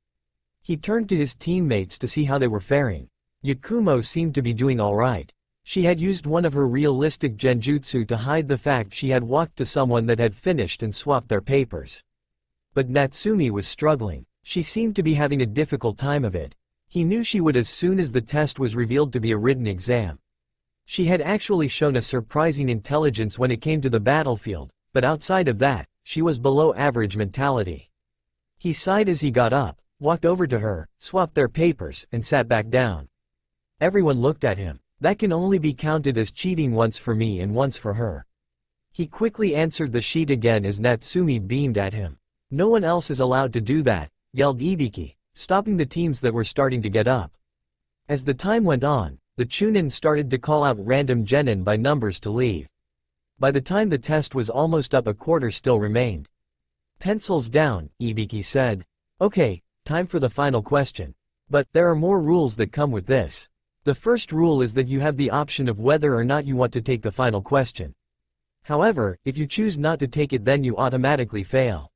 He turned to his teammates to see how they were faring. Yakumo seemed to be doing alright. She had used one of her realistic genjutsu to hide the fact she had walked to someone that had finished and swapped their papers. But Natsumi was struggling. She seemed to be having a difficult time of it. He knew she would as soon as the test was revealed to be a written exam. She had actually shown a surprising intelligence when it came to the battlefield, but outside of that, she was below average mentality. He sighed as he got up, walked over to her, swapped their papers, and sat back down. Everyone looked at him. That can only be counted as cheating, once for me and once for her. He quickly answered the sheet again as Natsumi beamed at him. No one else is allowed to do that, yelled Ibiki, stopping the teams that were starting to get up. As the time went on, the Chunin started to call out random genin by numbers to leave. By the time the test was almost up, a quarter still remained. Pencils down, Ibiki said. Okay, time for the final question. But there are more rules that come with this. The first rule is that you have the option of whether or not you want to take the final question. However, if you choose not to take it, then you automatically fail.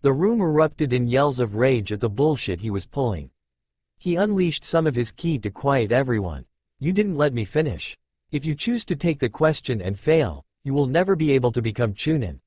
The room erupted in yells of rage at the bullshit he was pulling. He unleashed some of his ki to quiet everyone. You didn't let me finish. If you choose to take the question and fail, you will never be able to become Chunin.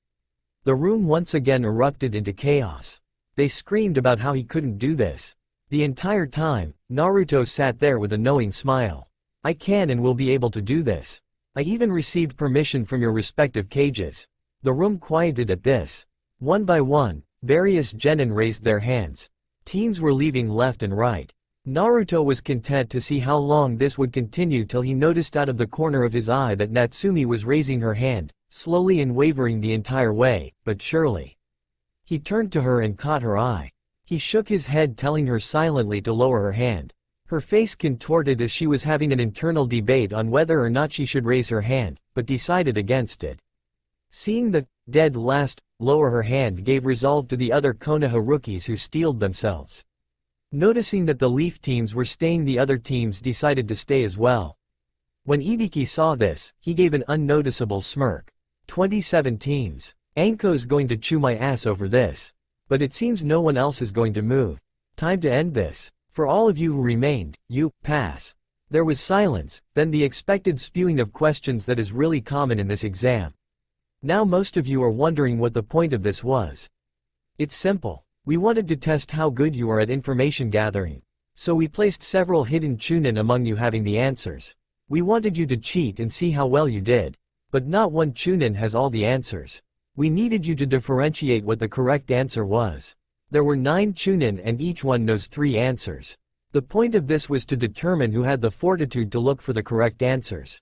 The room once again erupted into chaos. They screamed about how he couldn't do this. The entire time, Naruto sat there with a knowing smile. I can and will be able to do this. I even received permission from your respective cages. The room quieted at this. One by one, various genin raised their hands. Teams were leaving left and right. Naruto was content to see how long this would continue till he noticed out of the corner of his eye that Natsumi was raising her hand, slowly and wavering the entire way, but surely. He turned to her and caught her eye. He shook his head, telling her silently to lower her hand. Her face contorted as she was having an internal debate on whether or not she should raise her hand, but decided against it. Seeing the dead last lower her hand gave resolve to the other Konoha rookies who steeled themselves. Noticing that the Leaf teams were staying, the other teams decided to stay as well. When Ibiki saw this, he gave an unnoticeable smirk. 27 teams. Anko's going to chew my ass over this. But it seems no one else is going to move. Time to end this. For all of you who remained, you pass. There was silence, then the expected spewing of questions that is really common in this exam. Now most of you are wondering what the point of this was. It's simple. We wanted to test how good you are at information gathering. So we placed several hidden Chunin among you having the answers. We wanted you to cheat and see how well you did. But not one Chunin has all the answers. We needed you to differentiate what the correct answer was. There were 9 Chunin and each one knows 3 answers. The point of this was to determine who had the fortitude to look for the correct answers.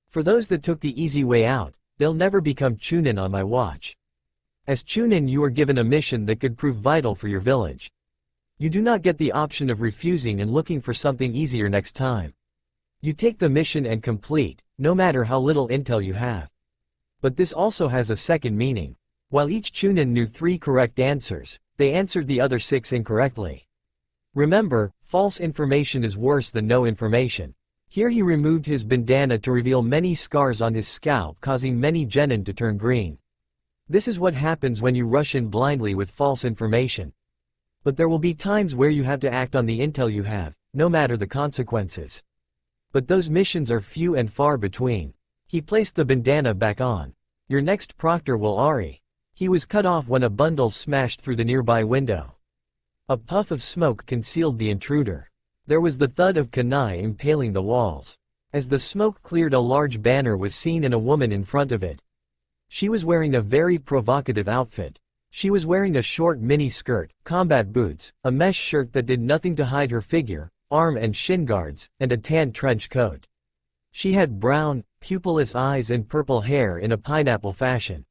For those that took the easy way out, they'll never become Chunin on my watch. As Chunin, you are given a mission that could prove vital for your village. You do not get the option of refusing and looking for something easier next time. You take the mission and complete, no matter how little intel you have. But this also has a second meaning. While each Chunin knew 3 correct answers, they answered the other 6 incorrectly. Remember, false information is worse than no information. Here he removed his bandana to reveal many scars on his scalp, causing many genin to turn green. This is what happens when you rush in blindly with false information. But there will be times where you have to act on the intel you have, no matter the consequences. But those missions are few and far between. He placed the bandana back on. Your next proctor will Ari. He was cut off when a bundle smashed through the nearby window. A puff of smoke concealed the intruder. There was the thud of kunai impaling the walls. As the smoke cleared, a large banner was seen and a woman in front of it. She was wearing a very provocative outfit. She was wearing a short mini skirt, combat boots, a mesh shirt that did nothing to hide her figure, arm and shin guards, and a tan trench coat. She had brown, pupilless eyes and purple hair in a pineapple fashion.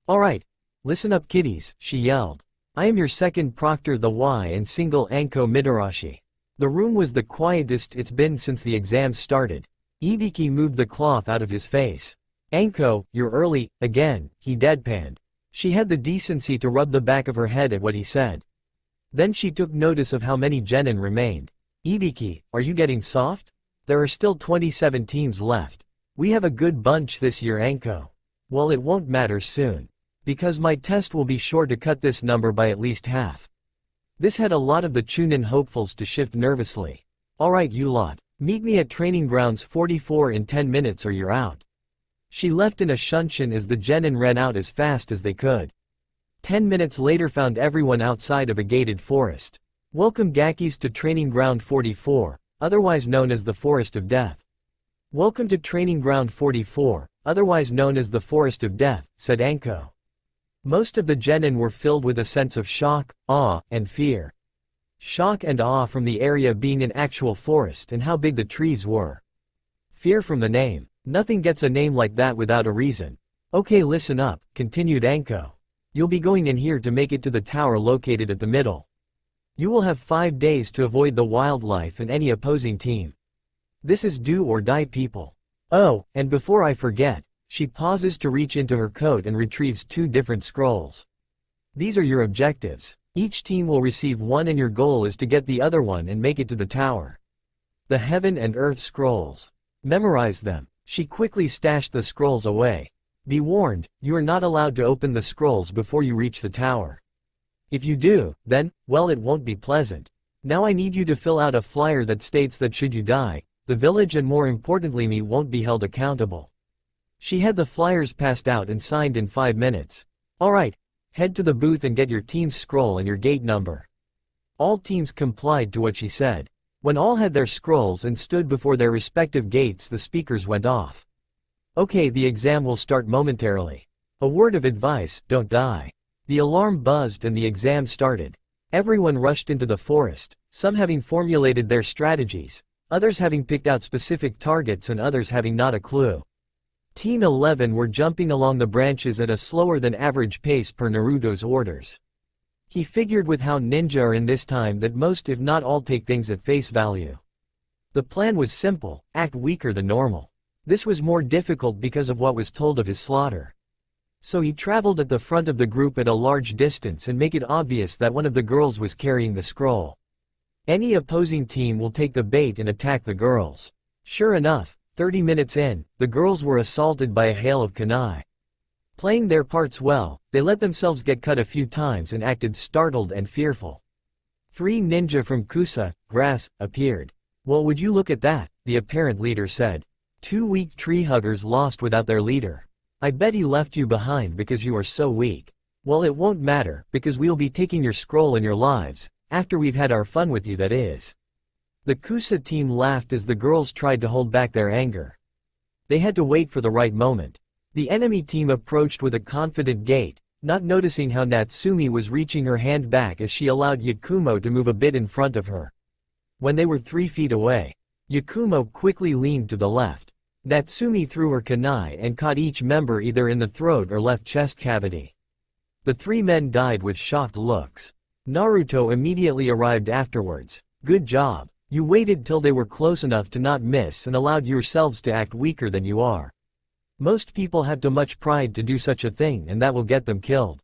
Alright, listen up kiddies, she yelled. I am your second proctor, the Y and single Anko Midarashi. The room was the quietest it's been since the exams started. Ibiki moved the cloth out of his face. Anko, you're early, again, he deadpanned. She had the decency to rub the back of her head at what he said. Then she took notice of how many genin remained. Ibiki, are you getting soft? There are still 27 teams left. We have a good bunch this year, Anko. Well, it won't matter soon. Because my test will be sure to cut this number by at least half. This had a lot of the Chunin hopefuls to shift nervously. Alright you lot, Meet me at training grounds 44 in 10 minutes or you're out. She left in a shunshin as the genin ran out as fast as they could. 10 minutes later found everyone outside of a gated forest. Welcome Gakis to training ground 44, otherwise known as the Forest of Death. Welcome to training ground 44, otherwise known as the Forest of Death, said Anko. Most of the genin were filled with a sense of shock, awe, and fear. Shock and awe from the area being an actual forest and how big the trees were. Fear from the name. Nothing gets a name like that without a reason. Okay, listen up, continued Anko. You'll be going in here to make it to the tower located at the middle. You will have 5 days to avoid the wildlife and any opposing team. This is do or die people. Oh, and before I forget, she pauses to reach into her coat and retrieves 2 different scrolls. These are your objectives. Each team will receive one and your goal is to get the other one and make it to the tower. The Heaven and Earth Scrolls. Memorize them. She quickly stashed the scrolls away. Be warned, you are not allowed to open the scrolls before you reach the tower. If you do, then, well, it won't be pleasant. Now I need you to fill out a flyer that states that should you die, the village and more importantly me won't be held accountable. She had the flyers passed out and signed in 5 minutes. Alright, head to the booth and get your team's scroll and your gate number. All teams complied to what she said. When all had their scrolls and stood before their respective gates, the speakers went off. Okay, the exam will start momentarily. A word of advice, don't die. The alarm buzzed and the exam started. Everyone rushed into the forest, some having formulated their strategies, others having picked out specific targets and others having not a clue. Team 11 were jumping along the branches at a slower than average pace per Naruto's orders. He figured with how ninja are in this time that most if not all take things at face value. The plan was simple, act weaker than normal. This was more difficult because of what was told of his slaughter. So he traveled at the front of the group at a large distance and make it obvious that one of the girls was carrying the scroll. Any opposing team will take the bait and attack the girls. Sure enough, 30 minutes in, the girls were assaulted by a hail of kunai. Playing their parts well, they let themselves get cut a few times and acted startled and fearful. 3 ninja from Kusa, grass, appeared. Well, would you look at that, the apparent leader said. 2 weak tree huggers lost without their leader. I bet he left you behind because you are so weak. Well, it won't matter, because we'll be taking your scroll and your lives, after we've had our fun with you, that is. The Kusa team laughed as the girls tried to hold back their anger. They had to wait for the right moment. The enemy team approached with a confident gait, not noticing how Natsumi was reaching her hand back as she allowed Yakumo to move a bit in front of her. When they were 3 feet away, Yakumo quickly leaned to the left. Natsumi threw her kunai and caught each member either in the throat or left chest cavity. The 3 men died with shocked looks. Naruto immediately arrived afterwards. Good job. You waited till they were close enough to not miss and allowed yourselves to act weaker than you are. Most people have too much pride to do such a thing and that will get them killed.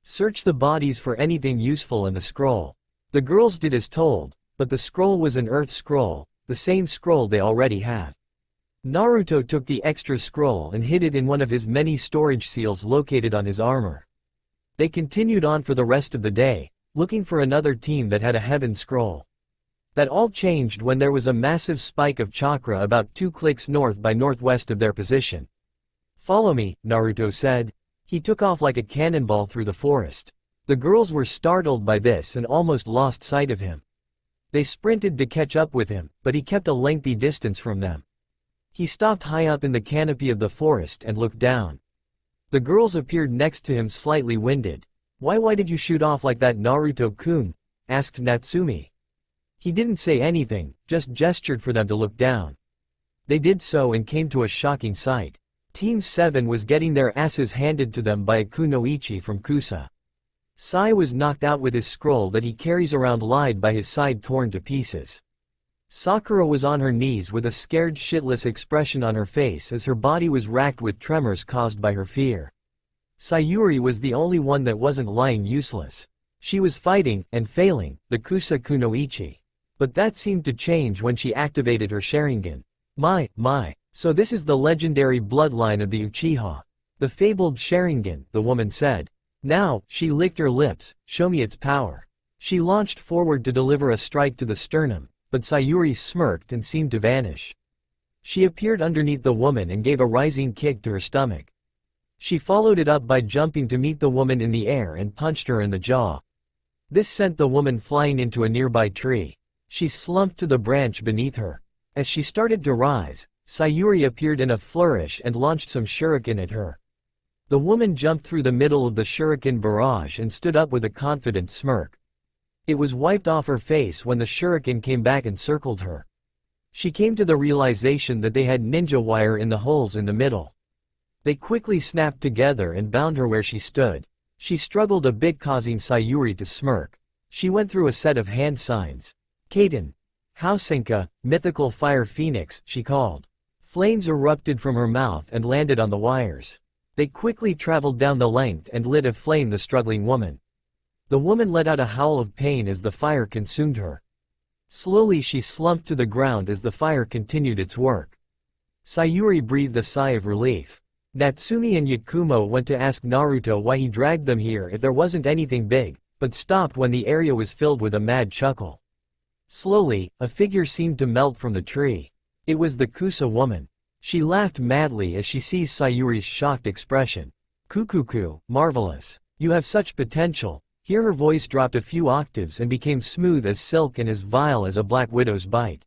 Search the bodies for anything useful in the scroll. The girls did as told, but the scroll was an earth scroll, the same scroll they already have. Naruto took the extra scroll and hid it in one of his many storage seals located on his armor. They continued on for the rest of the day, looking for another team that had a heaven scroll. That all changed when there was a massive spike of chakra about 2 clicks north by northwest of their position. Follow me, Naruto said. He took off like a cannonball through the forest. The girls were startled by this and almost lost sight of him. They sprinted to catch up with him, but he kept a lengthy distance from them. He stopped high up in the canopy of the forest and looked down. The girls appeared next to him slightly winded. Why did you shoot off like that, Naruto-kun? Asked Natsumi. He didn't say anything, just gestured for them to look down. They did so and came to a shocking sight. Team 7 was getting their asses handed to them by a kunoichi from Kusa. Sai was knocked out with his scroll that he carries around lied by his side torn to pieces. Sakura was on her knees with a scared shitless expression on her face as her body was racked with tremors caused by her fear. Sayuri was the only one that wasn't lying useless. She was fighting, and failing, the Kusa kunoichi. But that seemed to change when she activated her Sharingan. My. So this is the legendary bloodline of the Uchiha. The fabled Sharingan, the woman said. Now, she licked her lips, show me its power. She launched forward to deliver a strike to the sternum, but Sayuri smirked and seemed to vanish. She appeared underneath the woman and gave a rising kick to her stomach. She followed it up by jumping to meet the woman in the air and punched her in the jaw. This sent the woman flying into a nearby tree. She slumped to the branch beneath her. As she started to rise, Sayuri appeared in a flourish and launched some shuriken at her. The woman jumped through the middle of the shuriken barrage and stood up with a confident smirk. It was wiped off her face when the shuriken came back and circled her. She came to the realization that they had ninja wire in the holes in the middle. They quickly snapped together and bound her where she stood. She struggled a bit, causing Sayuri to smirk. She went through a set of hand signs. Kaden. Hausenka, mythical fire phoenix, she called. Flames erupted from her mouth and landed on the wires. They quickly traveled down the length and lit aflame the struggling woman. The woman let out a howl of pain as the fire consumed her. Slowly she slumped to the ground as the fire continued its work. Sayuri breathed a sigh of relief. Natsumi and Yakumo went to ask Naruto why he dragged them here if there wasn't anything big, but stopped when the area was filled with a mad chuckle. Slowly, a figure seemed to melt from the tree. It was the Kusa woman. She laughed madly as she sees Sayuri's shocked expression. Kukuku, marvelous. You have such potential. Here her voice dropped a few octaves and became smooth as silk and as vile as a black widow's bite.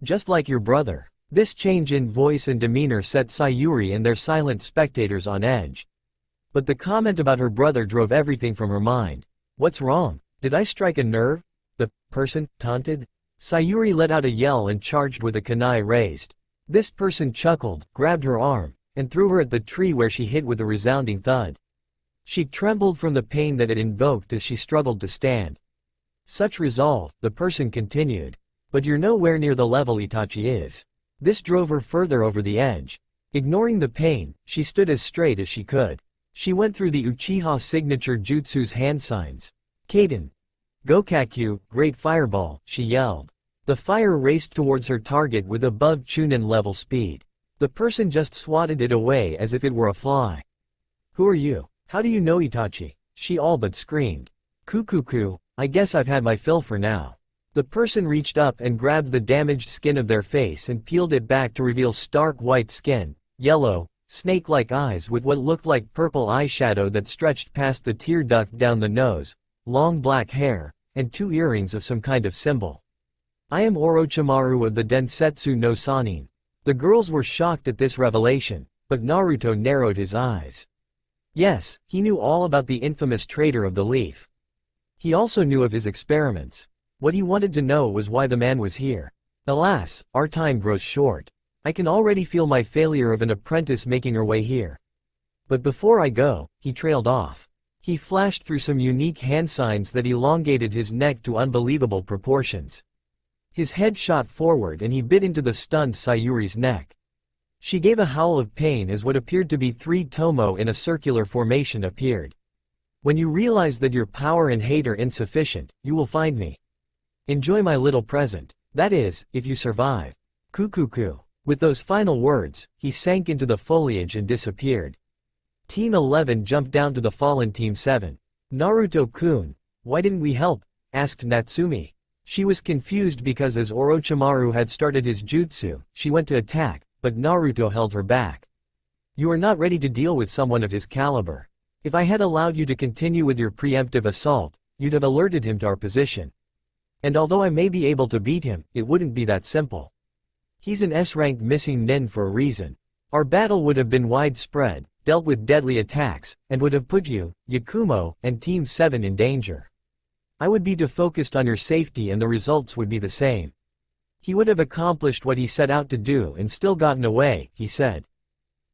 Just like your brother. This change in voice and demeanor set Sayuri and their silent spectators on edge. But the comment about her brother drove everything from her mind. What's wrong? Did I strike a nerve? The person taunted? Sayuri let out a yell and charged with a kunai raised. This person chuckled, grabbed her arm, and threw her at the tree where she hit with a resounding thud. She trembled from the pain that it invoked as she struggled to stand. Such resolve, the person continued. But you're nowhere near the level Itachi is. This drove her further over the edge. Ignoring the pain, she stood as straight as she could. She went through the Uchiha signature jutsu's hand signs. Kaden. Gokakyu, great fireball, she yelled. The fire raced towards her target with above Chunin level speed. The person just swatted it away as if it were a fly. Who are you? How do you know Itachi? She all but screamed. Kukuku, I guess I've had my fill for now. The person reached up and grabbed the damaged skin of their face and peeled it back to reveal stark white skin, yellow, snake-like eyes with what looked like purple eyeshadow that stretched past the tear duct down the nose, long black hair, and 2 earrings of some kind of symbol. I am Orochimaru of the Densetsu no Sannin. The girls were shocked at this revelation, but Naruto narrowed his eyes. Yes, he knew all about the infamous traitor of the leaf. He also knew of his experiments. What he wanted to know was why the man was here. Alas, our time grows short. I can already feel my failure of an apprentice making her way here. But before I go, he trailed off. He flashed through some unique hand signs that elongated his neck to unbelievable proportions. His head shot forward and he bit into the stunned Sayuri's neck. She gave a howl of pain as what appeared to be 3 tomo in a circular formation appeared. When you realize that your power and hate are insufficient, you will find me. Enjoy my little present. That is, if you survive. Kukuku. With those final words, he sank into the foliage and disappeared. Team 11 jumped down to the fallen Team 7. Naruto-kun, why didn't we help? Asked Natsumi. She was confused because as Orochimaru had started his jutsu, she went to attack, but Naruto held her back. You are not ready to deal with someone of his caliber. If I had allowed you to continue with your preemptive assault, you'd have alerted him to our position. And although I may be able to beat him, it wouldn't be that simple. He's an S-ranked missing nin for a reason. Our battle would have been widespread, dealt with deadly attacks, and would have put you, Yakumo, and Team 7 in danger. I would be defocused on your safety and the results would be the same. He would have accomplished what he set out to do and still gotten away, he said.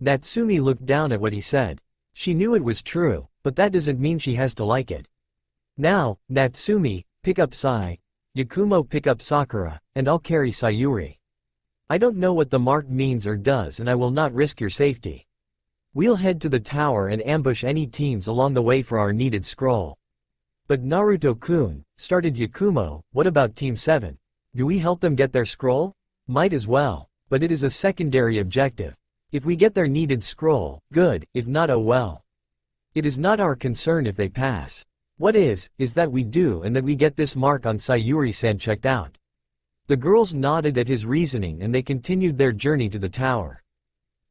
Natsumi looked down at what he said. She knew it was true, but that doesn't mean she has to like it. Now, Natsumi, pick up Sai. Yakumo pick up Sakura, and I'll carry Sayuri. I don't know what the mark means or does and I will not risk your safety. We'll head to the tower and ambush any teams along the way for our needed scroll. But Naruto-kun, started Yakumo, what about Team 7? Do we help them get their scroll? Might as well, but it is a secondary objective. If we get their needed scroll, good, if not oh well. It is not our concern if they pass. What is that we do and that we get this mark on Sayuri-san checked out. The girls nodded at his reasoning and they continued their journey to the tower.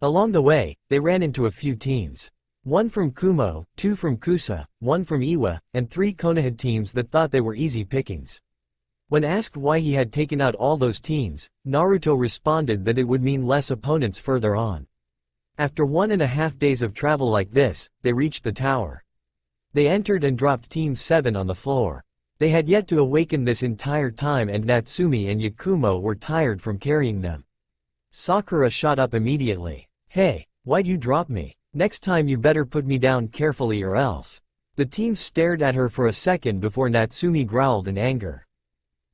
Along the way, they ran into a few teams. One from Kumo, two from Kusa, one from Iwa, and three Konoha teams that thought they were easy pickings. When asked why he had taken out all those teams, Naruto responded that it would mean less opponents further on. After 1.5 days of travel like this, they reached the tower. They entered and dropped Team 7 on the floor. They had yet to awaken this entire time and Natsumi and Yakumo were tired from carrying them. Sakura shot up immediately. "Hey, why'd you drop me? Next time you better put me down carefully or else." The team stared at her for a second before Natsumi growled in anger.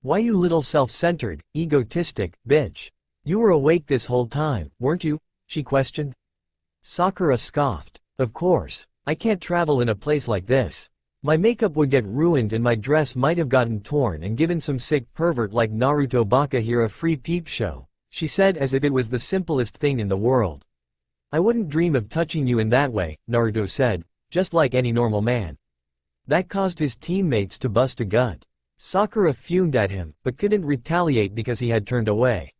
"Why you little self-centered, egotistic, bitch? You were awake this whole time, weren't you?" she questioned. Sakura scoffed. "Of course. I can't travel in a place like this. My makeup would get ruined and my dress might have gotten torn and given some sick pervert like Naruto Baka here a free peep show," she said as if it was the simplest thing in the world. "I wouldn't dream of touching you in that way," Naruto said, just like any normal man. That caused his teammates to bust a gut. Sakura fumed at him, but couldn't retaliate because he had turned away.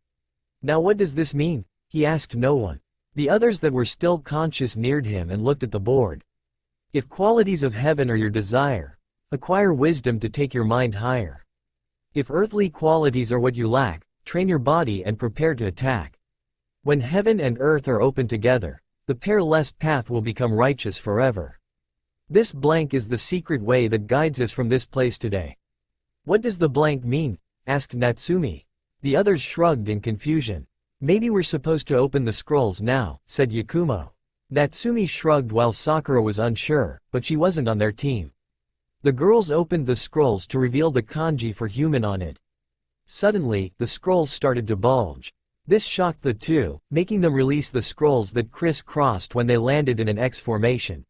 "Now what does this mean?" he asked no one. The others that were still conscious neared him and looked at the board. "If qualities of heaven are your desire, acquire wisdom to take your mind higher. If earthly qualities are what you lack, train your body and prepare to attack. When heaven and earth are open together, the perilous path will become righteous forever. This blank is the secret way that guides us from this place today." "What does the blank mean?" asked Natsumi. The others shrugged in confusion. "Maybe we're supposed to open the scrolls now," said Yakumo. Natsumi shrugged while Sakura was unsure, but she wasn't on their team. The girls opened the scrolls to reveal the kanji for human on it. Suddenly, the scrolls started to bulge. This shocked the two, making them release the scrolls that crisscrossed when they landed in an X formation.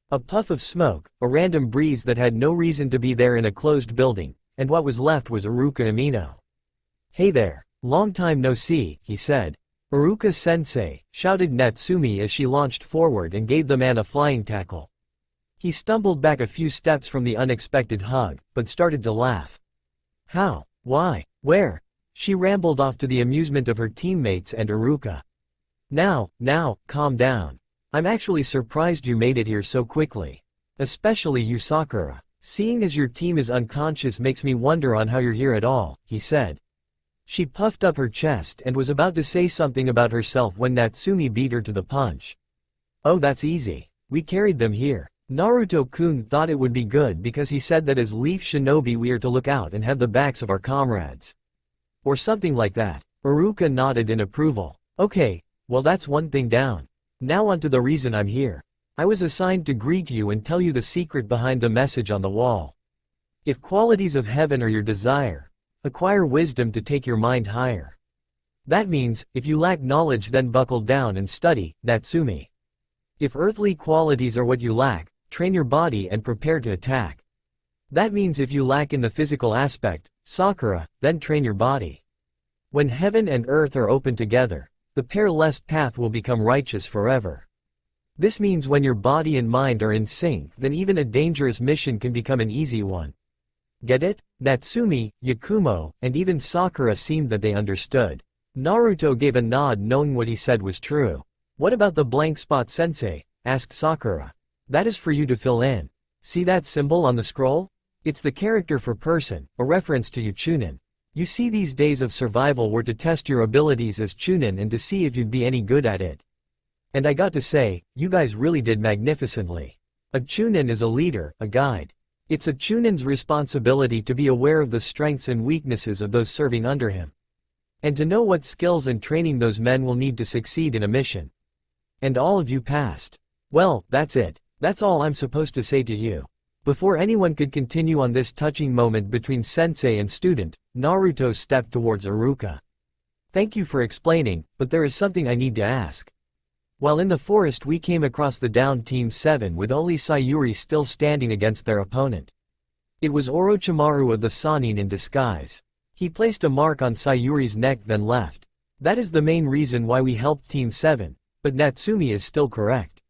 A puff of smoke, a random breeze that had no reason to be there in a closed building, and what was left was Iruka Amino. "Hey there, long time no see," he said. "Iruka-sensei," shouted Natsumi as she launched forward and gave the man a flying tackle. He stumbled back a few steps from the unexpected hug, but started to laugh. "How? Why? Where?" She rambled off to the amusement of her teammates and Iruka. Now, calm down. I'm actually surprised you made it here so quickly. Especially you Sakura. Seeing as your team is unconscious makes me wonder on how you're here at all," he said. She puffed up her chest and was about to say something about herself when Natsumi beat her to the punch. "Oh, that's easy. We carried them here. Naruto-kun thought it would be good because he said that as Leaf Shinobi we are to look out and have the backs of our comrades. Or something like that." Iruka nodded in approval. "Okay, well that's one thing down. Now on to the reason I'm here. I was assigned to greet you and tell you the secret behind the message on the wall. If qualities of heaven are your desire, acquire wisdom to take your mind higher. That means, if you lack knowledge then buckle down and study, Natsumi. If earthly qualities are what you lack, train your body and prepare to attack. That means if you lack in the physical aspect, Sakura, then train your body. When heaven and earth are open together, the perilous path will become righteous forever. This means when your body and mind are in sync, then even a dangerous mission can become an easy one. Get it?" Natsumi, Yakumo, and even Sakura seemed that they understood. Naruto gave a nod knowing what he said was true. "What about the blank spot sensei?" asked Sakura. "That is for you to fill in. See that symbol on the scroll? It's the character for person, a reference to you Chunin. You see these days of survival were to test your abilities as Chunin and to see if you'd be any good at it. And I got to say, you guys really did magnificently. A Chunin is a leader, a guide. It's a Chunin's responsibility to be aware of the strengths and weaknesses of those serving under him. And to know what skills and training those men will need to succeed in a mission. And all of you passed. Well, that's it. That's all I'm supposed to say to you." Before anyone could continue on this touching moment between sensei and student, Naruto stepped towards Iruka. "Thank you for explaining, but there is something I need to ask. While in the forest we came across the downed Team 7 with only Sayuri still standing against their opponent. It was Orochimaru of the Sannin in disguise. He placed a mark on Sayuri's neck then left. That is the main reason why we helped Team 7, but Natsumi is still correct.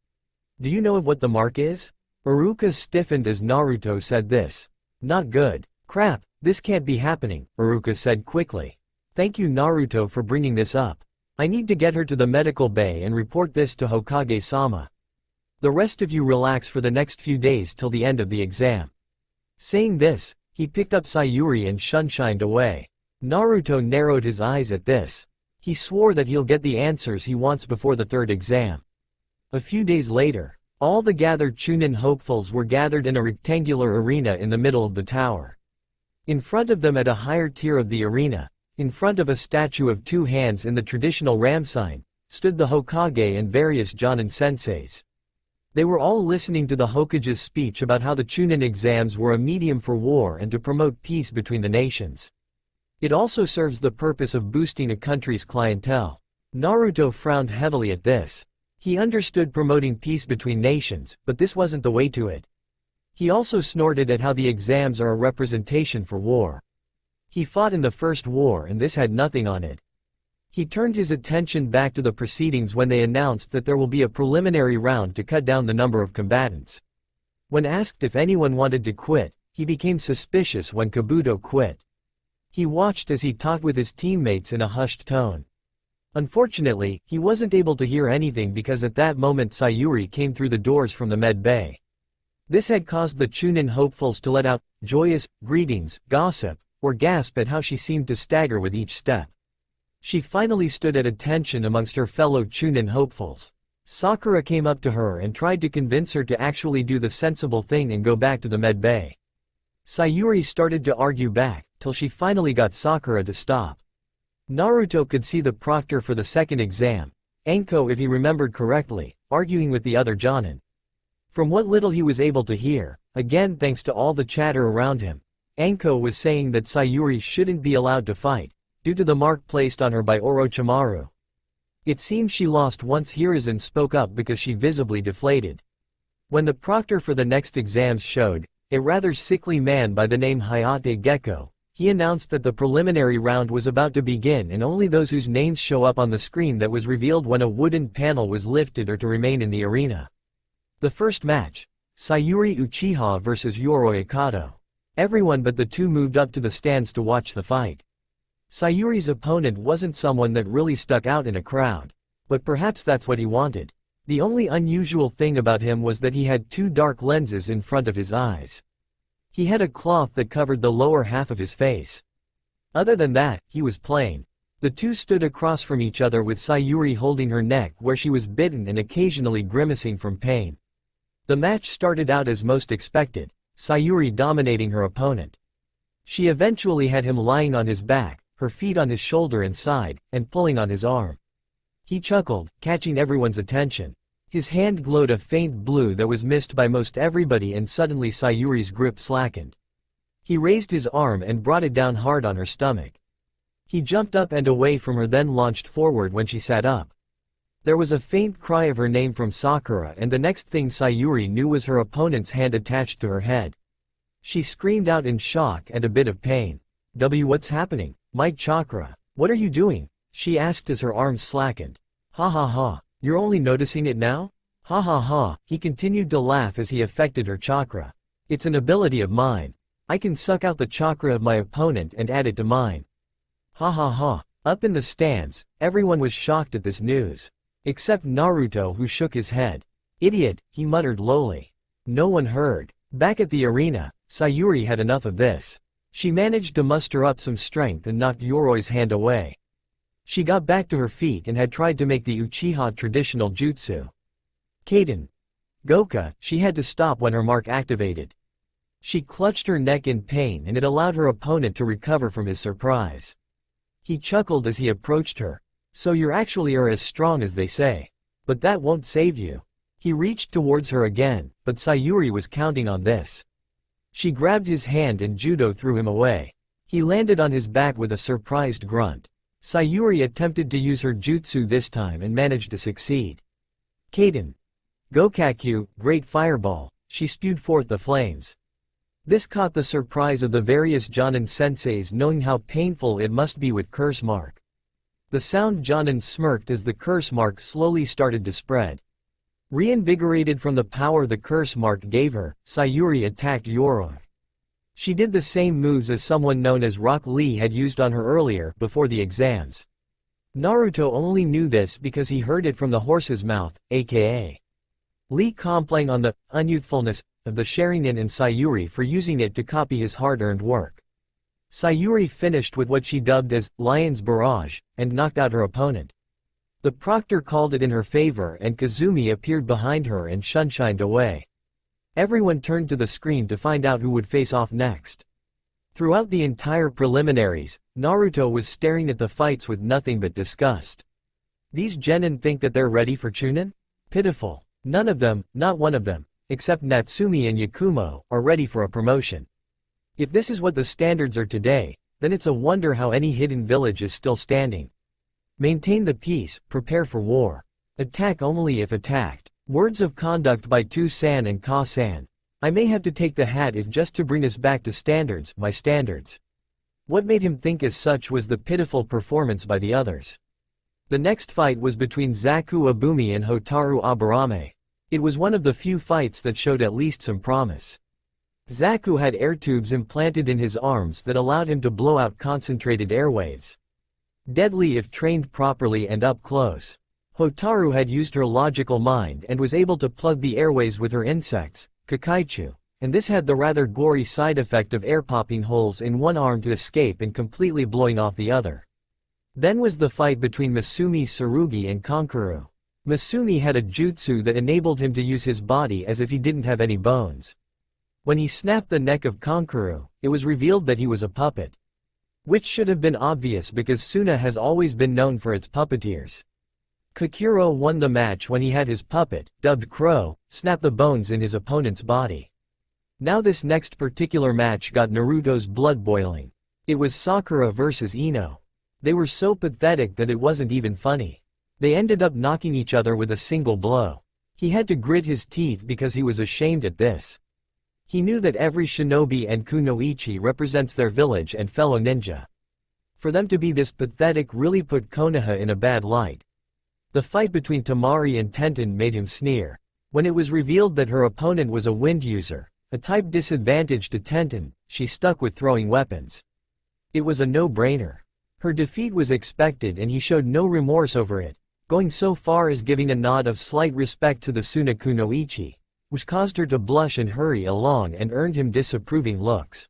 Do you know of what the mark is?" Iruka stiffened as Naruto said this. "Not good. Crap, this can't be happening," Iruka said quickly. Thank you Naruto for bringing this up. I need to get her to the medical bay and report this to Hokage-sama. The rest of you relax for the next few days till the end of the exam. Saying this, he picked up Sayuri and shunshined away. Naruto narrowed his eyes at this. He swore that he'll get the answers he wants before the third exam. A few days later, all the gathered Chunin hopefuls were gathered in a rectangular arena in the middle of the tower. In front of them at a higher tier of the arena, in front of a statue of two hands in the traditional ram sign, stood the Hokage and various Jonin senseis. They were all listening to the Hokage's speech about how the Chunin exams were a medium for war and to promote peace between the nations. It also serves the purpose of boosting a country's clientele. Naruto frowned heavily at this. He understood promoting peace between nations, but this wasn't the way to it. He also snorted at how the exams are a representation for war. He fought in the First War and this had nothing on it. He turned his attention back to the proceedings when they announced that there will be a preliminary round to cut down the number of combatants. When asked if anyone wanted to quit, he became suspicious when Kabuto quit. He watched as he talked with his teammates in a hushed tone. Unfortunately, he wasn't able to hear anything because at that moment Sayuri came through the doors from the med bay. This had caused the Chunin hopefuls to let out joyous greetings, gossip, or gasp at how she seemed to stagger with each step. She finally stood at attention amongst her fellow Chunin hopefuls. Sakura came up to her and tried to convince her to actually do the sensible thing and go back to the med bay. Sayuri started to argue back, till she finally got Sakura to stop. Naruto could see the proctor for the second exam, Anko if he remembered correctly, arguing with the other Jonin. From what little he was able to hear, again thanks to all the chatter around him, Anko was saying that Sayuri shouldn't be allowed to fight, due to the mark placed on her by Orochimaru. It seems she lost once Hiruzen spoke up because she visibly deflated. When the proctor for the next exams showed, a rather sickly man by the name Hayate Gecko, he announced that the preliminary round was about to begin and only those whose names show up on the screen that was revealed when a wooden panel was lifted are to remain in the arena. The first match, Sayuri Uchiha vs Yoroi Akato. Everyone but the two moved up to the stands to watch the fight. Sayuri's opponent wasn't someone that really stuck out in a crowd. But perhaps that's what he wanted. The only unusual thing about him was that he had two dark lenses in front of his eyes. He had a cloth that covered the lower half of his face. Other than that, he was plain. The two stood across from each other with Sayuri holding her neck where she was bitten and occasionally grimacing from pain. The match started out as most expected, Sayuri dominating her opponent. She eventually had him lying on his back, her feet on his shoulder and side, and pulling on his arm. He chuckled, catching everyone's attention. His hand glowed a faint blue that was missed by most everybody and suddenly Sayuri's grip slackened. He raised his arm and brought it down hard on her stomach. He jumped up and away from her then launched forward when she sat up. There was a faint cry of her name from Sakura and the next thing Sayuri knew was her opponent's hand attached to her head. She screamed out in shock and a bit of pain. What's happening? My chakra. What are you doing? She asked as her arms slackened. Ha ha ha. You're only noticing it now? Ha ha ha, he continued to laugh as he affected her chakra. It's an ability of mine. I can suck out the chakra of my opponent and add it to mine. Ha ha ha. Up in the stands, everyone was shocked at this news. Except Naruto who shook his head. Idiot, he muttered lowly. No one heard. Back at the arena, Sayuri had enough of this. She managed to muster up some strength and knocked Yoroi's hand away. She got back to her feet and had tried to make the Uchiha traditional jutsu. Kaden. Goka, she had to stop when her mark activated. She clutched her neck in pain and it allowed her opponent to recover from his surprise. He chuckled as he approached her. So you actually are as strong as they say. But that won't save you. He reached towards her again, but Sayuri was counting on this. She grabbed his hand and judo threw him away. He landed on his back with a surprised grunt. Sayuri attempted to use her jutsu this time and managed to succeed. Kaden. Gokakyu, great fireball, she spewed forth the flames. This caught the surprise of the various Jonin senseis knowing how painful it must be with curse mark. The sound Jonin smirked as the curse mark slowly started to spread. Reinvigorated from the power the curse mark gave her, Sayuri attacked Yoroi. She did the same moves as someone known as Rock Lee had used on her earlier, before the exams. Naruto only knew this because he heard it from the horse's mouth, aka Lee complying on the unyouthfulness of the Sharingan and Sayuri for using it to copy his hard-earned work. Sayuri finished with what she dubbed as Lion's Barrage, and knocked out her opponent. The proctor called it in her favor and Kazumi appeared behind her and sunshined away. Everyone turned to the screen to find out who would face off next. Throughout the entire preliminaries, Naruto was staring at the fights with nothing but disgust. These genin think that they're ready for Chunin? Pitiful. None of them, not one of them, except Natsumi and Yakumo, are ready for a promotion. If this is what the standards are today, then it's a wonder how any hidden village is still standing. Maintain the peace, prepare for war. Attack only if attacked. Words of conduct by Tu-san and Ka-san. I may have to take the hat if just to bring us back to standards, my standards. What made him think as such was the pitiful performance by the others. The next fight was between Zaku Abumi and Hotaru Aburame. It was one of the few fights that showed at least some promise. Zaku had air tubes implanted in his arms that allowed him to blow out concentrated airwaves. Deadly if trained properly and up close. Hotaru had used her logical mind and was able to plug the airways with her insects, Kakaichu, and this had the rather gory side effect of air popping holes in one arm to escape and completely blowing off the other. Then was the fight between Masumi Tsurugi and Kankuro. Masumi had a jutsu that enabled him to use his body as if he didn't have any bones. When he snapped the neck of Kankuro, it was revealed that he was a puppet. Which should have been obvious because Suna has always been known for its puppeteers. Kakuro won the match when he had his puppet, dubbed Crow, snap the bones in his opponent's body. Now this next particular match got Naruto's blood boiling. It was Sakura versus Ino. They were so pathetic that it wasn't even funny. They ended up knocking each other with a single blow. He had to grit his teeth because he was ashamed at this. He knew that every shinobi and kunoichi represents their village and fellow ninja. For them to be this pathetic really put Konoha in a bad light. The fight between Temari and Tenten made him sneer. When it was revealed that her opponent was a wind user, a type disadvantage to Tenten, she stuck with throwing weapons. It was a no-brainer. Her defeat was expected and he showed no remorse over it, going so far as giving a nod of slight respect to the Suna kunoichi, which caused her to blush and hurry along and earned him disapproving looks.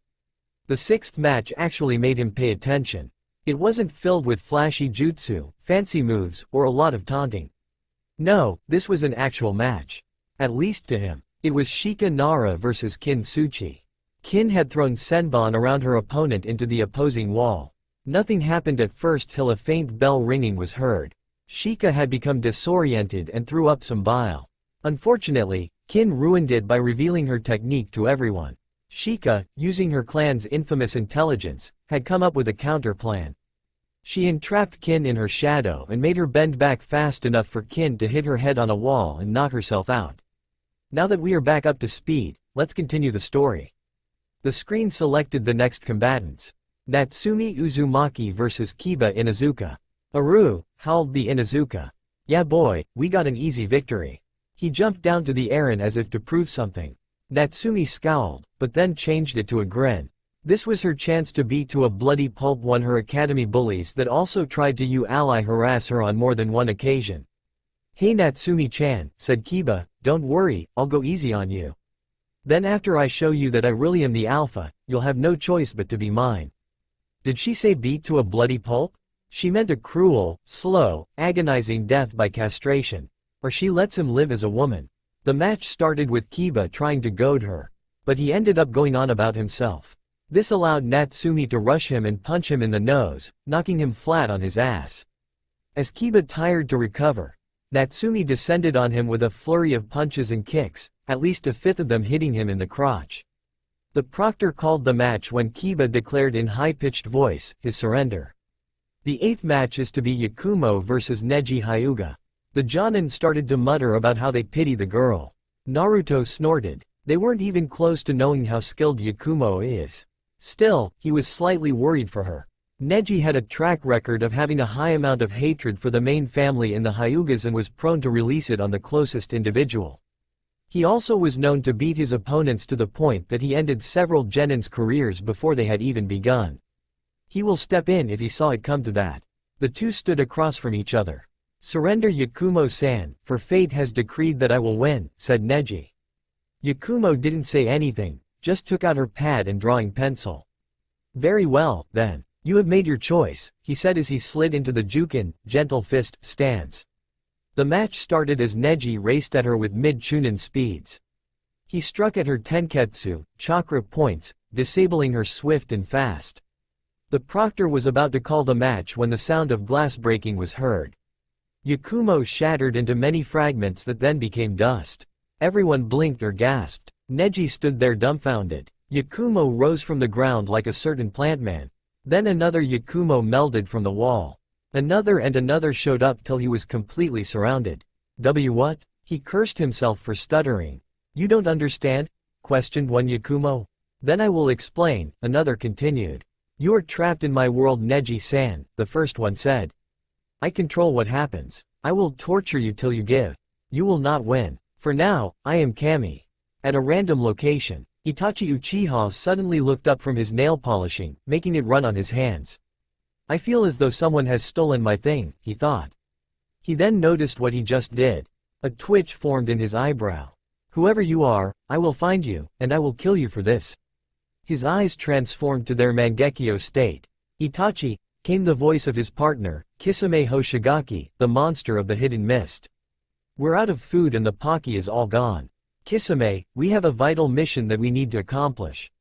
The sixth match actually made him pay attention. It wasn't filled with flashy jutsu, fancy moves, or a lot of taunting. No, this was an actual match. At least to him. It was Shika Nara versus Kin Tsuchi. Kin had thrown Senbon around her opponent into the opposing wall. Nothing happened at first till a faint bell ringing was heard. Shika had become disoriented and threw up some bile. Unfortunately, Kin ruined it by revealing her technique to everyone. Shika, using her clan's infamous intelligence, had come up with a counter plan. She entrapped Kin in her shadow and made her bend back fast enough for Kin to hit her head on a wall and knock herself out. Now that we are back up to speed, let's continue the story. The screen selected the next combatants. Natsumi Uzumaki versus Kiba Inuzuka. "Aru," howled the Inuzuka. "Yeah boy, we got an easy victory." He jumped down to the Aaron as if to prove something. Natsumi scowled, but then changed it to a grin. This was her chance to beat to a bloody pulp one her academy bullies that also tried to ally harass her on more than one occasion. "Hey Natsumi-chan," said Kiba, "don't worry, I'll go easy on you. Then after I show you that I really am the alpha, you'll have no choice but to be mine." Did she say beat to a bloody pulp? She meant a cruel, slow, agonizing death by castration. Or she lets him live as a woman. The match started with Kiba trying to goad her. But he ended up going on about himself. This allowed Natsumi to rush him and punch him in the nose, knocking him flat on his ass. As Kiba tired to recover, Natsumi descended on him with a flurry of punches and kicks, at least a fifth of them hitting him in the crotch. The proctor called the match when Kiba declared in high-pitched voice his surrender. The eighth match is to be Yakumo versus Neji Hyuga. The Jonin started to mutter about how they pity the girl. Naruto snorted. They weren't even close to knowing how skilled Yakumo is. Still, he was slightly worried for her. Neji had a track record of having a high amount of hatred for the main family in the Hyugas and was prone to release it on the closest individual. He also was known to beat his opponents to the point that he ended several genins' careers before they had even begun. He will step in if he saw it come to that. The two stood across from each other. Surrender Yakumo-san, for fate has decreed that I will win, said Neji. Yakumo didn't say anything, just took out her pad and drawing pencil. Very well, then. You have made your choice, he said as he slid into the Jukin, gentle fist, stance. The match started as Neji raced at her with mid-chunin speeds. He struck at her tenketsu, chakra points, disabling her swift and fast. The proctor was about to call the match when the sound of glass breaking was heard. Yakumo shattered into many fragments that then became dust. Everyone blinked or gasped. Neji stood there dumbfounded. Yakumo rose from the ground like a certain plantman. Then another Yakumo melded from the wall. Another and another showed up till he was completely surrounded. What? He cursed himself for stuttering. You don't understand? Questioned one Yakumo. Then I will explain, another continued. You are trapped in my world, Neji-san, the first one said. I control what happens. I will torture you till you give. You will not win. For now, I am Kami. At a random location, Itachi Uchiha suddenly looked up from his nail polishing, making it run on his hands. I feel as though someone has stolen my thing, he thought. He then noticed what he just did. A twitch formed in his eyebrow. Whoever you are, I will find you, and I will kill you for this. His eyes transformed to their Mangekyo state. Itachi, came the voice of his partner, Kisame Hoshigaki, the monster of the hidden mist. We're out of food and the Pocky is all gone. Kisame, we have a vital mission that we need to accomplish.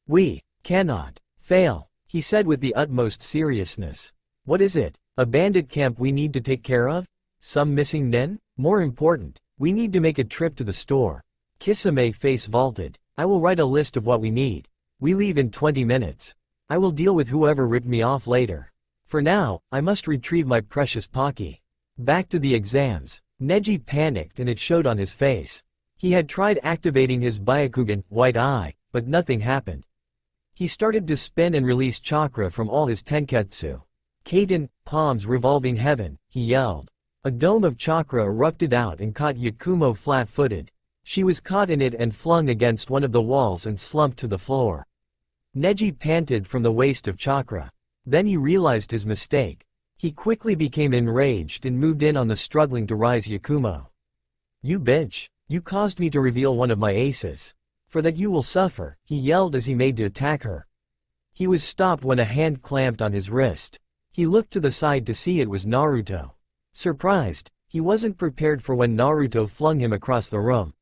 We cannot fail, he said with the utmost seriousness. What is it? A bandit camp we need to take care of? Some missing nen? More important, we need to make a trip to the store. Kisame face vaulted. I will write a list of what we need. We leave in 20 minutes. I will deal with whoever ripped me off later. For now, I must retrieve my precious Pocky. Back to the exams. Neji panicked and it showed on his face. He had tried activating his Byakugan, White Eye, but nothing happened. He started to spin and release chakra from all his tenketsu. Kaiten, palms revolving heaven, he yelled. A dome of chakra erupted out and caught Yakumo flat-footed. She was caught in it and flung against one of the walls and slumped to the floor. Neji panted from the waste of chakra. Then he realized his mistake. He quickly became enraged and moved in on the struggling to rise Yakumo. You bitch, you caused me to reveal one of my aces. For that you will suffer, he yelled as he made to attack her. He was stopped when a hand clamped on his wrist. He looked to the side to see it was Naruto. Surprised, he wasn't prepared for when Naruto flung him across the room.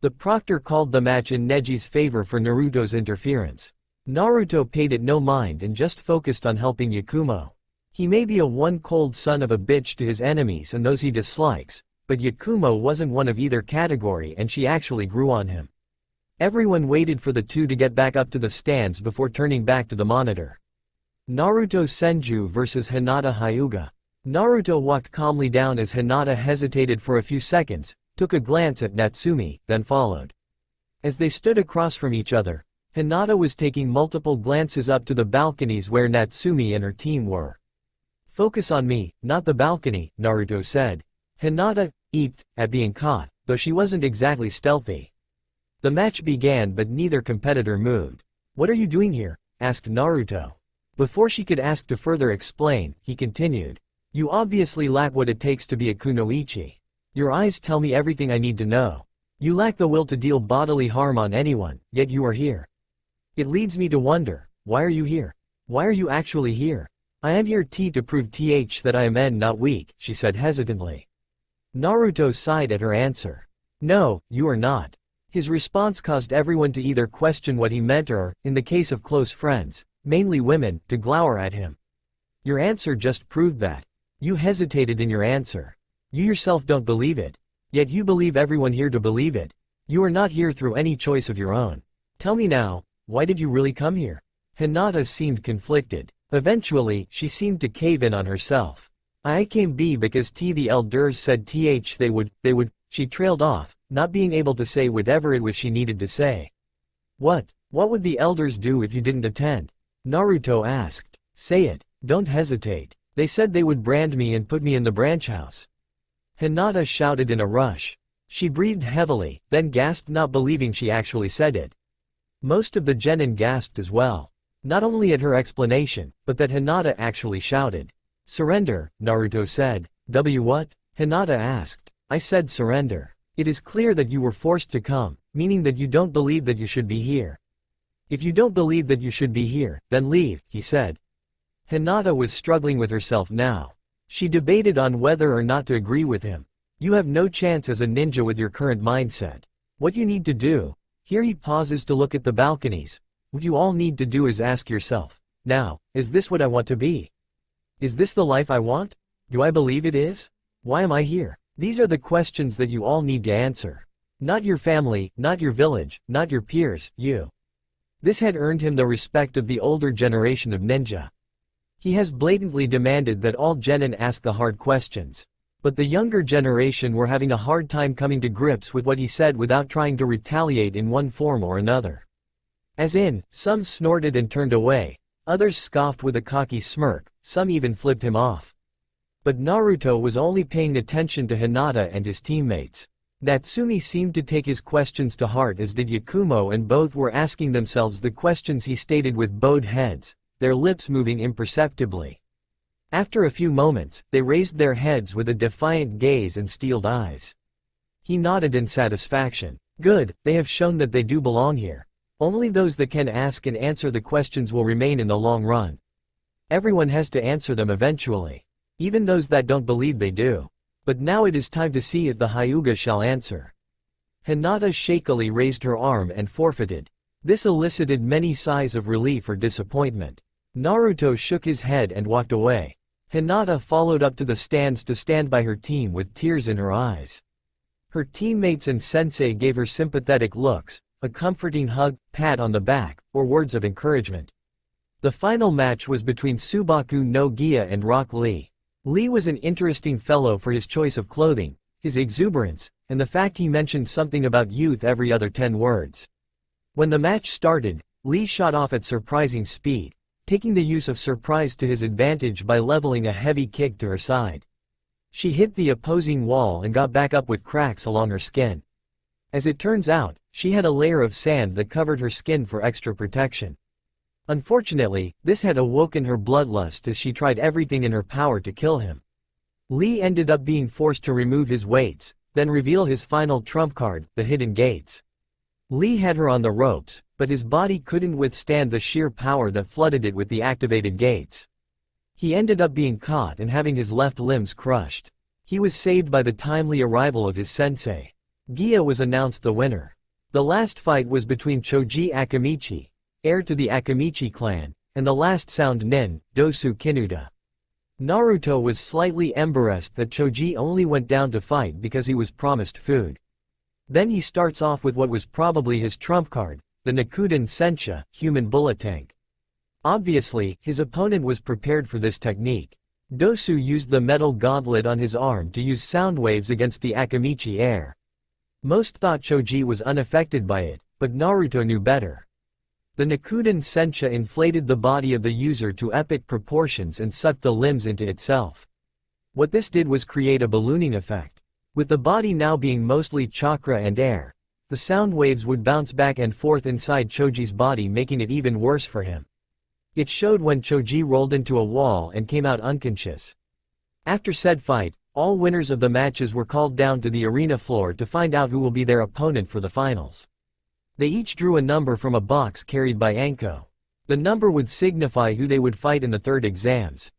The proctor called the match in Neji's favor for Naruto's interference. Naruto paid it no mind and just focused on helping Yakumo. He may be a one-cold son of a bitch to his enemies and those he dislikes, but Yakumo wasn't one of either category and she actually grew on him. Everyone waited for the two to get back up to the stands before turning back to the monitor. Naruto Senju vs Hinata Hyuga. Naruto walked calmly down as Hinata hesitated for a few seconds, took a glance at Natsumi, then followed. As they stood across from each other, Hinata was taking multiple glances up to the balconies where Natsumi and her team were. Focus on me, not the balcony, Naruto said. Hinata eeped at being caught, though she wasn't exactly stealthy. The match began but neither competitor moved. What are you doing here? Asked Naruto. Before she could ask to further explain, he continued. You obviously lack what it takes to be a kunoichi. Your eyes tell me everything I need to know. You lack the will to deal bodily harm on anyone, yet you are here. It leads me to wonder, why are you here? Why are you actually here? I am here to prove that I am not weak, she said hesitantly. Naruto sighed at her answer. No, you are not. His response caused everyone to either question what he meant or, in the case of close friends, mainly women, to glower at him. Your answer just proved that. You hesitated in your answer. You yourself don't believe it. Yet you believe everyone here to believe it. You are not here through any choice of your own. Tell me now, why did you really come here? Hinata seemed conflicted. Eventually, she seemed to cave in on herself. I came because the elders said they would, she trailed off, not being able to say whatever it was she needed to say. What would the elders do if you didn't attend? Naruto asked. Say it, don't hesitate. They said they would brand me and put me in the branch house. Hinata shouted in a rush. She breathed heavily, then gasped, not believing she actually said it. Most of the genin gasped as well. Not only at her explanation, but that Hinata actually shouted. "Surrender," Naruto said. What? Hinata asked. "I said surrender. It is clear that you were forced to come, meaning that you don't believe that you should be here. If you don't believe that you should be here, then leave," he said. Hinata was struggling with herself now. She debated on whether or not to agree with him. You have no chance as a ninja with your current mindset. What you need to do. Here he pauses to look at the balconies. What you all need to do is ask yourself, now, is this what I want to be? Is this the life I want? Do I believe it is? Why am I here? These are the questions that you all need to answer. Not your family, not your village, not your peers, you. This had earned him the respect of the older generation of ninja. He has blatantly demanded that all genin ask the hard questions. But the younger generation were having a hard time coming to grips with what he said without trying to retaliate in one form or another. As in, some snorted and turned away, others scoffed with a cocky smirk, some even flipped him off. But Naruto was only paying attention to Hinata and his teammates. Natsumi seemed to take his questions to heart, as did Yakumo, and both were asking themselves the questions he stated with bowed heads, their lips moving imperceptibly. After a few moments, they raised their heads with a defiant gaze and steeled eyes. He nodded in satisfaction. Good, they have shown that they do belong here. Only those that can ask and answer the questions will remain in the long run. Everyone has to answer them eventually. Even those that don't believe they do. But now it is time to see if the Hyuga shall answer. Hinata shakily raised her arm and forfeited. This elicited many sighs of relief or disappointment. Naruto shook his head and walked away. Hinata followed up to the stands to stand by her team with tears in her eyes. Her teammates and sensei gave her sympathetic looks, a comforting hug, pat on the back, or words of encouragement. The final match was between Subaku no Gia and Rock Lee. Lee was an interesting fellow for his choice of clothing, his exuberance, and the fact he mentioned something about youth every other 10 words. When the match started, Lee shot off at surprising speed, taking the use of surprise to his advantage by leveling a heavy kick to her side. She hit the opposing wall and got back up with cracks along her skin. As it turns out, she had a layer of sand that covered her skin for extra protection. Unfortunately, this had awoken her bloodlust as she tried everything in her power to kill him. Lee ended up being forced to remove his weights, then reveal his final trump card, the hidden gates. Lee had her on the ropes, but his body couldn't withstand the sheer power that flooded it with the activated gates. He ended up being caught and having his left limbs crushed. He was saved by the timely arrival of his sensei. Gia was announced the winner. The last fight was between Choji Akamichi, heir to the Akamichi clan, and the last sound nin, Dosu Kinuta. Naruto was slightly embarrassed that Choji only went down to fight because he was promised food. Then he starts off with what was probably his trump card, the Nakuden Sensha, human bullet tank. Obviously, his opponent was prepared for this technique. Dosu used the metal gauntlet on his arm to use sound waves against the Akamichi heir. Most thought Choji was unaffected by it, but Naruto knew better. The Nakuden Sensha inflated the body of the user to epic proportions and sucked the limbs into itself. What this did was create a ballooning effect. With the body now being mostly chakra and air, the sound waves would bounce back and forth inside Choji's body, making it even worse for him. It showed when Choji rolled into a wall and came out unconscious. After said fight, all winners of the matches were called down to the arena floor to find out who will be their opponent for the finals. They each drew a number from a box carried by Anko. The number would signify who they would fight in the third exams.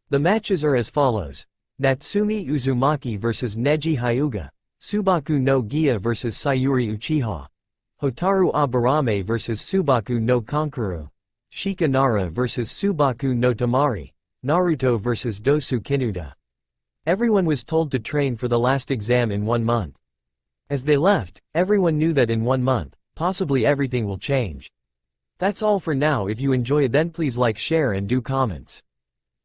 The matches are as follows: Natsumi Uzumaki vs Neji Hyuga, Subaku no Gia vs Sayuri Uchiha, Hotaru Aburame vs Subaku no Kankuru, Shikanara vs Subaku no Tamari, Naruto vs Dosu Kinuta. Everyone was told to train for the last exam in 1 month. As they left, everyone knew that in 1 month, possibly everything will change. That's all for now. If you enjoy it, then please like, share and do comments.